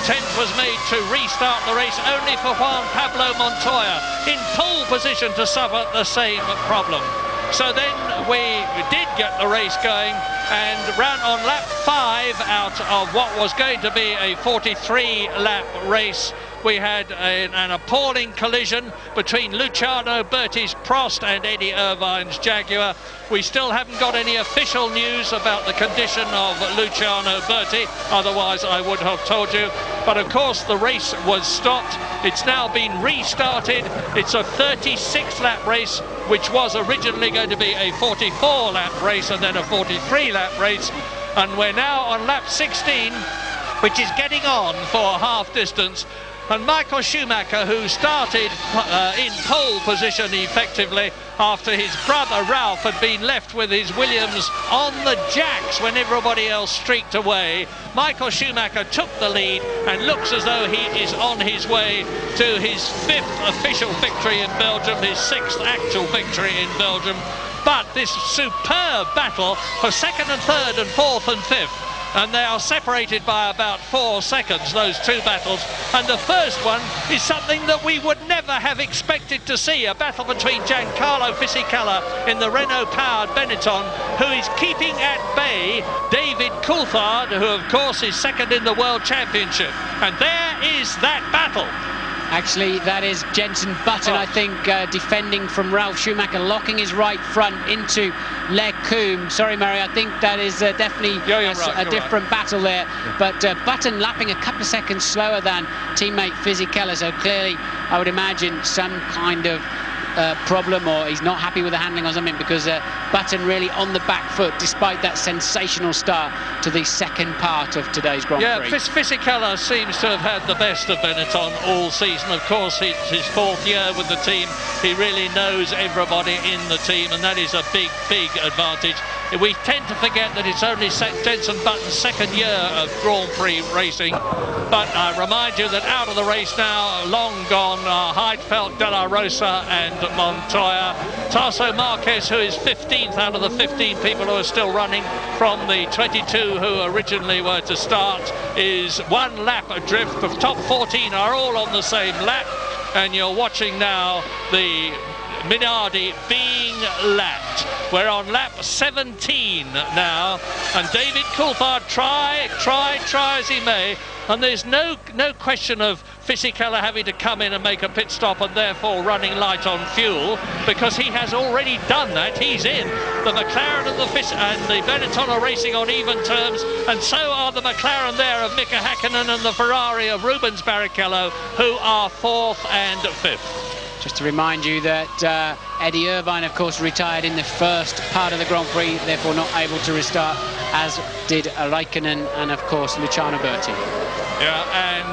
attempt was made to restart the race, only for Juan Pablo Montoya in pole position to suffer the same problem. So then we did get the race going, and ran on lap 5 out of what was going to be a 43-lap race. We had an appalling collision between Luciano Berti's Prost and Eddie Irvine's Jaguar. We still haven't got any official news about the condition of Luciano Berti, otherwise I would have told you. But of course the race was stopped. It's now been restarted. It's a 36-lap race, which was originally going to be a 44-lap race and then a 43-lap race. And we're now on lap 16, which is getting on for half distance. And Michael Schumacher, who started in pole position effectively after his brother Ralph had been left with his Williams on the jacks when everybody else streaked away, Michael Schumacher took the lead and looks as though he is on his way to his 5th official victory in Belgium, his 6th actual victory in Belgium. But this superb battle for 2nd and 3rd and 4th and 5th. And they are separated by about 4 seconds, those two battles. And the first one is something that we would never have expected to see, a battle between Giancarlo Fisichella in the Renault-powered Benetton, who is keeping at bay David Coulthard, who of course is 2nd in the World Championship. And there is that battle. Actually, that is Jenson Button, I think, defending from Ralf Schumacher, locking his right front into Lecombe. Sorry, Murray, I think that is definitely a different battle there. But Button lapping a couple of seconds slower than teammate Fisichella, so clearly I would imagine some kind of problem, or he's not happy with the handling or something, because Button really on the back foot despite that sensational start to the second part of today's Grand Prix. Yeah, Fisichella seems to have had the best of Benetton all season. Of course, it's his 4th year with the team. He really knows everybody in the team, and that is a big, big advantage. We tend to forget that it's only Jenson Button's 2nd year of Grand Prix racing. But I remind you that out of the race now, long gone, Heidfeld, De La Rosa and Montoya. Tasso Marquez, who is 15th out of the 15 people who are still running from the 22 who originally were to start, is 1 lap adrift. The top 14 are all on the same lap, and you're watching now the Minardi being lapped. We're on lap 17 now, and David Coulthard try as he may, and there's no question of Fisichella having to come in and make a pit stop and therefore running light on fuel, because he has already done that. He's in. The McLaren and the Benetton are racing on even terms, and so are the McLaren there of Mika Häkkinen and the Ferrari of Rubens Barrichello, who are 4th and 5th. Just to remind you that Eddie Irvine, of course, retired in the first part of the Grand Prix, therefore not able to restart, as did Raikkonen and, of course, Luciano Berti. Yeah,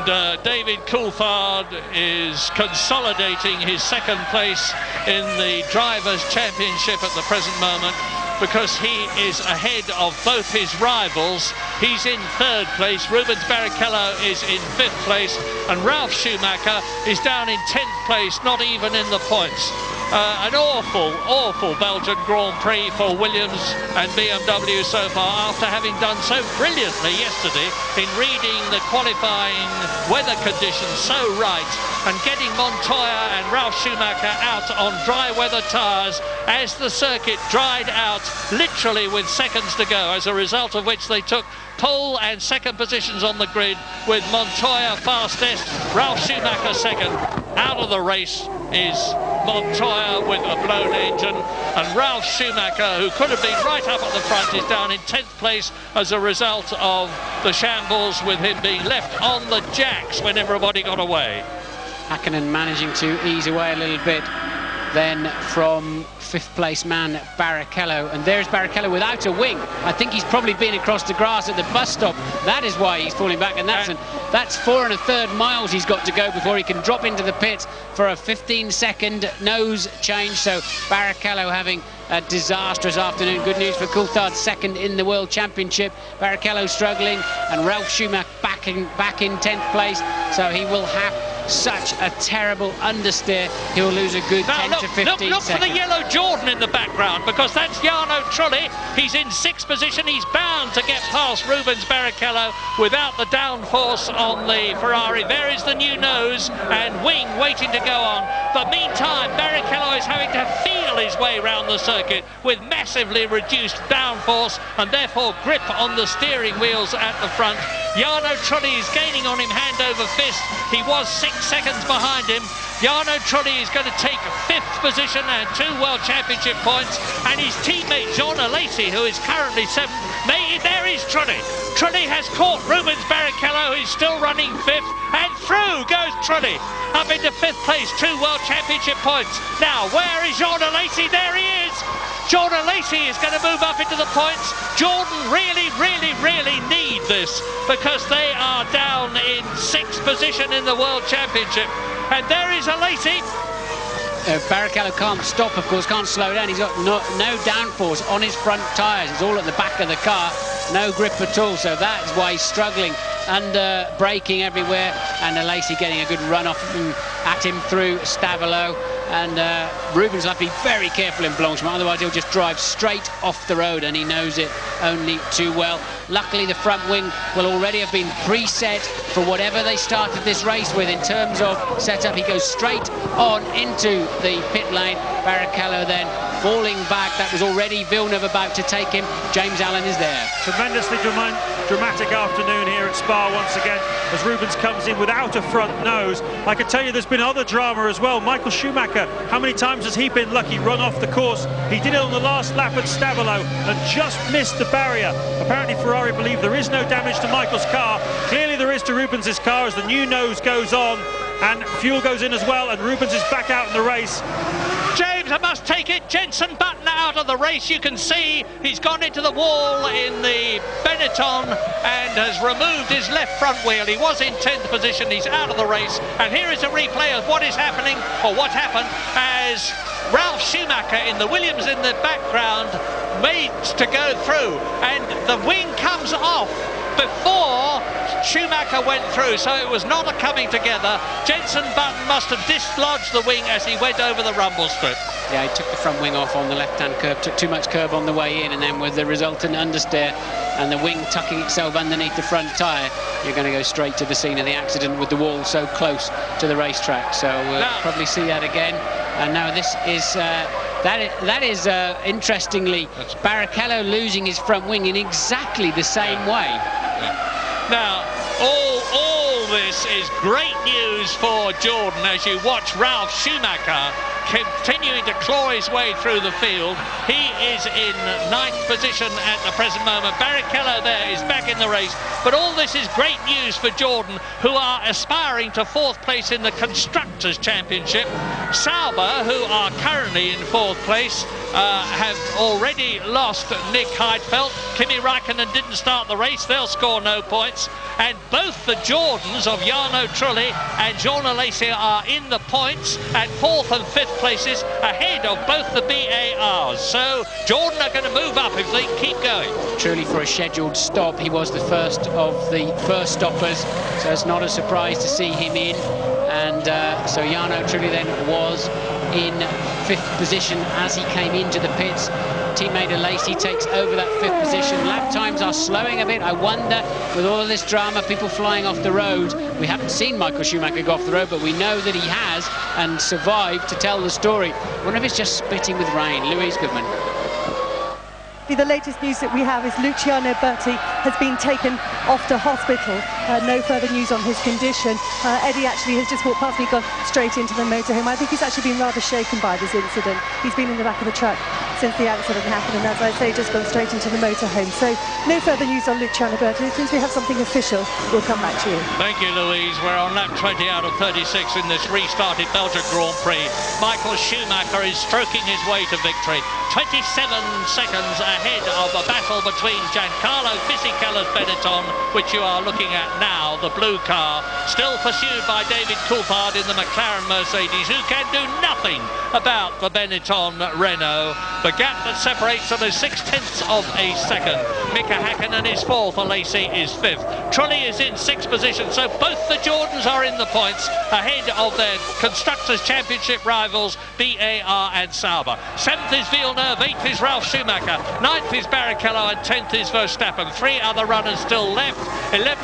and David Coulthard is consolidating his 2nd place in the Drivers' Championship at the present moment, because he is ahead of both his rivals. He's in 3rd place, Rubens Barrichello is in 5th place, and Ralf Schumacher is down in 10th place, not even in the points. An awful Belgian Grand Prix for Williams and BMW so far, after having done so brilliantly yesterday in reading the qualifying weather conditions so right and getting Montoya and Ralf Schumacher out on dry weather tyres as the circuit dried out literally with seconds to go, as a result of which they took pole and 2nd positions on the grid, with Montoya fastest, Ralf Schumacher 2nd. Out of the race is Montoya with a blown engine, and Ralf Schumacher, who could have been right up at the front, is down in 10th place as a result of the shambles, with him being left on the jacks when everybody got away. Häkkinen managing to ease away a little bit then from fifth place man Barrichello, and there's Barrichello without a wing. I think he's probably been across the grass at the bus stop. That is why he's falling back, and that's 4 1/3 miles he's got to go before he can drop into the pit for a 15-second nose change. So Barrichello having a disastrous afternoon. Good news for Coulthard, second in the World Championship. Barrichello struggling, and Ralf Schumacher back in 10th place, so he will have such a terrible understeer. He will lose a good 10 to 15 seconds. Look for the yellow Jordan in the background, because that's Jarno Trulli. He's in 6th position. He's bound to get past Rubens Barrichello without the downforce on the Ferrari. There is the new nose, and wing waiting to go on. But meantime, Barrichello is having to feel his way round the circuit with massively reduced downforce and therefore grip on the steering wheels at the front. Jarno Trulli is gaining on him hand over fist. He was 6 seconds behind him. Jarno Trulli is going to take 5th position and 2 World Championship points, and his teammate Jean Alesi, who is currently 7th. There is Trulli. Trulli has caught Rubens Barrichello, who's still running 5th, and through goes Trulli up into 5th place, 2 World Championship points. Now, where is Jean Alesi? There he is. Jean Alesi is going to move up into the points. Jordan really need this, because they are down in 6th position in the World Championship. And there is Alesi. Barrichello can't stop, of course, can't slow down. He's got no downforce on his front tyres. It's all at the back of the car, no grip at all. So that's why he's struggling under braking everywhere. And Alesi getting a good run off at him through Stavolo. And Rubens will have to be very careful in Blanchimont, otherwise he'll just drive straight off the road, and he knows it only too well. Luckily, the front wing will already have been preset for whatever they started this race with in terms of setup. He goes straight on into the pit lane. Barrichello then falling back. That was already Villeneuve about to take him. James Allen is there. Tremendously dramatic afternoon here at Spa once again, as Rubens comes in without a front nose. I can tell you there's been other drama as well. Michael Schumacher, how many times has he been lucky, run off the course? He did it on the last lap at Stavolo and just missed the barrier. Apparently Ferrari believe there is no damage to Michael's car. Clearly there is to Rubens's car as the new nose goes on and fuel goes in as well, and Rubens is back out in the race. James, I must take it. Jenson Button out of the race. You can see he's gone into the wall in the Benetton and has removed his left front wheel. He was in 10th position. He's out of the race. And here is a replay of what is happening, or what happened, as Ralf Schumacher in the Williams in the background waits to go through, and the wing comes off before Schumacher went through, so it was not a coming together. Jenson Button must have dislodged the wing as he went over the rumble strip. Yeah, he took the front wing off on the left-hand curve, took too much curve on the way in, and then with the resultant understeer and the wing tucking itself underneath the front tyre, you're going to go straight to the scene of the accident with the wall so close to the racetrack. So we'll probably see that again. And now this is that is interestingly Barrichello losing his front wing in exactly the same way. Now all this is great news for Jordan as you watch Ralf Schumacher continuing to claw his way through the field. He is in 9th position at the present moment. Barrichello there is back in the race, but all this is great news for Jordan, who are aspiring to 4th place in the Constructors' Championship. Sauber, who are currently in 4th place, have already lost Nick Heidfeld. Kimi Raikkonen didn't start the race, they'll score no points. And both the Jordans of Jarno Trulli and Jean Alesi are in the points at 4th and 5th places, ahead of both the BARs. So Jordan are going to move up if they keep going. Truly, for a scheduled stop, he was the first of the first stoppers, so it's not a surprise to see him in. And so Jarno Trulli then was in 5th position as he came into the pits. Teammate Alesi takes over that 5th position. Lap times are slowing a bit. I wonder, with all of this drama, people flying off the road, we haven't seen Michael Schumacher go off the road, but we know that he has and survived to tell the story. I wonder if it's just spitting with rain. Louise Goodman. The latest news that we have is Luciano Berti has been taken off to hospital. No further news on his condition. Eddie actually has just walked past me, gone straight into the motorhome. I think he's actually been rather shaken by this incident. He's been in the back of the truck since the accident happened, and as I say, just gone straight into the motorhome. So no further news on Luciano Berti. As soon as we have something official, we'll come back to you. Thank you, Louise. We're on lap 20 out of 36 in this restarted Belgian Grand Prix. Michael Schumacher is stroking his way to victory. 27 seconds ahead of a battle between Giancarlo Fisichella's Benetton, which you are looking at now, the blue car, still pursued by David Coulthard in the McLaren Mercedes, who can do nothing about the Benetton Renault. The gap that separates them is 0.6 of a second. Mika Häkkinen is 4th, Alesi is 5th. Trulli is in 6th position, so both the Jordans are in the points, ahead of their Constructors' Championship rivals, BAR and Sauber. 7th is Villeneuve, 8th is Ralf Schumacher, 9th is Barrichello, and 10th is Verstappen. 3 other runners still left. 11th,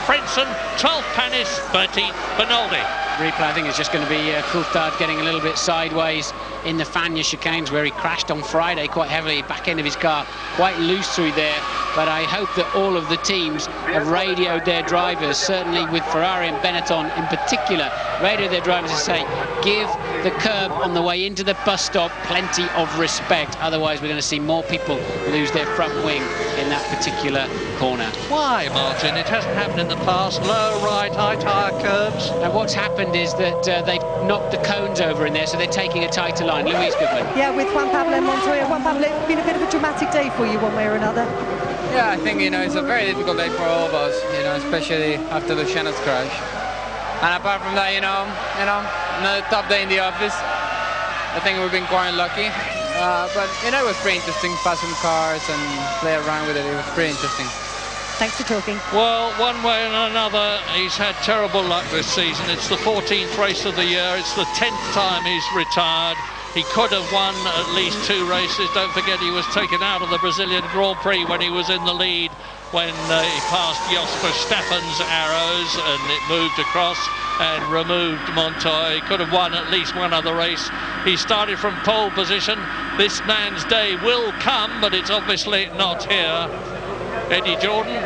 Frentzen, 12th, Panis, 13th, Benoldi. Replay, I think it's just going to be Coulthard getting a little bit sideways in the Fagnes chicanes, where he crashed on Friday quite heavily, back end of his car, quite loose through there. But I hope that all of the teams have radioed their drivers, certainly with Ferrari and Benetton in particular, radioed their drivers to say, give the curb on the way into the bus stop plenty of respect. Otherwise, we're going to see more people lose their front wing in that particular corner. Why, Martin? It hasn't happened in the past. Low, right, high tyre curbs. And what's happened is that they've knocked the cones over in there, so they're taking a tighter line. Louise Goodman. Yeah, with Juan Pablo Montoya. Juan Pablo, it's been a bit of a dramatic day for you one way or another. Yeah, I think, it's a very difficult day for all of us, especially after Luciano's crash. And apart from that, another tough day in the office. I think we've been quite lucky. But, it was pretty interesting, pass some cars and play around with it. It was pretty interesting. Thanks for talking. Well, one way and another, he's had terrible luck this season. It's the 14th race of the year. It's the 10th time he's retired. He could have won at least 2 races. Don't forget he was taken out of the Brazilian Grand Prix when he was in the lead, when he passed Jos Verstappen's arrows and it moved across and removed Montoya. He could have won at least one other race. He started from pole position. This man's day will come, but it's obviously not here. Eddie Jordan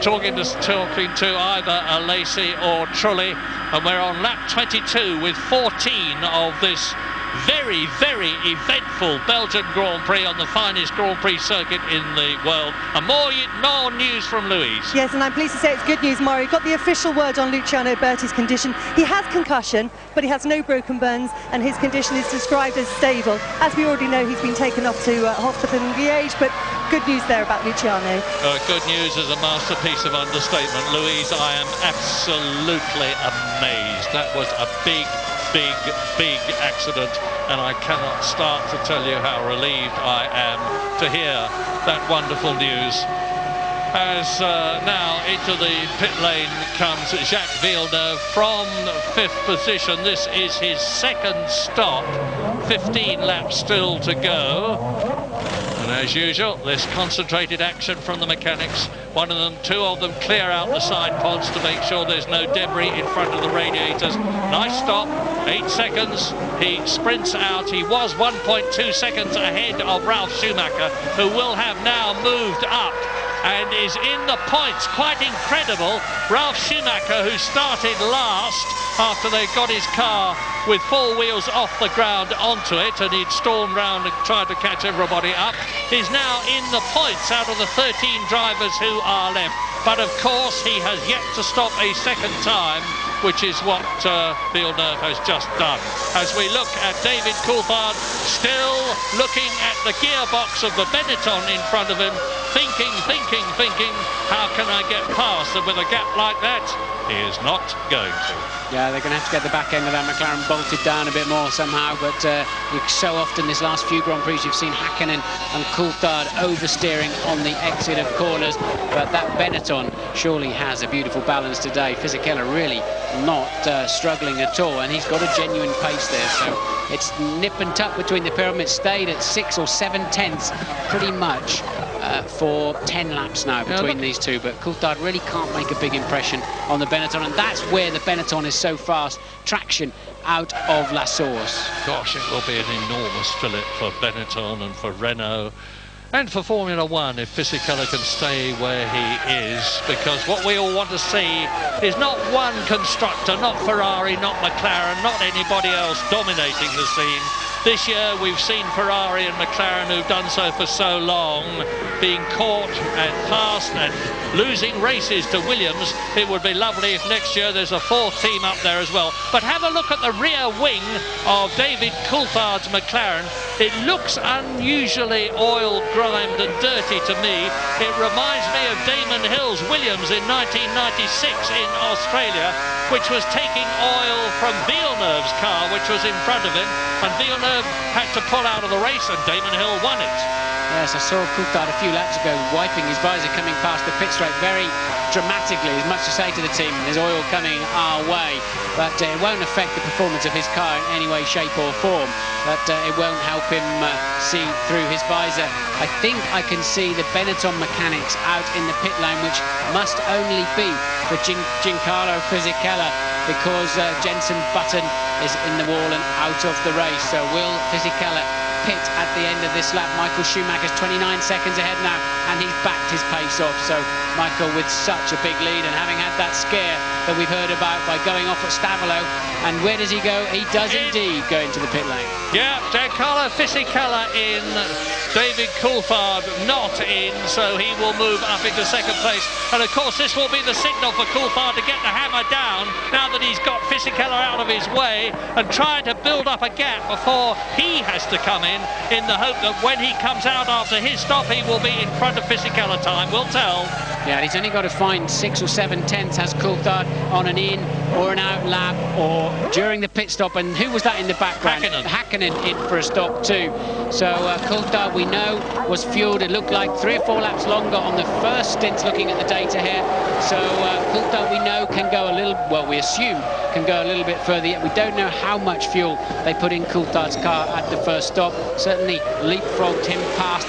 talking to either Alesi or Trulli, and we're on lap 22 with 14 of this very, very eventful Belgian Grand Prix on the finest Grand Prix circuit in the world. And more news from Louise. Yes, and I'm pleased to say it's good news, Mario. Got the official word on Luciano Berti's condition. He has concussion, but he has no broken bones, and his condition is described as stable. As we already know, he's been taken off to hospital in Liège, but good news there about Luciano. Good news is a masterpiece of understatement. Louise, I am absolutely amazed. That was a big accident, and I cannot start to tell you how relieved I am to hear that wonderful news. As now into the pit lane comes Jacques Villeneuve from 5th position. This is his 2nd stop, 15 laps still to go. And as usual, there's concentrated action from the mechanics. Two of them clear out the side pods to make sure there's no debris in front of the radiators. Nice stop, 8 seconds. He sprints out. He was 1.2 seconds ahead of Ralf Schumacher, who will have now moved up and is in the points. Quite incredible. Ralf Schumacher, who started last after they got his car with 4 wheels off the ground onto it, and he'd stormed round and tried to catch everybody up, is now in the points out of the 13 drivers who are left. But of course he has yet to stop a second time, which is what Villeneuve has just done. As we look at David Coulthard, still looking at the gearbox of the Benetton in front of him, thinking, how can I get past? And with a gap like that, he is not going to. Yeah, they're going to have to get the back end of that McLaren bolted down a bit more somehow, but so often this last few Grand Prix you've seen Häkkinen and Coulthard oversteering on the exit of corners, but that Benetton surely has a beautiful balance today. Fisichella really not struggling at all, and he's got a genuine pace there, so it's nip and tuck between the pyramids. Stayed at 6 or 7 tenths pretty much for 10 laps now between these two, but Coulthard really can't make a big impression on the Benetton, and that's where the Benetton is so fast. Traction out of La Source. Gosh, it will be an enormous fillip for Benetton and for Renault and for Formula One if Fisichella can stay where he is, because what we all want to see is not one constructor, not Ferrari, not McLaren, not anybody else dominating the scene, This year we've seen Ferrari and McLaren, who've done so for so long, being caught and fast and losing races to Williams. It would be lovely if next year there's a fourth team up there as well. But have a look at the rear wing of David Coulthard's McLaren. It looks unusually oil grimed and dirty to me. It reminds me of Damon Hill's Williams in 1996 in Australia, which was taking oil from Villeneuve's car, which was in front of him, and Villeneuve had to pull out of the race and Damon Hill won it. Yes, I saw Coulthard a few laps ago wiping his visor coming past the pit straight very dramatically, as much to say to the team, there's oil coming our way, but it won't affect the performance of his car in any way, shape or form, but it won't help him see through his visor. I think I can see the Benetton mechanics out in the pit lane, which must only be for Giancarlo Fisichella, because Jenson Button is in the wall and out of the race. So will Fisichella pit at the end of this lap? Michael Schumacher's 29 seconds ahead now, and he's backed his pace off. So Michael with such a big lead, and having had that scare that we've heard about by going off at Stavolo. And where does he go? He does indeed go into the pit lane. Yeah, Giancarlo Fisichella in, David Coulthard not in, so he will move up into second place. And of course this will be the signal for Coulthard to get the hammer down now that he's got Fisichella out of his way, and trying to build up a gap before he has to come in the hope that when he comes out after his stop he will be in front of Fisichella. Time will tell. Yeah, he's only got to find 6 or 7 tenths, has Coulthard, on an in or an out lap or during the pit stop. And who was that in the background? Hakkinen in for a stop too. So Coulthard, we know, was fueled. It looked like 3 or 4 laps longer on the first stints, looking at the data here. So Coulthard, we know, can go a little, well, we assume can go a little bit further, yet we don't know how much fuel they put in Coulthard's car at the first stop. Certainly leapfrogged him past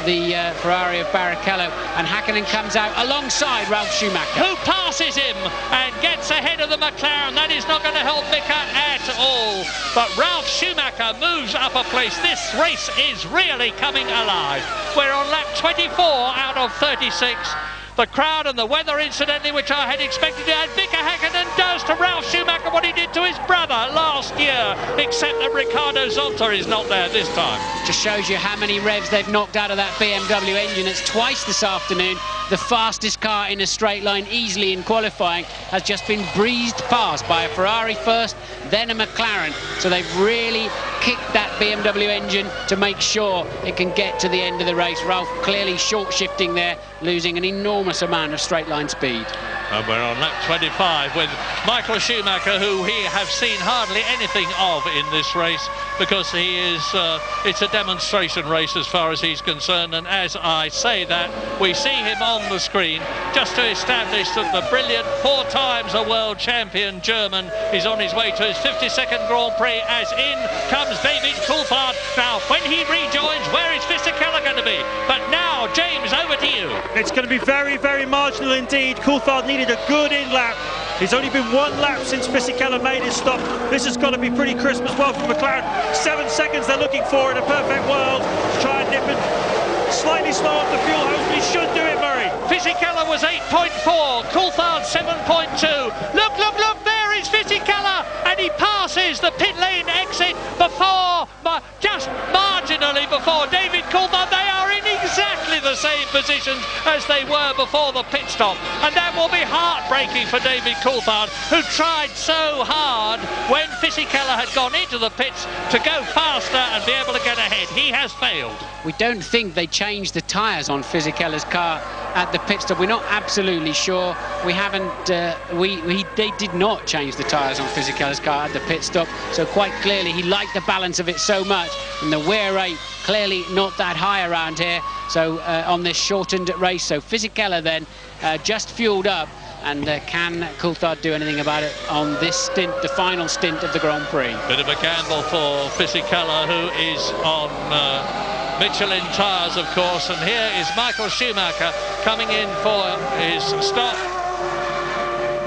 the Ferrari of Barrichello, and Hakkinen comes out alongside Ralf Schumacher, who passes him and gets ahead of the McLaren. That is not going to help Mika at all, but Ralf Schumacher moves up a place. This race is really coming alive. We're on lap 24 out of 36. The crowd and the weather, incidentally, which I had expected to add, Mika Hakkinen does to Ralf Schumacher what he did to his brother last year, except that Ricardo Zonta is not there this time. Just shows you how many revs they've knocked out of that BMW engine. It's twice this afternoon. The fastest car in a straight line, easily in qualifying, has just been breezed past by a Ferrari first, then a McLaren. So they've really kicked that BMW engine to make sure it can get to the end of the race. Ralf clearly short-shifting there, losing an enormous amount of straight line speed. And we're on lap 25 with Michael Schumacher, who we have seen hardly anything of in this race, because he is, it's a demonstration race as far as he's concerned. And as I say that, we see him on the screen just to establish that the brilliant 4 times a world champion German is on his way to his 52nd Grand Prix, as in comes David Coulthard. Now, when he rejoins, where is Fisichella going to be? But now, James, over to you. It's going to be very, very marginal indeed. Coulthard needed a good in-lap. He's only been 1 lap since Fisichella made his stop. This has got to be pretty crisp as well for McLaren. 7 seconds they're looking for in a perfect world to try and nip it. Slightly slow off the fuel hose, but he should do it, Murray. Fisichella was 8.4, Coulthard 7.2. Look, look, look, there is Fisichella, and he passes the pit lane exit before, just marginally before David Coulthard. They are in exactly the same positions as they were before the pit stop, and that will be heartbreaking for David Coulthard, who tried so hard when Fisichella had gone into the pits to go faster and be able to get ahead. He has failed. We don't think they changed the tyres on Fisichella's car at the pit stop. We're not absolutely sure. We haven't. They did not change the tyres on Fisichella's car at the pit stop. So quite clearly, he liked the balance of it so much, and the wear rate clearly not that high around here. So on this shortened race, so Fisichella then just fueled up. And can Coulthard do anything about it on this stint, the final stint of the Grand Prix? Bit of a gamble for Fisichella, who is on Michelin tyres, of course. And here is Michael Schumacher coming in for his stop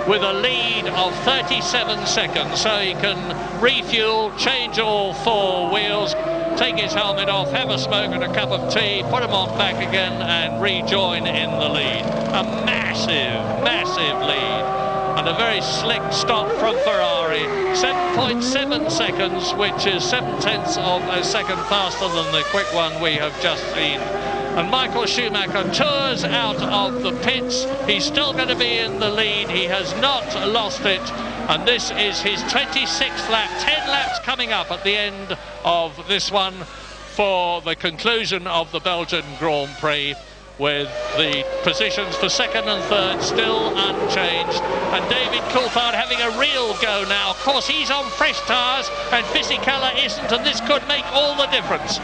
with a lead of 37 seconds. So he can refuel, change all 4 wheels, take his helmet off, have a smoke and a cup of tea, put him on back again and rejoin in the lead. A massive, massive lead and a very slick stop from Ferrari. 7.7 seconds, which is 7/10 of a second faster than the quick one we have just seen. And Michael Schumacher tours out of the pits. He's still going to be in the lead. He has not lost it. And this is his 26th lap. 10 laps coming up at the end of this one for the conclusion of the Belgian Grand Prix, with the positions for second and third still unchanged. And David Coulthard having a real go now. Of course, he's on fresh tyres and Fisichella isn't, and this could make all the difference.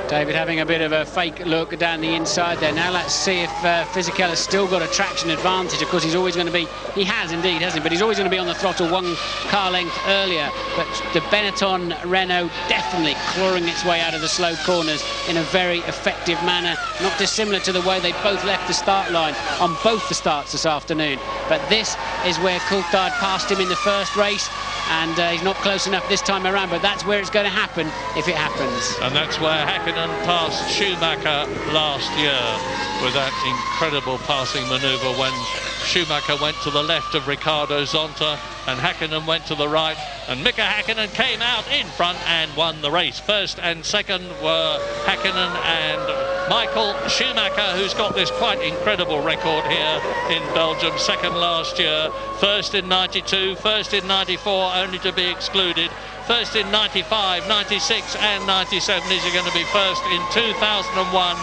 David having a bit of a fake look down the inside there. Now let's see if Fisichella's still got a traction advantage. Of course, he's always going to be, he has indeed, hasn't he? But he's always going to be on the throttle one car length earlier. But the Benetton Renault definitely clawing its way out of the slow corners in a very effective manner. Not dissimilar to the way they both left the start line on both the starts this afternoon. But this is where Coulthard passed him in the first race. And he's not close enough this time around, but that's where it's going to happen if it happens. And that's where Häkkinen passed Schumacher last year with that incredible passing manoeuvre when Schumacher went to the left of Ricardo Zonta and Häkkinen went to the right, and Mika Häkkinen came out in front and won the race. First and second were Häkkinen and Michael Schumacher, who's got this quite incredible record here in Belgium. Second last year, first in 92, first in 94, only to be excluded. First in 95, 96 and 97. Is he going to be first in 2001?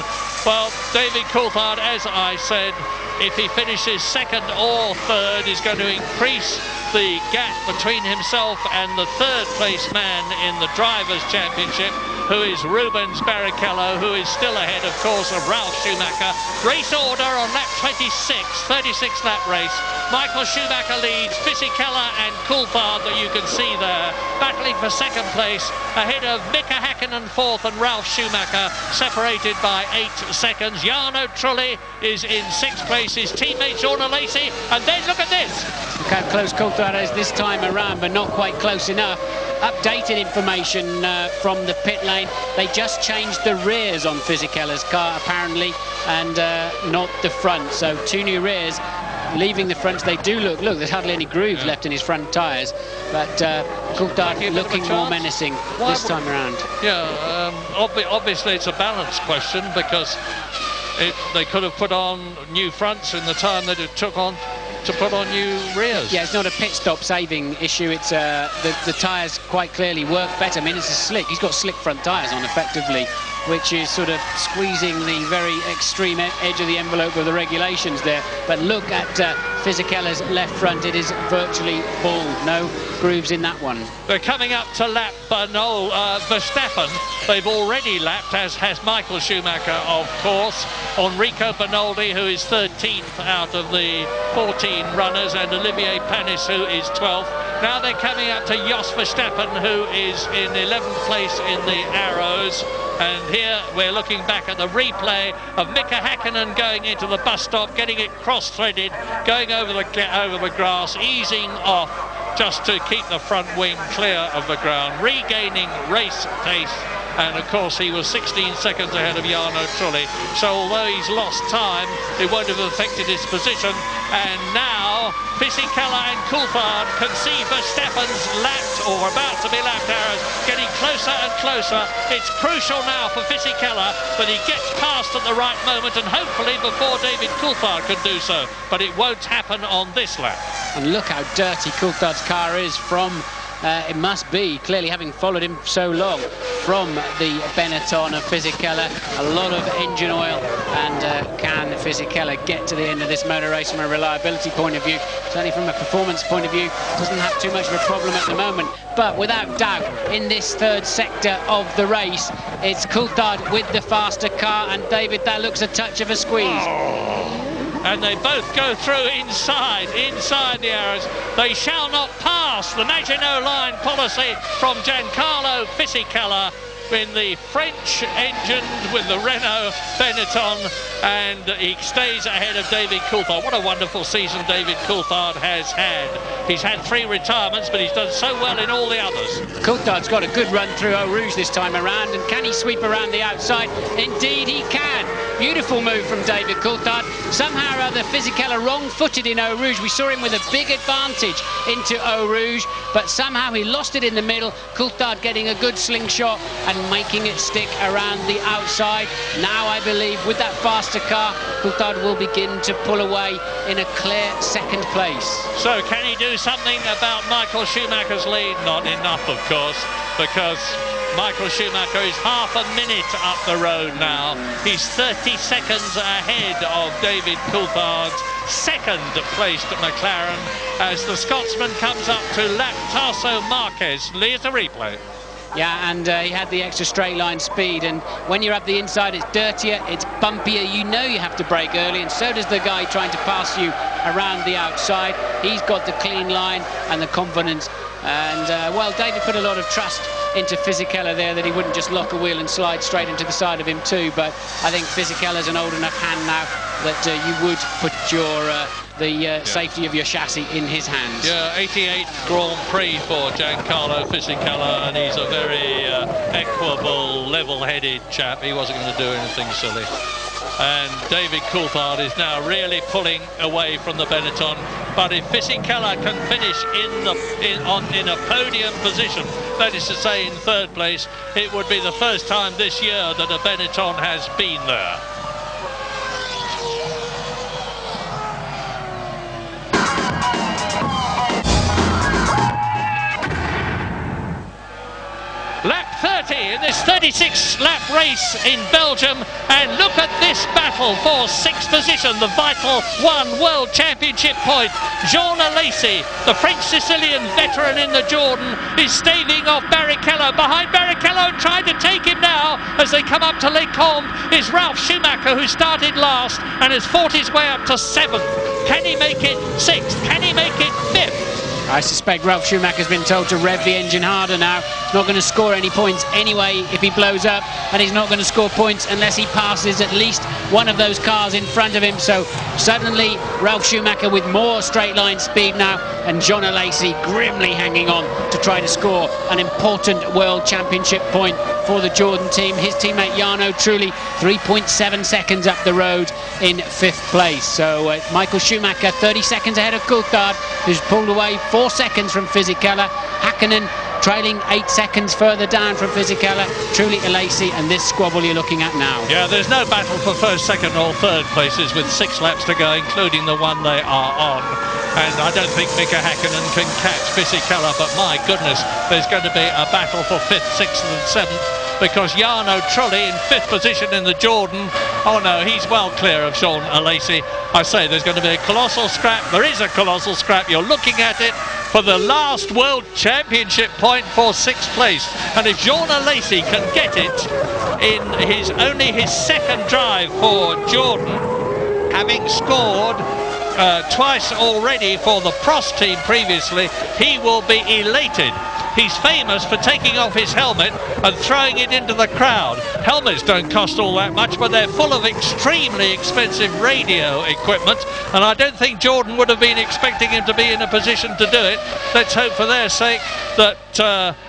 Well, David Coulthard, as I said, if he finishes second or third, is going to increase the gap between himself and the third place man in the Drivers' Championship, who is Rubens Barrichello, who is still ahead, of course, of Ralf Schumacher. Race order on lap 26, 36 lap race. Michael Schumacher leads, Fisichella and Coulthard, that you can see there, battling for second place, ahead of Mika Häkkinen fourth and Ralf Schumacher, separated by 8 seconds. Jarno Trulli is in sixth place, his teammate Jorna Lacey, and then look at this. Look how close Coulthard is this time around, but not quite close enough. Updated information from the pit lane. They just changed the rears on Fisichella's car, apparently, and not the front. So 2 new rears. Leaving the fronts, they do look, there's hardly any grooves left in his front tyres, but Coulthard looking more menacing this time around. Yeah, obviously it's a balance question, because they could have put on new fronts in the time that it took on to put on new rears. Yeah, it's not a pit stop saving issue. It's the tyres quite clearly work better. I mean, it's a slick. He's got slick front tyres on effectively, which is sort of squeezing the very extreme edge of the envelope of the regulations there. But look at Fisichella's left front. It is virtually bald. No grooves in that one. They're coming up to lap Verstappen. They've already lapped, as has Michael Schumacher, of course. Enrico Bernoldi, who is 13th out of the 14 runners, and Olivier Panis, who is 12th. Now they're coming up to Jos Verstappen, who is in 11th place in the Arrows. And here we're looking back at the replay of Mika Häkkinen going into the bus stop, getting it cross-threaded, going over the grass, easing off just to keep the front wing clear of the ground, regaining race pace. And of course he was 16 seconds ahead of Jarno Trulli. So although he's lost time, it won't have affected his position. And now Fisichella and Coulthard can see Verstappen's lapped or about to be lapped arrows getting closer and closer. It's crucial now for Fisichella that he gets past at the right moment, and hopefully before David Coulthard can do so. But it won't happen on this lap. And look how dirty Coulthard's car is from it must be, clearly having followed him so long, from the Benetton of Fisichella. A lot of engine oil, and can Fisichella get to the end of this motor race from a reliability point of view? Certainly from a performance point of view, doesn't have too much of a problem at the moment. But without doubt, in this third sector of the race, it's Coulthard with the faster car, and David, that looks a touch of a squeeze. And they both go through inside the arrows. They shall not pass. The Maginot Line policy from Giancarlo Fisichella in the French engine with the Renault Benetton, and he stays ahead of David Coulthard. What a wonderful season David Coulthard has had. He's had 3 retirements, but he's done so well in all the others. Coulthard's got a good run through Eau Rouge this time around, and can he sweep around the outside? Indeed he can. Beautiful move from David Coulthard. Somehow or other, Fisichella wrong-footed in Eau Rouge. We saw him with a big advantage into Eau Rouge, but somehow he lost it in the middle. Coulthard getting a good slingshot and making it stick around the outside. Now I believe with that faster car, Coulthard will begin to pull away in a clear second place. So can he do something about Michael Schumacher's lead? Not enough, of course, because Michael Schumacher is half a minute up the road now. He's 30 seconds ahead of David Coulthard's second placed McLaren as the Scotsman comes up to lap Tasso Marquez. Here's the replay. Yeah, and he had the extra straight line speed, and when you're up the inside, it's dirtier, it's bumpier. You know you have to brake early, and so does the guy trying to pass you around the outside. He's got the clean line and the confidence, and well, David put a lot of trust into Fisichella there, that he wouldn't just lock a wheel and slide straight into the side of him too. But I think Fisichella's an old enough hand now that you would put your safety of your chassis in his hands. Yeah, 88 Grand Prix for Giancarlo Fisichella, and he's a very equable, level-headed chap. He wasn't going to do anything silly. And David Coulthard is now really pulling away from the Benetton. But if Fisichella can finish in a podium position, that is to say in third place, it would be the first time this year that a Benetton has been there. Lap 30 in this 36-lap race in Belgium, and look at this battle for sixth position, the vital one World Championship point. Jean Alesi, the French-Sicilian veteran in the Jordan, is staving off Barrichello. Behind Barrichello, trying to take him now as they come up to Les Combes, is Ralf Schumacher, who started last and has fought his way up to 7th. Can he make it 6th? Can he make it 5th? I suspect Ralf Schumacher's been told to rev the engine harder now. He's not going to score any points anyway if he blows up, and he's not going to score points unless he passes at least one of those cars in front of him. So suddenly Ralf Schumacher with more straight line speed now, and Jean Alesi grimly hanging on to try to score an important World Championship point for the Jordan team. His teammate Jarno Trulli 3.7 seconds up the road in 5th place. So Michael Schumacher 30 seconds ahead of Coulthard, who's pulled away 4 seconds from Fisichella. Hakkinen trailing 8 seconds further down from Fisichella. Trulli, Alesi, and this squabble you're looking at now. Yeah, there's no battle for first, second or third places with 6 laps to go, including the one they are on. And I don't think Mika Hakkinen can catch Fisichella, but my goodness, there's going to be a battle for 5th, 6th and 7th, because Jarno Trulli in 5th position in the Jordan. Oh no, he's well clear of Jean Alesi. I say there's going to be a colossal scrap. There is a colossal scrap. You're looking at it for the last World Championship point for 6th place. And if Jean Alesi can get it in only his 2nd drive for Jordan, having scored twice already for the Prost team previously, he will be elated. He's famous for taking off his helmet and throwing it into the crowd. Helmets don't cost all that much, but they're full of extremely expensive radio equipment, and I don't think Jordan would have been expecting him to be in a position to do it. Let's hope for their sake that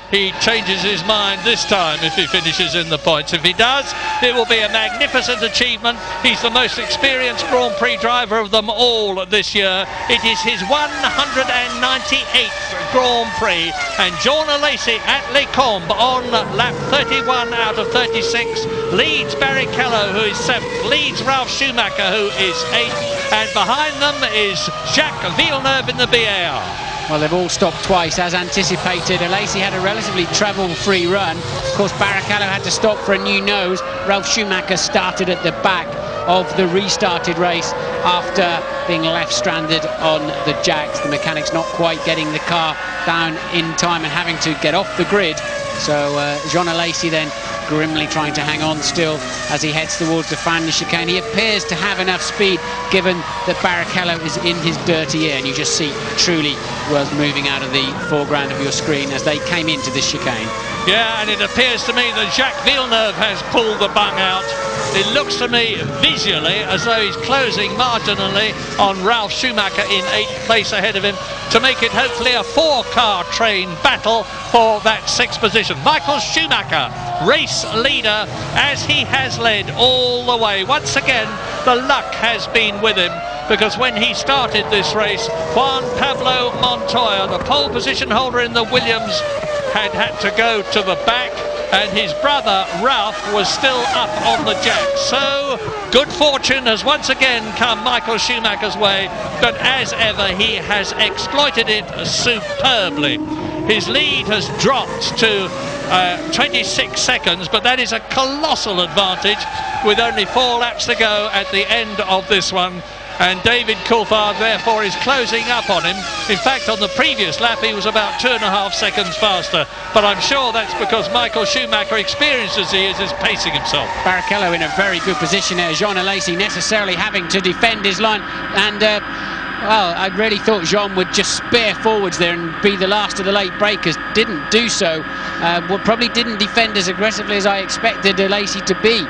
he changes his mind this time if he finishes in the points. If he does, it will be a magnificent achievement. He's the most experienced Grand Prix driver of them all this year. It is his 198th Grand Prix, and Jean Alesi at Les Combes on lap 31 out of 36 leads Barrichello, who is 7th, leads Ralf Schumacher, who is 8th, and behind them is Jacques Villeneuve in the BAR. Well, they've all stopped twice, as anticipated. Alesi had a relatively trouble-free run. Of course, Barrichello had to stop for a new nose. Ralf Schumacher started at the back of the restarted race after being left stranded on the jacks. The mechanics not quite getting the car down in time and having to get off the grid. So Jean Alesi then grimly trying to hang on still as he heads towards the final chicane. He appears to have enough speed, given that Barrichello is in his dirty air, and you just see Trulli was moving out of the foreground of your screen as they came into this chicane. Yeah, and it appears to me that Jacques Villeneuve has pulled the bung out. it looks to me visually as though he's closing marginally on Ralf Schumacher in 8th place ahead of him to make it hopefully a 4-car train battle for that 6th position. Michael Schumacher, race leader, as he has led all the way. Once again, the luck has been with him, because when he started this race, Juan Pablo Montoya, the pole position holder in the Williams, had to go to the back, and his brother Ralf was still up on the jack. So good fortune has once again come Michael Schumacher's way, but as ever he has exploited it superbly. His lead has dropped to 26 seconds, but that is a colossal advantage with only 4 laps to go at the end of this one. And David Coulthard therefore is closing up on him. In fact, on the previous lap he was about 2.5 seconds faster, but I'm sure that's because Michael Schumacher, experienced as he is pacing himself. Barrichello in a very good position there. Jean Alesi necessarily having to defend his line, and well, I really thought Jean would just spear forwards there and be the last of the late breakers. Didn't do so. Probably didn't defend as aggressively as I expected Alesi to be,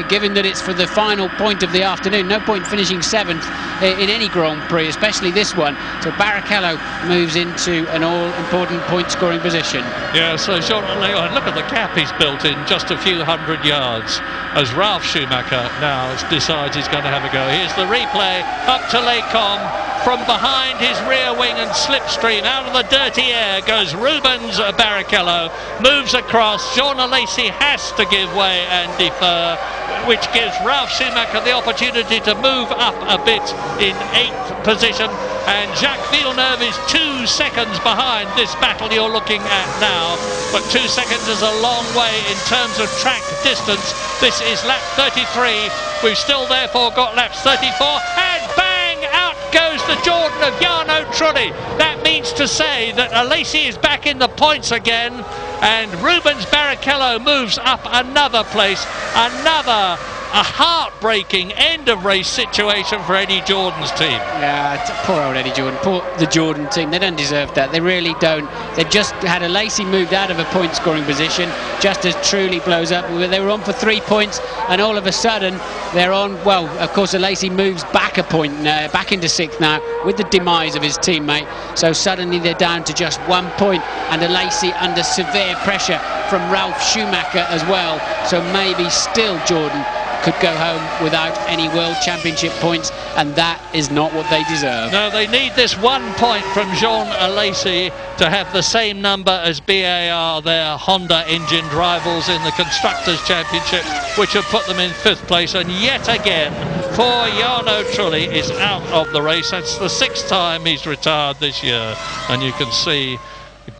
given that it's for the final point of the afternoon. No point finishing 7th in any Grand Prix, especially this one. So Barrichello moves into an all-important point-scoring position. Yeah, so Jean Alesi, look at the gap he's built in just a few hundred yards, as Ralf Schumacher now decides he's going to have a go. Here's the replay up to Lecombe. From behind his rear wing and slipstream, out of the dirty air goes Rubens Barrichello, moves across. Jean Alesi has to give way and defer, which gives Ralf Schumacher the opportunity to move up a bit in 8th position, and Jacques Villeneuve is 2 seconds behind this battle you're looking at now, but 2 seconds is a long way in terms of track distance. This is lap 33. We've still therefore got laps 34, and bang, out goes the Jordan of Jarno Trulli. That means to say that Alesi is back in the points again, and Rubens Barrichello moves up another place. Another heartbreaking end of race situation for Eddie Jordan's team. Yeah, poor old Eddie Jordan, poor the Jordan team. They don't deserve that. They really don't. They've just had Alesi moved out of a point scoring position just as Trulli blows up. They were on for 3 points, and all of a sudden they're on, well, of course Alesi moves back a point, back into 6th now with the demise of his teammate. So suddenly they're down to just 1 point, and Alesi under severe pressure from Ralf Schumacher as well. So maybe still Jordan could go home without any World Championship points, and that is not what they deserve. No, they need this 1 point from Jean Alesi to have the same number as BAR, their Honda engined rivals in the Constructors' Championship, which have put them in 5th place. And yet again, poor Jarno Trulli is out of the race. That's the 6th time he's retired this year, and you can see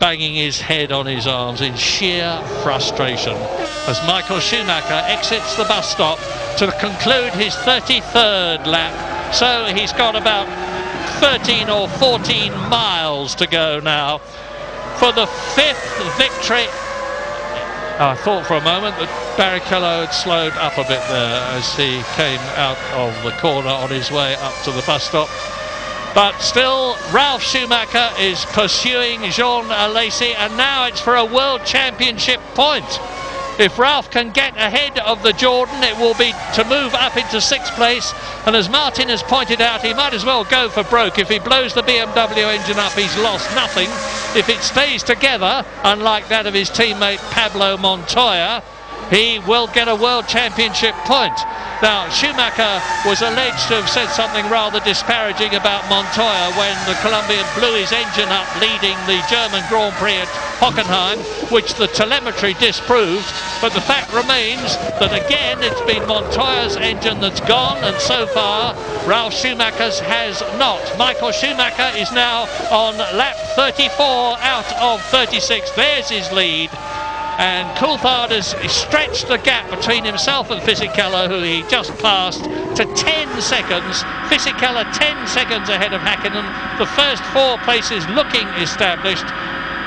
banging his head on his arms in sheer frustration as Michael Schumacher exits the bus stop to conclude his 33rd lap. So he's got about 13 or 14 miles to go now for the 5th victory. I thought for a moment that Barrichello had slowed up a bit there as he came out of the corner on his way up to the bus stop. But still, Ralf Schumacher is pursuing Jean Alesi, and now it's for a World Championship point. If Ralf can get ahead of the Jordan, it will be to move up into 6th place, and as Martin has pointed out, he might as well go for broke. If he blows the BMW engine up, he's lost nothing. If it stays together, unlike that of his teammate Pablo Montoya, he will get a World Championship point. Now, Schumacher was alleged to have said something rather disparaging about Montoya when the Colombian blew his engine up leading the German Grand Prix at Hockenheim, which the telemetry disproved. But the fact remains that again it's been Montoya's engine that's gone, and so far Ralf Schumacher's has not. Michael Schumacher is now on lap 34 out of 36. There's his lead. And Coulthard has stretched the gap between himself and Fisichella, who he just passed, to 10 seconds. Fisichella 10 seconds ahead of Häkkinen. The first 4 places looking established,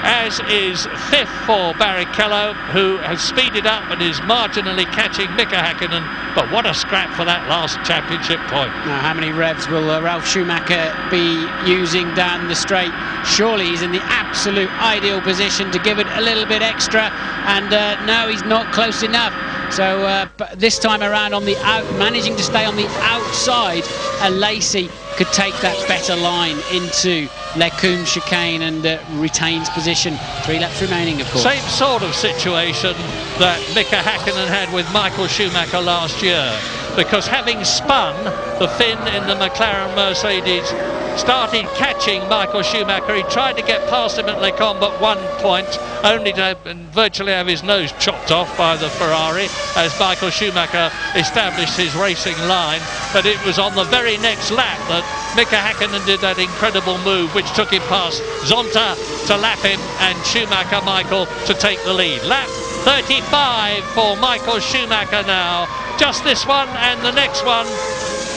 as is 5th for Barrichello, who has speeded up and is marginally catching Mika Häkkinen. But what a scrap for that last championship point. Now, how many revs will Ralf Schumacher be using down the straight? Surely he's in the absolute ideal position to give it a little bit extra, and no, he's not close enough. So but this time around on the managing to stay on the outside, Lacey could take that better line into Lecombe chicane and retains position. 3 laps remaining, of course. Same sort of situation that Mika Häkkinen had with Michael Schumacher last year, because having spun, the Finn in the McLaren Mercedes started catching Michael Schumacher. He tried to get past him at Lecombe at one point, only to virtually have his nose chopped off by the Ferrari as Michael Schumacher established his racing line. But it was on the very next lap that Mika Häkkinen did that incredible move which took him past Zonta to lap him and Schumacher Michael to take the lead. Lap 35 for Michael Schumacher now. Just this one and the next one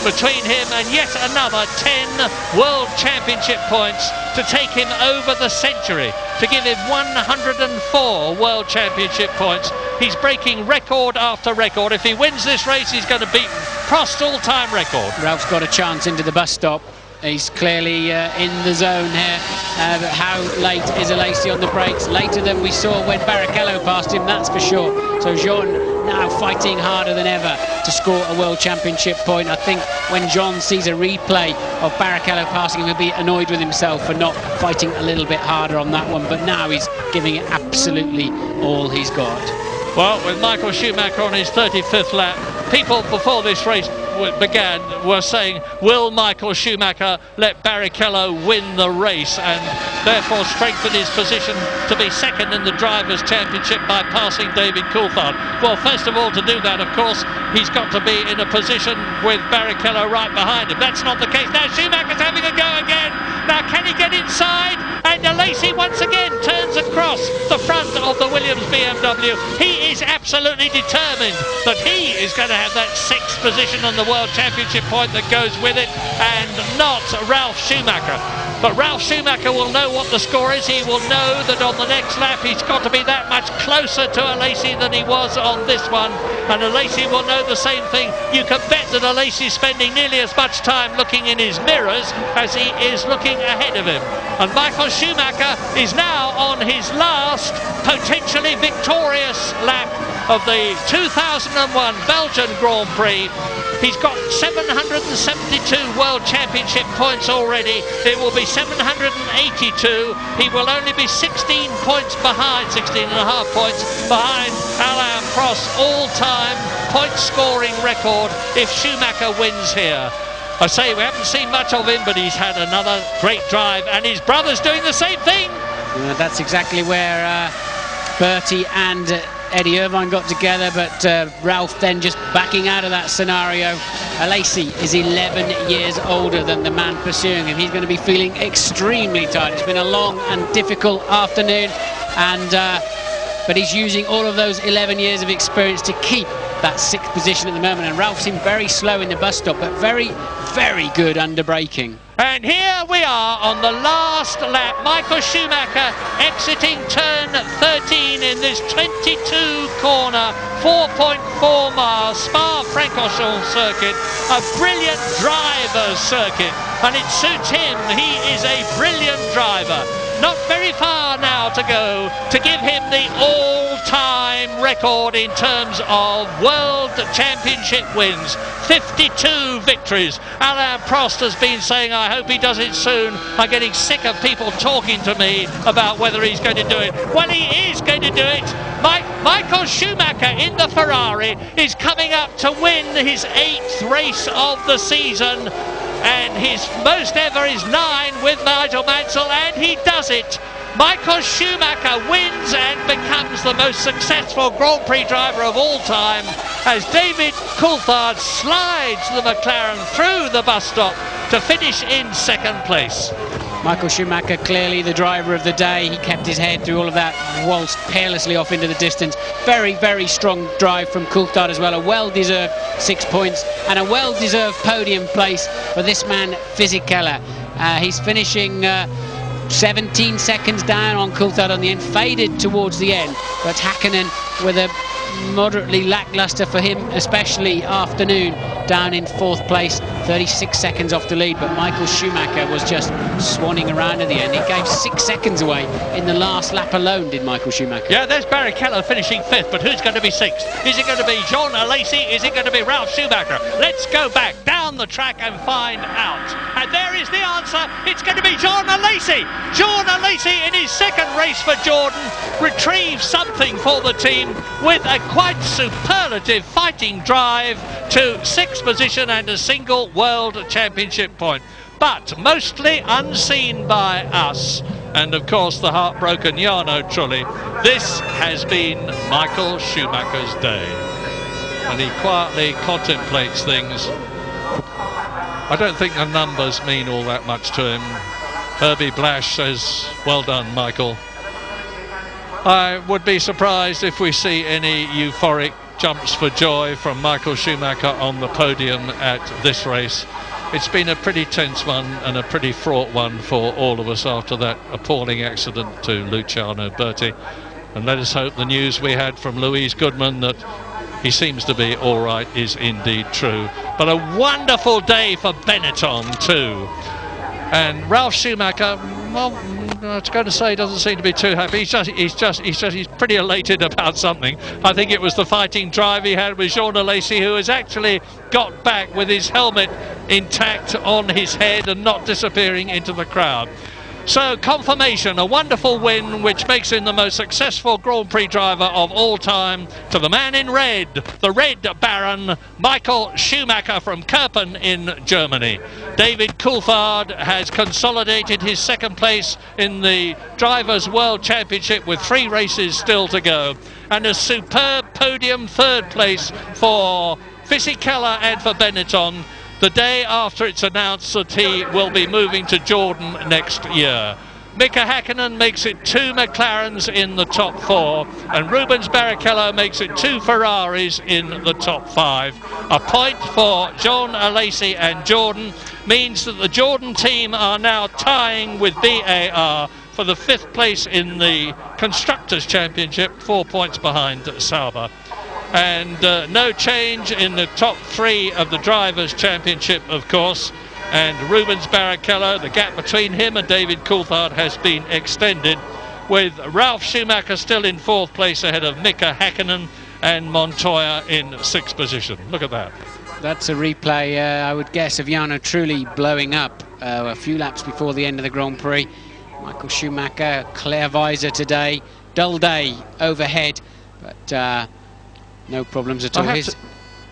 between him, and yet another 10 World Championship points to take him over the century, to give him 104 World Championship points. He's breaking record after record. If he wins this race, he's going to beat Prost's all-time record. Ralph's got a chance into the bus stop. He's clearly in the zone here. But how late is Lacey on the brakes? Later than we saw when Barrichello passed him, that's for sure. So Jean now fighting harder than ever to score a World Championship point. I think when John sees a replay of Barrichello passing him, he'll be annoyed with himself for not fighting a little bit harder on that one. But now he's giving it absolutely all he's got. Well, with Michael Schumacher on his 35th lap, people before this race began were saying, will Michael Schumacher let Barrichello win the race and therefore strengthen his position to be second in the Drivers' Championship by passing David Coulthard? Well, first of all, to do that, of course, he's got to be in a position with Barrichello right behind him. That's not the case. Now Schumacher's having a go again. Now can he get inside? And Lacey once again turns across the front of the Williams BMW. He is absolutely determined that he is going to have that 6th position on the World Championship point that goes with it, and not Ralf Schumacher. But Ralf Schumacher will know what the score is. He will know that on the next lap he's got to be that much closer to Lacey than he was on this one, and Lacey will know the same thing. You can bet that Lacey's spending nearly as much time looking in his mirrors as he is looking ahead of him. And Michael Schumacher is now on his last potentially victorious lap of the 2001 Belgian Grand Prix. He's got 772 World Championship points already. It will be 782. He will only be 16 points behind, 16 and a half points behind Alain Prost's all-time point scoring record if Schumacher wins here. I say we haven't seen much of him, but he's had another great drive, and his brother's doing the same thing. That's exactly where Bertie and Eddie Irvine got together, but Ralph then just backing out of that scenario. Lacey is 11 years older than the man pursuing him. He's going to be feeling extremely tired. It's been a long and difficult afternoon, and but he's using all of those 11 years of experience to keep that 6th position at the moment. And Ralph seemed very slow in the bus stop, but very, very good under braking. And here we are on the last lap. Michael Schumacher exiting turn 13 in this 22 corner, 4.4 miles Spa-Francorchamps circuit, a brilliant driver's circuit, and it suits him. He is a brilliant driver. Not very far now to go to give him the all-time record in terms of World Championship wins. 52 victories. Alain Prost has been saying, I hope he does it soon. I'm getting sick of people talking to me about whether he's going to do it. Well, he is going to do it. Michael Schumacher in the Ferrari is coming up to win his 8th race of the season. And his most ever is 9 with Nigel Mansell, and he does it. Michael Schumacher wins and becomes the most successful Grand Prix driver of all time as David Coulthard slides the McLaren through the bus stop to finish in 2nd place. Michael Schumacher, clearly the driver of the day. He kept his head through all of that, waltzed peerlessly off into the distance. Very, very strong drive from Coulthard as well. A well-deserved 6 points and a well-deserved podium place for this man, Fisichella. He's finishing 17 seconds down on Coulthard on the end, faded towards the end, but Häkkinen with a moderately lacklustre for him, especially afternoon, down in 4th place, 36 seconds off the lead, but Michael Schumacher was just swanning around at the end. He gave 6 seconds away in the last lap alone, did Michael Schumacher. Yeah, there's Barrichello finishing 5th, but who's going to be 6th? Is it going to be John Lacey? Is it going to be Ralph Schumacher? Let's go back down the track and find out. And there is the answer. It's going to be John Lacey. John Lacey in his second race for Jordan retrieves something for the team with a quite superlative fighting drive to 6th position and a single World Championship point. But mostly unseen by us, and of course the heartbroken Jarno Trulli, this has been Michael Schumacher's day. And he quietly contemplates things. I don't think the numbers mean all that much to him. Herbie Blash says, well done, Michael. I would be surprised if we see any euphoric jumps for joy from Michael Schumacher on the podium at this race. It's been a pretty tense one and a pretty fraught one for all of us after that appalling accident to Luciano Berti. And let us hope the news we had from Louise Goodman that he seems to be all right is indeed true. But a wonderful day for Benetton too. And Ralph Schumacher, well, I was going to say, doesn't seem to be too happy. He's pretty elated about something. I think it was the fighting drive he had with Jean Lacey, who has actually got back with his helmet intact on his head and not disappearing into the crowd. So confirmation, a wonderful win which makes him the most successful Grand Prix driver of all time, to the man in red, the Red Baron, Michael Schumacher from Kerpen in Germany. David Coulthard has consolidated his second place in the Drivers' World Championship with 3 races still to go, and a superb podium third place for Fisichella and for Benetton, the day after it's announced that he will be moving to Jordan next year. Mika Hakkinen makes it 2 McLarens in the top 4, and Rubens Barrichello makes it 2 Ferraris in the top 5. A point for John Lacey and Jordan means that the Jordan team are now tying with BAR for the 5th place in the Constructors' Championship, 4 points behind Sauber. And no change in the top 3 of the Drivers' Championship, of course. And Rubens Barrichello, the gap between him and David Coulthard has been extended, with Ralph Schumacher still in 4th place ahead of Mika Hakkinen and Montoya in 6th position. Look at that. That's a replay, I would guess, of Jarno Trulli blowing up a few laps before the end of the Grand Prix. Michael Schumacher, clear visor today, dull day overhead, but no problems at all.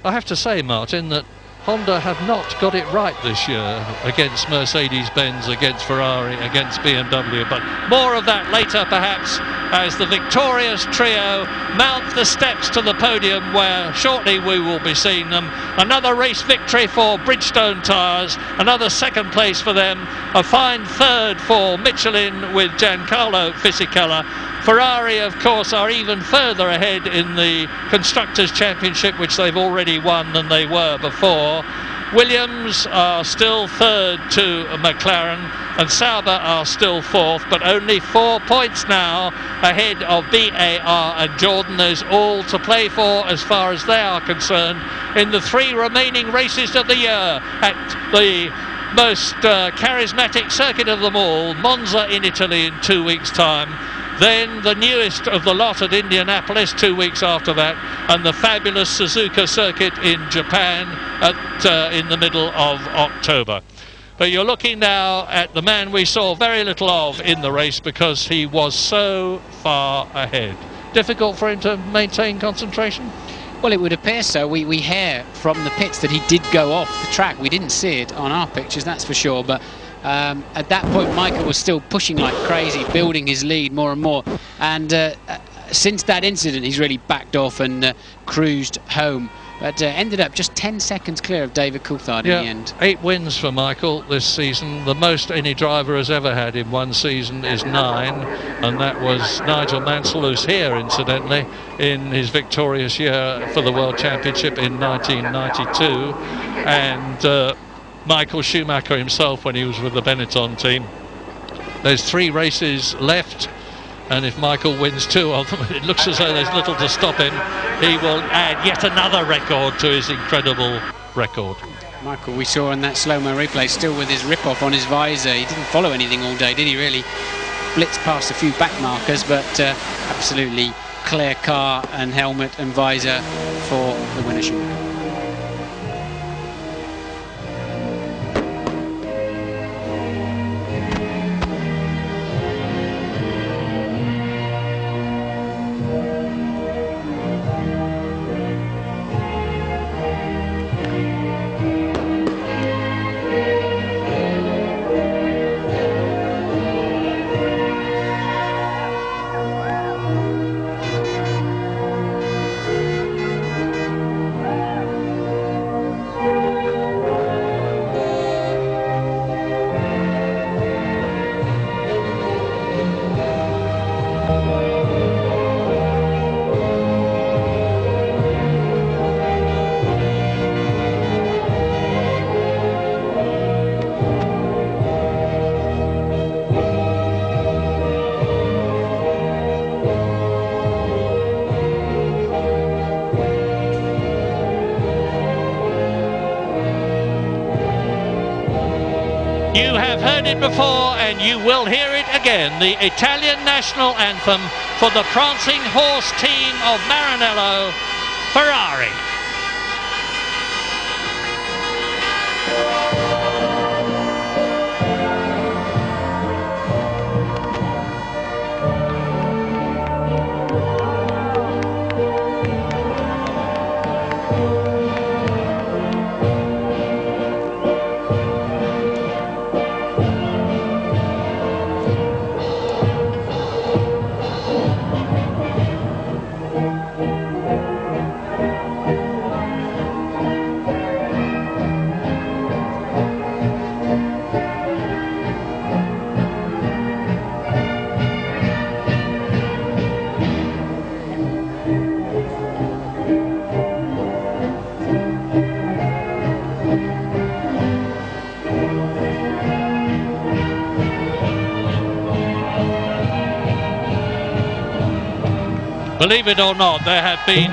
I have to say, Martin, that Honda have not got it right this year against Mercedes-Benz, against Ferrari, against BMW, but more of that later perhaps as the victorious trio mount the steps to the podium, where shortly we will be seeing them. Another race victory for Bridgestone tyres, another 2nd place for them, a fine 3rd for Michelin with Giancarlo Fisichella. Ferrari, of course, are even further ahead in the Constructors' Championship, which they've already won than they were before. Williams are still 3rd to McLaren, and Sauber are still 4th, but only 4 points now ahead of BAR and Jordan. There's all to play for as far as they are concerned in the 3 remaining races of the year at the most charismatic circuit of them all, Monza in Italy in 2 weeks' time. Then the newest of the lot at Indianapolis 2 weeks after that, and the fabulous Suzuka circuit in Japan in the middle of October. But you're looking now at the man we saw very little of in the race because he was so far ahead. Difficult for him to maintain concentration? Well, it would appear so. We hear from the pits that he did go off the track. We didn't see it on our pictures, that's for sure, but at that point Michael was still pushing like crazy, building his lead more and more, and since that incident he's really backed off and cruised home, but ended up just 10 seconds clear of David Coulthard in the end. 8 wins for Michael this season. The most any driver has ever had in one season is 9, and that was Nigel Mansell, who's here incidentally in his victorious year for the World Championship in 1992, and Michael Schumacher himself when he was with the Benetton team. There's 3 races left. And if Michael wins 2 of them, and it looks as though there's little to stop him, he will add yet another record to his incredible record. Michael, we saw in that slow-mo replay, still with his rip-off on his visor. He didn't follow anything all day, did he really? Blitzed past a few back markers, but absolutely clear car and helmet and visor for the winner Schumacher. You have heard it before and you will hear it again, the Italian national anthem for the prancing horse team of Maranello, Ferrari. Believe it or not, there have been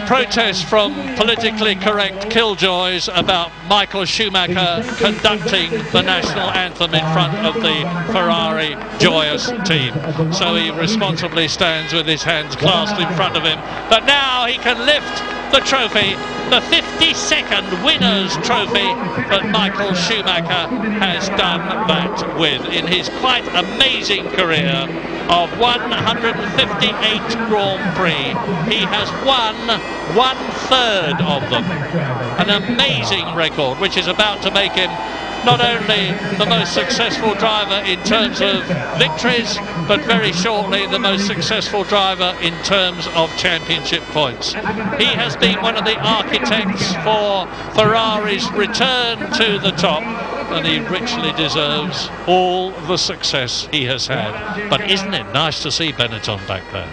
protests from politically correct killjoys about Michael Schumacher conducting the national anthem in front of the Ferrari joyous team. So he responsibly stands with his hands clasped in front of him. But now he can lift the trophy, the 52nd winner's trophy that Michael Schumacher has done that with in his quite amazing career of 158 Grand Prix. He has won 1/3 of them. An amazing record, which is about to make him not only the most successful driver in terms of victories, but very shortly the most successful driver in terms of championship points. He has been one of the architects for Ferrari's return to the top, and he richly deserves all the success he has had. But isn't it nice to see Benetton back there?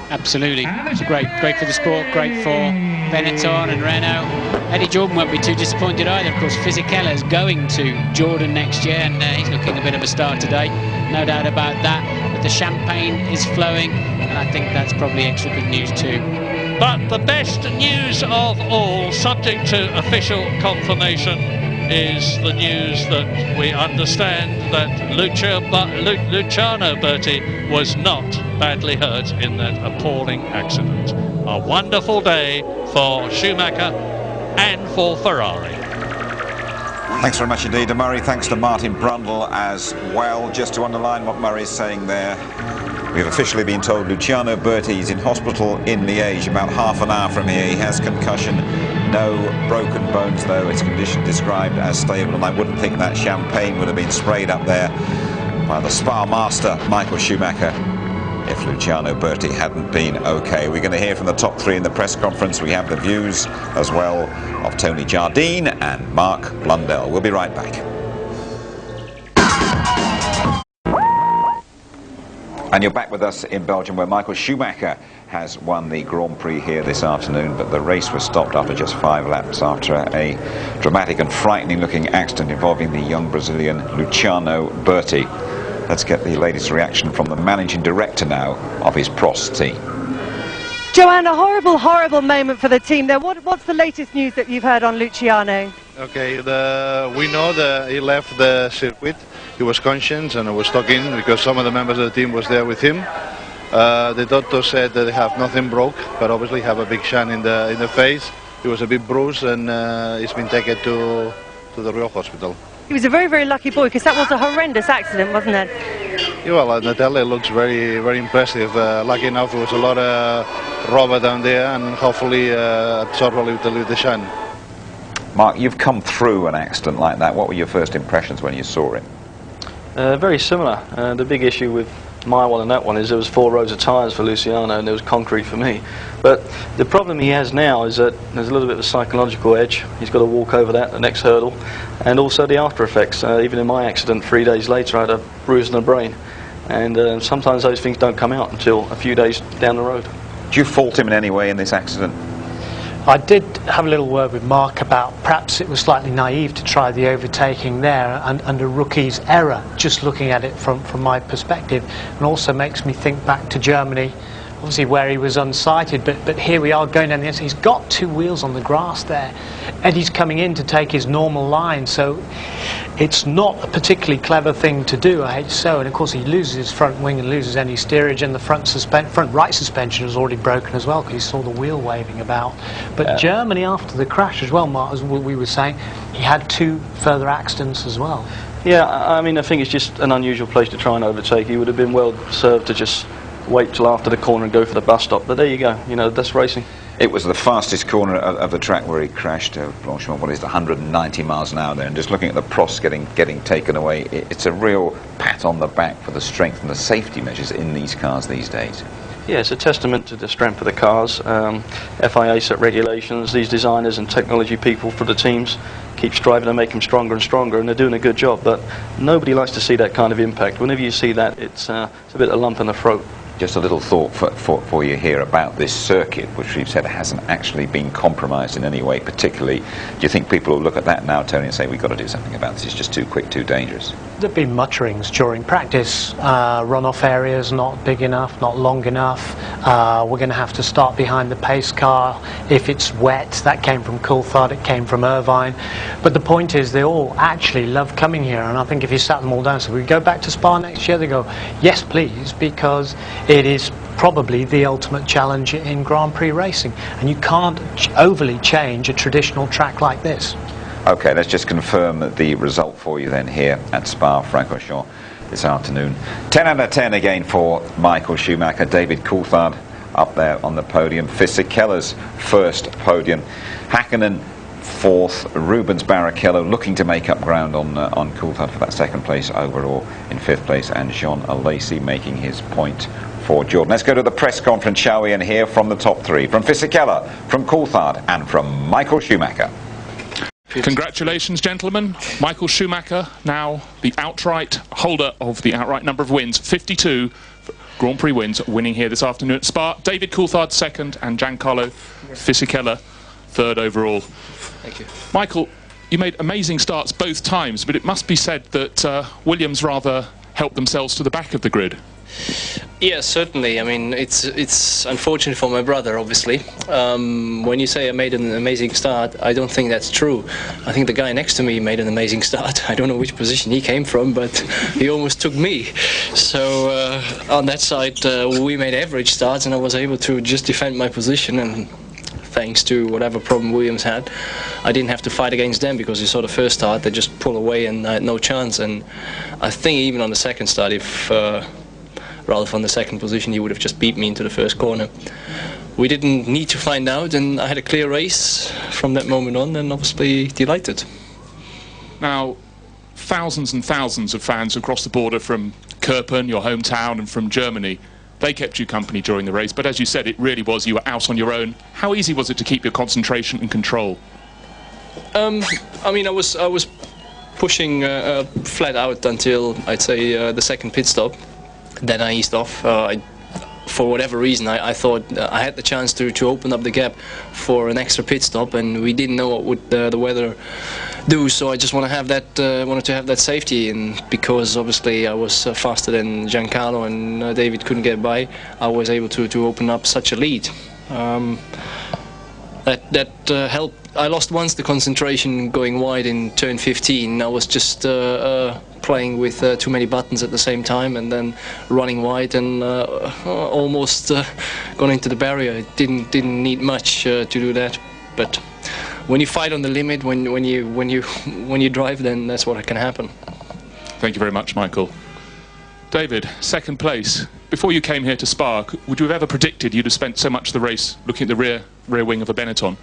Absolutely. It's great for the sport, great for Benetton and Renault. Eddie Jordan won't be too disappointed either. Of course, Fisichella is going to Jordan next year, and he's looking a bit of a star today. No doubt about that. But the champagne is flowing, and I think that's probably extra good news too. But the best news of all, subject to official confirmation, is the news that we understand that Luciano Berti was not badly hurt in that appalling accident. A wonderful day for Schumacher and for Ferrari. Thanks very much indeed to Murray. Thanks to Martin Brundle as well. Just to underline what Murray's saying there, we've officially been told Luciano Berti is in hospital in Liège, about half an hour from here. He has concussion, no broken bones though. His condition described as stable, and I wouldn't think that champagne would have been sprayed up there by the Spa master Michael Schumacher if Luciano Berti hadn't been okay. We're going to hear from the top three in the press conference. We have the views as well of Tony Jardine and Mark Blundell. We'll be right back. And you're back with us in Belgium, where Michael Schumacher has won the Grand Prix here this afternoon, but the race was stopped after just 5 laps after a dramatic and frightening looking accident involving the young Brazilian Luciano Berti. Let's get the latest reaction from the managing director now of his Prost team. Joanne, a horrible, horrible moment for the team there. What's the latest news that you've heard on Luciano? Okay, we know that he left the circuit. He was conscious and I was talking because some of the members of the team was there with him. The doctor said that they have nothing broke, but obviously have a big shine in the face. He was a bit bruised and he's been taken to the Royal Hospital. He was a very, very lucky boy because that was a horrendous accident, wasn't it? Yeah, well, on the tele it looks very, very impressive. Lucky enough, there was a lot of rubber down there, and hopefully absorb a little bit the shine. Mark, you've come through an accident like that. What were your first impressions when you saw it? Very similar. The big issue with my one and that one is there was 4 rows of tyres for Luciano and there was concrete for me. But the problem he has now is that there's a little bit of a psychological edge. He's got to walk over that, the next hurdle, and also the after effects. Even in my accident 3 days later I had a bruise in the brain, and sometimes those things don't come out until a few days down the road. Do you fault him in any way in this accident? I did have a little word with Mark about perhaps it was slightly naive to try the overtaking there and a rookie's error, just looking at it from my perspective, and also makes me think back to Germany, obviously where he was unsighted, but here we are going down the inside. He's got 2 wheels on the grass there. Eddie's coming in to take his normal line, so it's not a particularly clever thing to do, I hate to say, and of course he loses his front wing and loses any steerage, and the front right suspension was already broken as well because he saw the wheel waving about. But Germany, after the crash as well, Mark, as we were saying, he had 2 further accidents as well. Yeah, I mean, I think it's just an unusual place to try and overtake. He would have been well served to just wait till after the corner and go for the bus stop, but there you go, you know, that's racing. It was the fastest corner of the track where he crashed. Blanchimont, what is it, 190 miles an hour there, and just looking at the Prost getting taken away, it's a real pat on the back for the strength and the safety measures in these cars these days. Yeah, it's a testament to the strength of the cars. FIA set regulations, these designers and technology people for the teams keep striving to make them stronger and stronger, and they're doing a good job, but nobody likes to see that kind of impact. Whenever you see that, it's a bit of a lump in the throat. Just a little thought for you here about this circuit, which we've said hasn't actually been compromised in any way particularly. Do you think people will look at that now, Tony, and say we've got to do something about this, it's just too quick, too dangerous? There have been mutterings during practice. Runoff areas not big enough, not long enough. We're going to have to start behind the pace car if it's wet. That came from Coulthard, it came from Irvine. But the point is they all actually love coming here, and I think if you sat them all down, so we go back to Spa next year, they go, yes please, because it is probably the ultimate challenge in Grand Prix racing, and you can't overly change a traditional track like this. Okay, let's just confirm that the result for you then here at Spa-Francorchamps this afternoon. 10 out of 10 again for Michael Schumacher. David Coulthard up there on the podium. Fisichella's first podium. Hakkinen fourth. Rubens Barrichello looking to make up ground on Coulthard for that second place overall in 5th place, and Jean Alesi making his point for Jordan. Let's go to the press conference, shall we, and hear from the top 3, from Fisichella, from Coulthard and from Michael Schumacher. Congratulations, gentlemen. Michael Schumacher, now the outright holder of the outright number of wins, 52 Grand Prix wins, winning here this afternoon at Spa. David Coulthard second, and Giancarlo Fisichella third overall. Thank you. Michael, you made amazing starts both times, but it must be said that Williams rather helped themselves to the back of the grid. Yeah, certainly. I mean, it's unfortunate for my brother, obviously. When you say I made an amazing start, I don't think that's true. I think the guy next to me made an amazing start. I don't know which position he came from, but he almost took me. So on that side, we made average starts, and I was able to just defend my position, and thanks to whatever problem Williams had, I didn't have to fight against them, because you saw the first start, they just pull away and I had no chance. And I think even on the second start, if Ralph on the second position, he would have just beat me into the first corner. We didn't need to find out, and I had a clear race from that moment on, and obviously delighted. Now, thousands and thousands of fans across the border from Kerpen, your hometown, and from Germany, they kept you company during the race, but as you said, it really was, you were out on your own. How easy was it to keep your concentration and control? I mean, I was pushing flat out until, I'd say, the second pit stop. Then I eased off. I for whatever reason, I thought I had the chance to open up the gap for an extra pit stop, and we didn't know what would the weather do. So I just wanted to have that safety, and because obviously I was faster than Giancarlo and David couldn't get by, I was able to open up such a lead. That helped. I lost once the concentration going wide in turn 15. I was just playing with too many buttons at the same time, and then running wide and almost gone into the barrier. It didn't need much to do that, but when you fight on the limit, when you drive, then that's what can happen. Thank you very much, Michael. David, second place. Before you came here to Spa, would you have ever predicted you'd have spent so much of the race looking at the rear wing of a Benetton?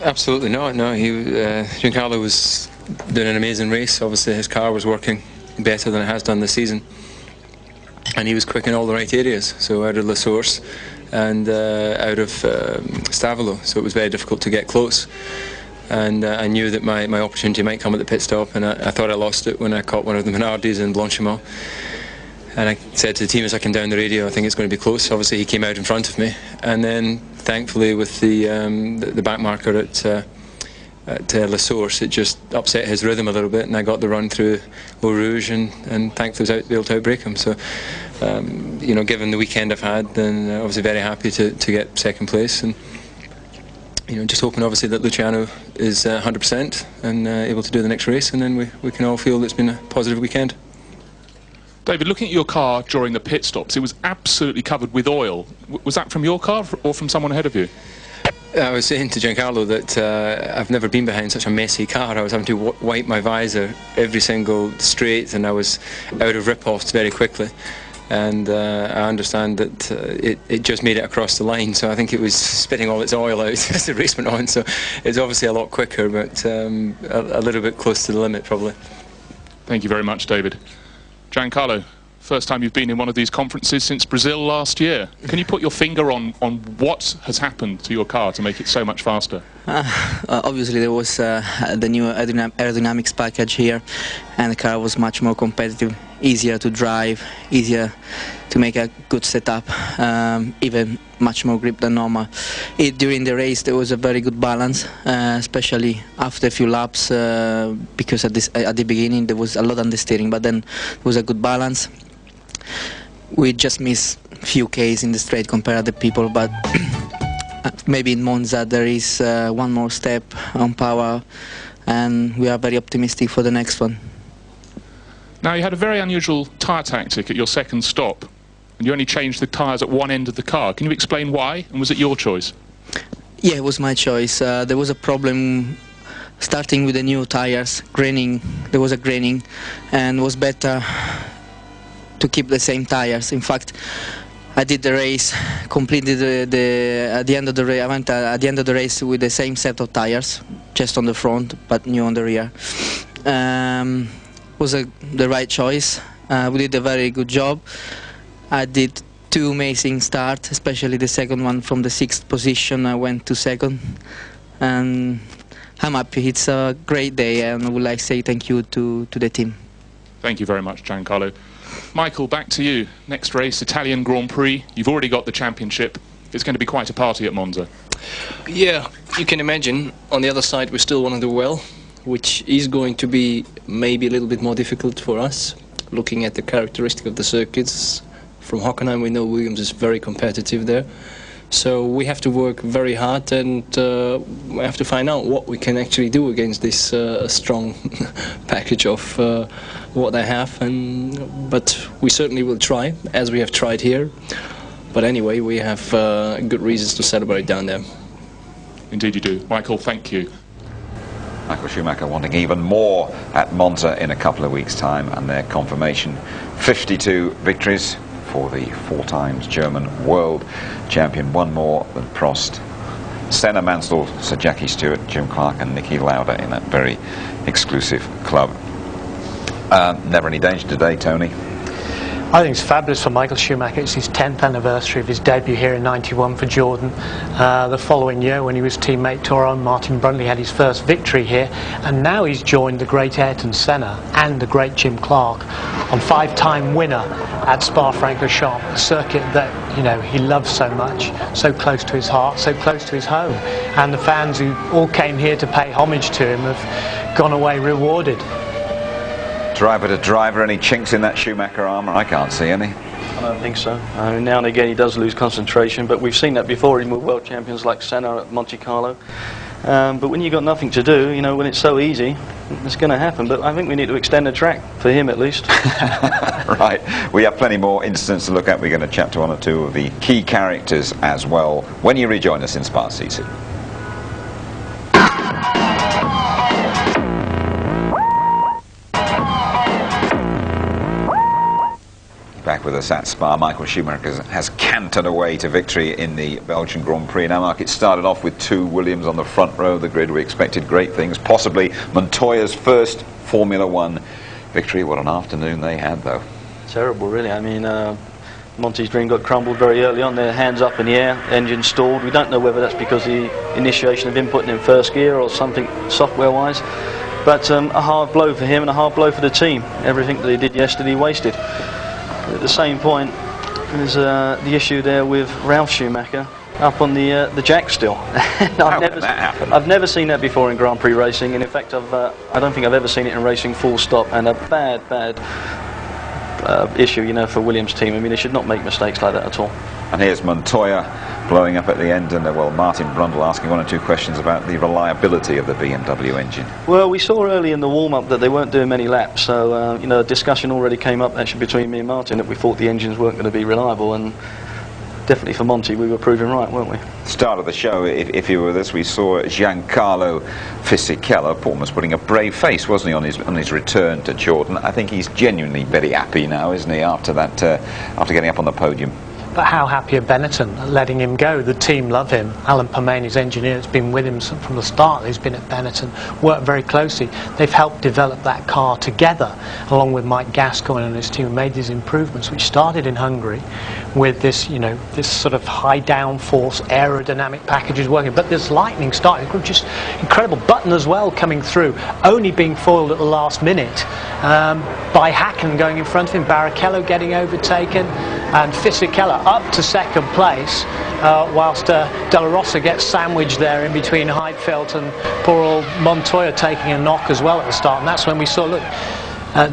Absolutely not. No, Giancarlo was doing an amazing race. Obviously, his car was working better than it has done this season, and he was quick in all the right areas. So out of La Source and out of Stavolo, so it was very difficult to get close. And I knew that my opportunity might come at the pit stop, and I thought I lost it when I caught one of the Minardis in Blanchimont. And I said to the team as I came down the radio, I think it's going to be close. Obviously, he came out in front of me, and then thankfully with the back marker at La Source, it just upset his rhythm a little bit, and I got the run through Eau Rouge, and thankfully was able to outbreak him. So, you know, given the weekend I've had, then obviously very happy to get second place, and you know, just hoping obviously that Luciano is 100% and able to do the next race, and then we can all feel it's been a positive weekend. David, looking at your car during the pit stops, it was absolutely covered with oil. Was that from your car or from someone ahead of you? I was saying to Giancarlo that I've never been behind such a messy car. I was having to wipe my visor every single straight, and I was out of rip-offs very quickly. And I understand that it just made it across the line, so I think it was spitting all its oil out as the race went on. So it's obviously a lot quicker, but a little bit close to the limit probably. Thank you very much, David. Giancarlo, first time you've been in one of these conferences since Brazil last year. Can you put your finger on what has happened to your car to make it so much faster? Obviously there was the new aerodynamics package here, and the car was much more competitive, easier to drive, easier to make a good setup, even much more grip than normal. During the race there was a very good balance, especially after a few laps, because at the beginning there was a lot on the steering, but then there was a good balance. We just missed a few Ks in the straight compared to the people, but maybe in Monza there is one more step on power, and we are very optimistic for the next one. Now, you had a very unusual tyre tactic at your second stop, and you only changed the tyres at one end of the car. Can you explain why, and was it your choice? Yeah, it was my choice. There was a problem starting with the new tyres, graining. There was a graining, and it was better to keep the same tyres. In fact, I did the race, completed at the end of the race. I went at the end of the race with the same set of tyres, just on the front, but new on the rear. Was the right choice. We did a very good job. I did two amazing starts, especially the second one from the 6th position. I went to second, and I'm happy. It's a great day, and I would like to say thank you to the team. Thank you very much, Giancarlo. Michael, back to you. Next race, Italian Grand Prix. You've already got the championship. It's going to be quite a party at Monza. Yeah, you can imagine. On the other side, we still want to do well, which is going to be maybe a little bit more difficult for us, looking at the characteristic of the circuits. From Hockenheim, we know Williams is very competitive there. So we have to work very hard, and we have to find out what we can actually do against this strong package of what they have. But we certainly will try, as we have tried here. But anyway, we have good reasons to celebrate down there. Indeed you do. Michael, thank you. Michael Schumacher wanting even more at Monza in a couple of weeks' time, and their confirmation 52 victories for the 4 times German world champion, one more than Prost, Senna, Mansell, Sir Jackie Stewart, Jim Clark and Niki Lauda in that very exclusive club. Never any danger today, Tony? I think it's fabulous for Michael Schumacher. It's his 10th anniversary of his debut here in '91 for Jordan. The following year, when he was teammate to our own Martin Brundle, had his first victory here, and now he's joined the great Ayrton Senna and the great Jim Clark on 5-time winner at Spa-Francorchamps, a circuit that, you know, he loves so much, so close to his heart, so close to his home. And the fans who all came here to pay homage to him have gone away rewarded. Driver to driver, any chinks in that Schumacher armour? I can't see any. I don't think so. I mean, now and again he does lose concentration, but we've seen that before even with world champions like Senna at Monte Carlo. But when you've got nothing to do, you know, when it's so easy, it's going to happen. But I think we need to extend the track, for him at least. Right, we have plenty more incidents to look at. We're going to chat to one or two of the key characters as well when you rejoin us in Spa CC. Back with us at Spa, Michael Schumacher has cantered away to victory in the Belgian Grand Prix. Now, Mark, it started off with 2 Williams on the front row of the grid. We expected great things, possibly Montoya's first Formula One victory. What an afternoon they had, though. Terrible, really. I mean, Monty's dream got crumbled very early on. Their hands up in the air, engine stalled. We don't know whether that's because the initiation of him putting in first gear or something software-wise. But a hard blow for him and a hard blow for the team. Everything that he did yesterday wasted. At the same point, there's the issue there with Ralf Schumacher up on the jack still. I've never seen that before in Grand Prix racing, and in fact I don't think I've ever seen it in racing full stop, and a bad issue, you know, for Williams' team. I mean, they should not make mistakes like that at all. And here's Montoya blowing up at the end, and well, Martin Brundle asking 1 or 2 questions about the reliability of the BMW engine. Well, we saw early in the warm-up that they weren't doing many laps, so you know, a discussion already came up actually between me and Martin that we thought the engines weren't going to be reliable, and definitely for Monty we were proving right, weren't we? Start of the show, if you were with us, we saw Giancarlo Fisichella, almost putting a brave face, wasn't he, on his return to Jordan. I think he's genuinely very happy now, isn't he, after that, after getting up on the podium. But how happy are Benetton letting him go? The team love him. Alan Permain, his engineer, has been with him from the start. He's been at Benetton, worked very closely. They've helped develop that car together, along with Mike Gascoigne and his team, made these improvements, which started in Hungary with this, you know, this sort of high downforce aerodynamic packages working. But this lightning starting, just incredible. Button as well coming through, only being foiled at the last minute by Hacken going in front of him, Barrichello getting overtaken, and Fisichella up to second place, whilst De La Rosa gets sandwiched there in between Heidfeld and poor old Montoya taking a knock as well at the start. And that's when we saw, look,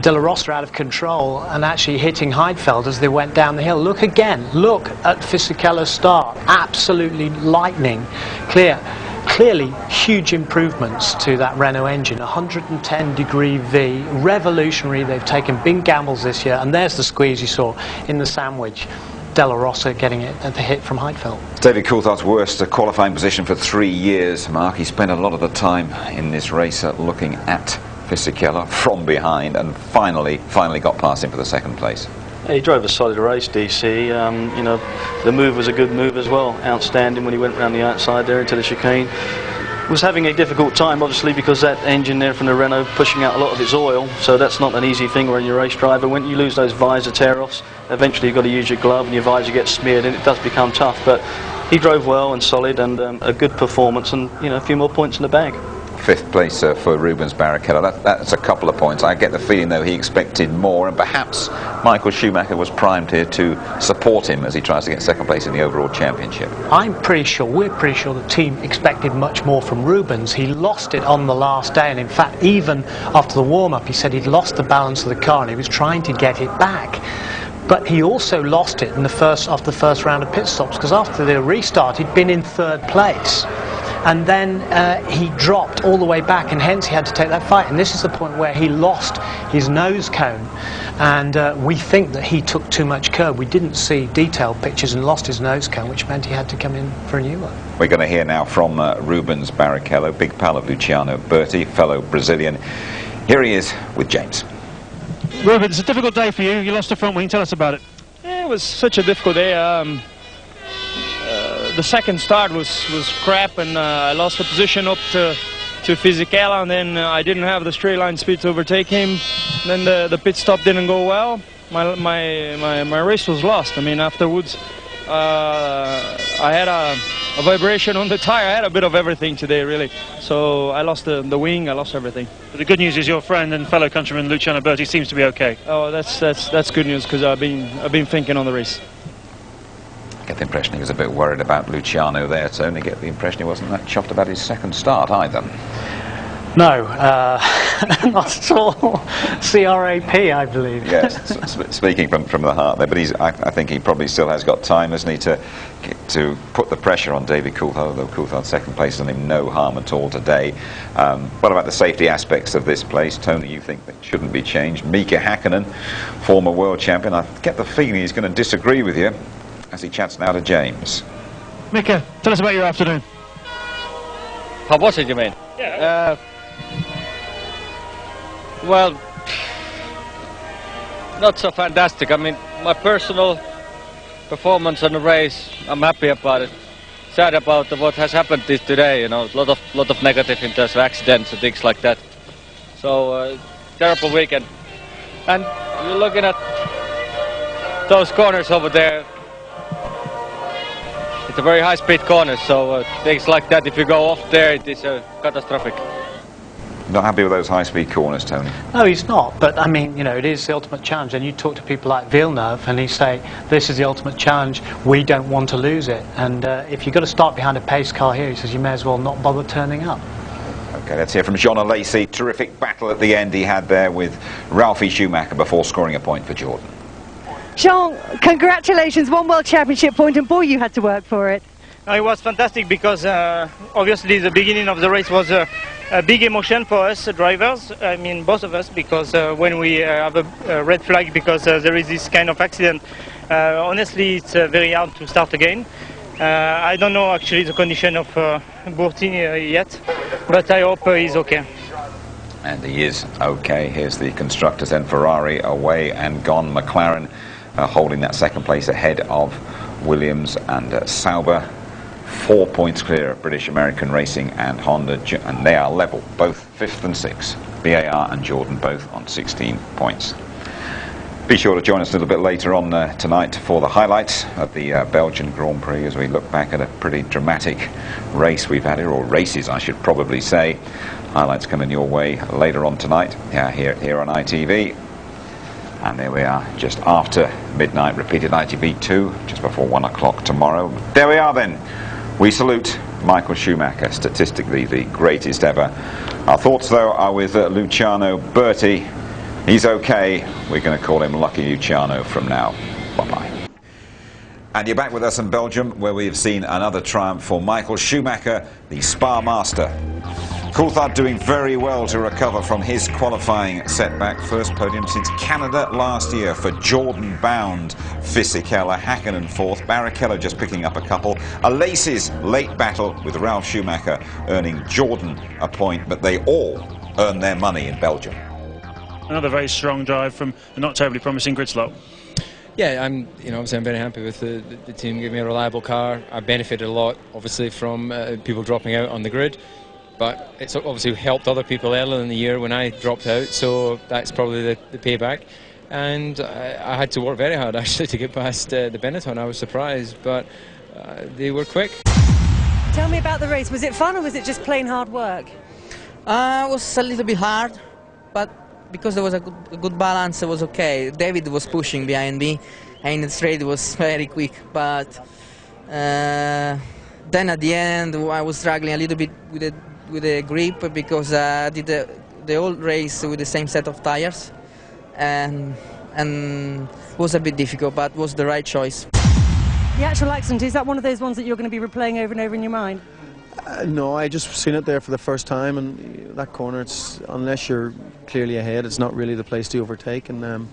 De La Rosa out of control and actually hitting Heidfeld as they went down the hill. Look again, look at Fisichella's start, absolutely lightning clear. Clearly huge improvements to that Renault engine, 110-degree V, revolutionary. They've taken big gambles this year, and there's the squeeze you saw in the sandwich. De La Rosa getting it at the hit from Heidfeld. David Coulthard's worst qualifying position for 3 years, Mark. He spent a lot of the time in this race looking at Fisichella from behind, and finally got past him for the second place. He drove a solid race, DC. You know, the move was a good move as well. Outstanding when he went around the outside there into the chicane. Was having a difficult time, obviously, because that engine there from the Renault pushing out a lot of its oil, so that's not an easy thing when you're a race driver. When you lose those visor tear-offs, eventually you've got to use your glove and your visor gets smeared, and it does become tough. But he drove well and solid, and a good performance, and you know, a few more points in the bag. 5th place for Rubens Barrichello. That's a couple of points. I get the feeling, though, he expected more, and perhaps Michael Schumacher was primed here to support him as he tries to get second place in the overall championship. I'm pretty sure, we're pretty sure the team expected much more from Rubens. He lost it on the last day, and in fact, even after the warm-up, he said he'd lost the balance of the car and he was trying to get it back. But he also lost it in after the first round of pit stops, because after the restart, he'd been in 3rd place. And then he dropped all the way back, and hence he had to take that fight. And this is the point where he lost his nose cone, and we think that he took too much curb. We didn't see detailed pictures, and lost his nose cone, which meant he had to come in for a new one. We're going to hear now from Rubens Barrichello, big pal of Luciano Berti, fellow Brazilian. Here he is with James. Rubens, it's a difficult day for you. You lost the front wing. Tell us about it. Yeah, it was such a difficult day. The second start was crap, and I lost the position up to Fisichella, and then I didn't have the straight line speed to overtake him. Then the pit stop didn't go well, my race was lost. I mean, afterwards, I had a vibration on the tire. I had a bit of everything today, really. So I lost the wing. I lost everything. But the good news is your friend and fellow countryman Luciano Berti seems to be okay. Oh, that's good news, because I've been thinking on the race. Get the impression he was a bit worried about Luciano there, Tony. Get the impression he wasn't that chuffed about his second start either. No, not at all. CRAP, I believe. Yes, speaking from the heart there, but I think he probably still has got time, hasn't he, to put the pressure on David Coulthard, although Coulthard's second place done him no harm at all today. What about the safety aspects of this place? Tony, you think that shouldn't be changed? Mika Häkkinen, former world champion, I get the feeling he's going to disagree with you as he chats now to James. Mika, tell us about your afternoon. How was it, you mean? Yeah. Well, not so fantastic. I mean, my personal performance on the race, I'm happy about it. Sad about what has happened today, you know, lot of negative in terms of accidents and things like that. So, terrible weekend. And you're looking at those corners over there. It's a very high-speed corner, so things like that, if you go off there, it is catastrophic. Not happy with those high-speed corners, Tony? No, he's not. But, I mean, you know, it is the ultimate challenge. And you talk to people like Villeneuve, and he say, this is the ultimate challenge. We don't want to lose it. And if you've got to start behind a pace car here, he says, you may as well not bother turning up. OK, let's hear from John Lacey. Terrific battle at the end he had there with Ralphie Schumacher before scoring a point for Jordan. Jean, congratulations, one World Championship point, and boy, you had to work for it. No, it was fantastic because obviously the beginning of the race was a big emotion for us drivers, I mean both of us, because when we have a red flag because there is this kind of accident, honestly it's very hard to start again. I don't know actually the condition of Berti yet, but I hope he's okay. And he is okay. Here's the constructors then. Ferrari away and gone. McLaren holding that second place ahead of Williams and Sauber. 4 points clear of British American Racing and Honda, and they are level, both 5th and 6th. BAR and Jordan both on 16 points. Be sure to join us a little bit later on tonight for the highlights of the Belgian Grand Prix as we look back at a pretty dramatic race we've had here, or races I should probably say. Highlights coming your way later on tonight here on ITV. And there we are, just after midnight, repeated ITV2, just before 1 o'clock tomorrow. There we are then. We salute Michael Schumacher, statistically the greatest ever. Our thoughts, though, are with Luciano Berti. He's okay. We're going to call him Lucky Luciano from now. Bye-bye. And you're back with us in Belgium, where we've seen another triumph for Michael Schumacher, the Spa master. Coulthard doing very well to recover from his qualifying setback. First podium since Canada last year for Jordan-bound Fisichella. Häkkinen fourth. Barrichello just picking up a couple. A Lacey's late battle with Ralph Schumacher earning Jordan a point, but they all earn their money in Belgium. Another very strong drive from a not terribly promising grid slot. Yeah, obviously I'm very happy with the team giving me a reliable car. I benefited a lot, obviously, from people dropping out on the grid. But it's obviously helped other people earlier in the year when I dropped out, so that's probably the payback. And I had to work very hard, actually, to get past the Benetton. I was surprised, but they were quick. Tell me about the race. Was it fun or was it just plain hard work? It was a little bit hard, but because there was a good balance, it was okay. David was pushing behind me, and the straight was very quick, but then at the end I was struggling a little bit with the grip because I did the whole race with the same set of tires, and it was a bit difficult, but it was the right choice. The actual accident, is that one of those ones that you're going to be replaying over and over in your mind? No, I just seen it there for the first time, and that corner, it's unless you're clearly ahead, it's not really the place to overtake. And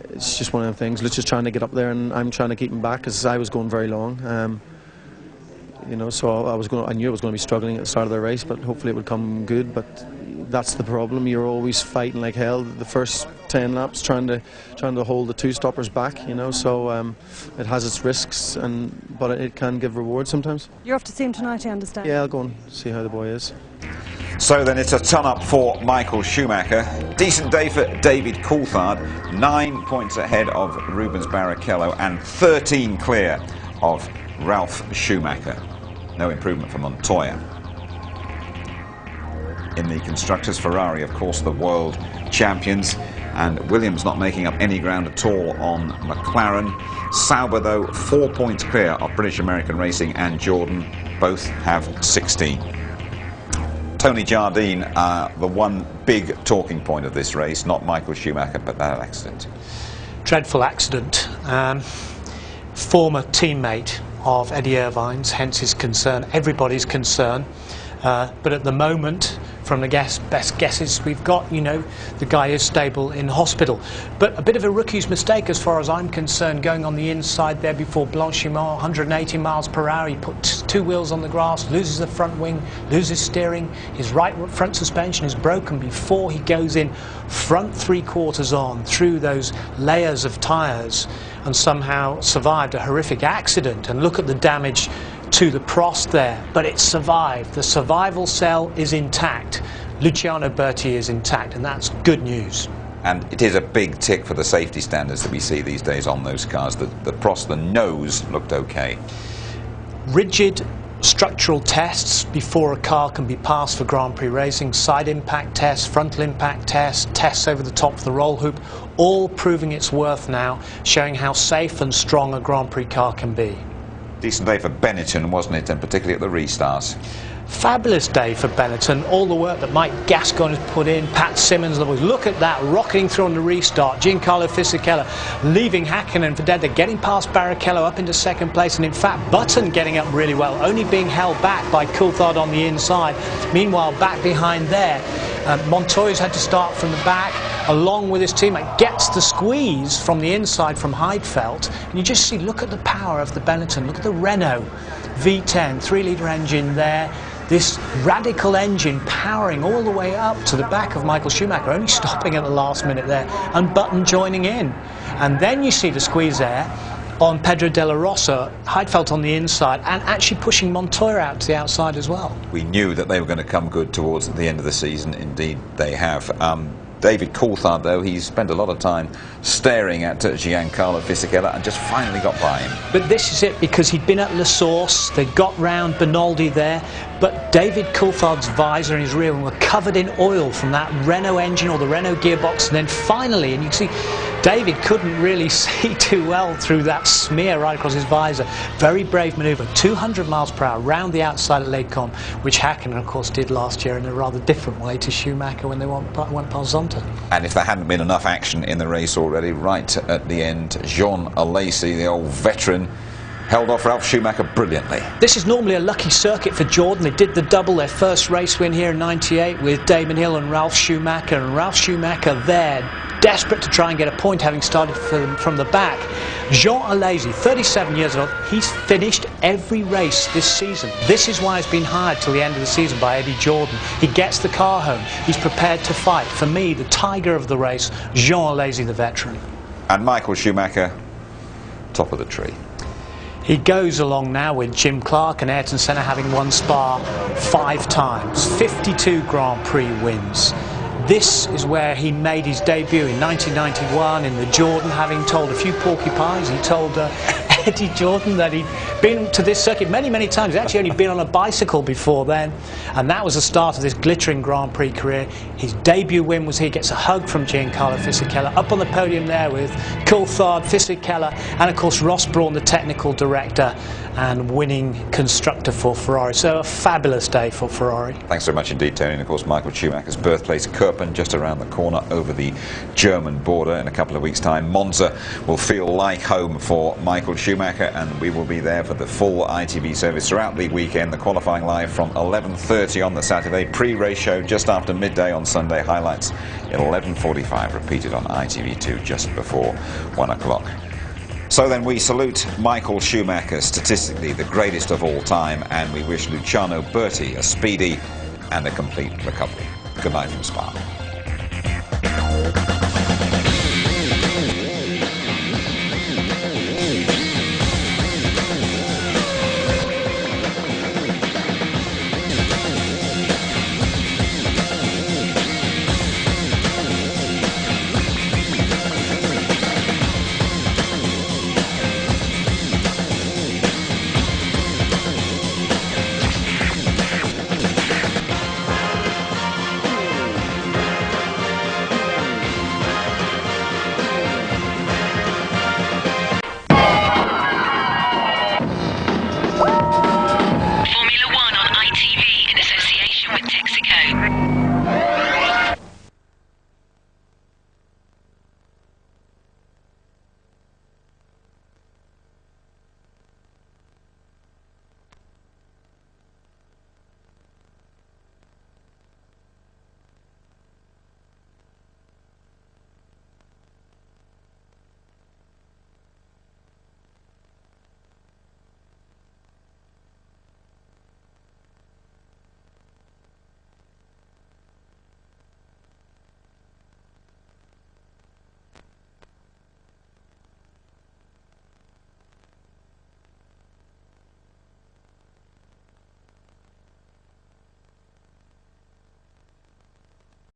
it's just one of the things. Luch is trying to get up there, and I'm trying to keep him back because I was going very long. So I knew I was going to be struggling at the start of the race, but hopefully it would come good. But that's the problem. You're always fighting like hell. The first 10 laps, trying to hold the two stoppers back. So it has its risks, but it can give rewards sometimes. You're off to see him tonight, I understand. Yeah, I'll go and see how the boy is. So then it's a ton up for Michael Schumacher. Decent day for David Coulthard, 9 points ahead of Rubens Barrichello and 13 clear of Ralf Schumacher. No improvement for Montoya. In the constructors, Ferrari, of course, the world champions, and Williams not making up any ground at all on McLaren. Sauber, though, 4 points clear of British American Racing and Jordan. Both have 16. Tony Jardine, the one big talking point of this race, not Michael Schumacher, but that accident. Dreadful accident. Former teammate of Eddie Irvine's, hence his concern, everybody's concern. But at the moment, from the best guesses we've got, you know, the guy is stable in hospital. But a bit of a rookie's mistake as far as I'm concerned, going on the inside there before Blanchimont, 180 miles per hour. He puts two wheels on the grass, loses the front wing, loses steering. His right front suspension is broken before he goes in front 3/4 on through those layers of tyres, and somehow survived a horrific accident. And look at the damage to the Prost there, but it survived. The survival cell is intact. Luciano Berti is intact, and that's good news. And it is a big tick for the safety standards that we see these days on those cars. The Prost, the nose looked okay. Rigid structural tests before a car can be passed for Grand Prix racing, side impact tests, frontal impact tests, tests over the top of the roll hoop, all proving its worth now, showing how safe and strong a Grand Prix car can be. Decent day for Benetton, wasn't it, and particularly at the restarts. Fabulous day for Benetton. All the work that Mike Gascoigne has put in, Pat Simmons, look at that, rocketing through on the restart. Giancarlo Fisichella leaving Häkkinen for dead. They're getting past Barrichello up into second place, and in fact Button getting up really well, only being held back by Coulthard on the inside. Meanwhile, back behind there, Montoya's had to start from the back along with his teammate, gets the squeeze from the inside from Heidfeld, and you just see, look at the power of the Benetton, look at the Renault V10 3-litre engine there, this radical engine powering all the way up to the back of Michael Schumacher, only stopping at the last minute there, and Button joining in. And then you see the squeeze there on Pedro de la Rosa, Heidfeld on the inside, and actually pushing Montoya out to the outside as well. We knew that they were going to come good towards the end of the season. Indeed they have. David Coulthard, though, he's spent a lot of time staring at Giancarlo Fisichella and just finally got by him. But this is it, because he'd been at La Source, they'd got round Benaldi there, but David Coulthard's visor and his rear wing were covered in oil from that Renault engine or the Renault gearbox, and then finally, and you can see David couldn't really see too well through that smear right across his visor. Very brave manoeuvre, 200 miles per hour round the outside at Les Combes, which Häkkinen, of course, did last year in a rather different way to Schumacher when they went past Zonta. And if there hadn't been enough action in the race already, right at the end, Jean Alesi, the old veteran, held off Ralf Schumacher brilliantly. This is normally a lucky circuit for Jordan. They did the double, their first race win here in '98 with Damon Hill and Ralf Schumacher, there, desperate to try and get a point, having started from the back. Jean Alesi, 37 years old, he's finished every race this season. This is why he's been hired till the end of the season by Eddie Jordan. He gets the car home, he's prepared to fight. For me, the tiger of the race, Jean Alesi, the veteran. And Michael Schumacher, top of the tree. He goes along now with Jim Clark and Ayrton Senna having won Spa 5 times, 52 Grand Prix wins. This is where he made his debut in 1991 in the Jordan, having told a few porcupines. He told Eddie Jordan that he'd been to this circuit many, many times. He'd actually only been on a bicycle before then, and that was the start of this glittering Grand Prix career. His debut win was here. He gets a hug from Giancarlo Fisichella, up on the podium there with Coulthard, Fisichella, and of course Ross Brawn, the technical director and winning constructor for Ferrari. So a fabulous day for Ferrari. Thanks so much indeed, Tony. And of course Michael Schumacher's birthplace, Kirpen, just around the corner over the German border. In a couple of weeks' time, Monza will feel like home for Michael Schumacher, and we will be there for the full ITV service throughout the weekend. The qualifying live from 11:30 on the Saturday, pre-race show just after midday on Sunday, highlights at 11:45, repeated on ITV2 just before 1 o'clock. So then we salute Michael Schumacher, statistically the greatest of all time, and we wish Luciano Berti a speedy and a complete recovery. Good night from Spa.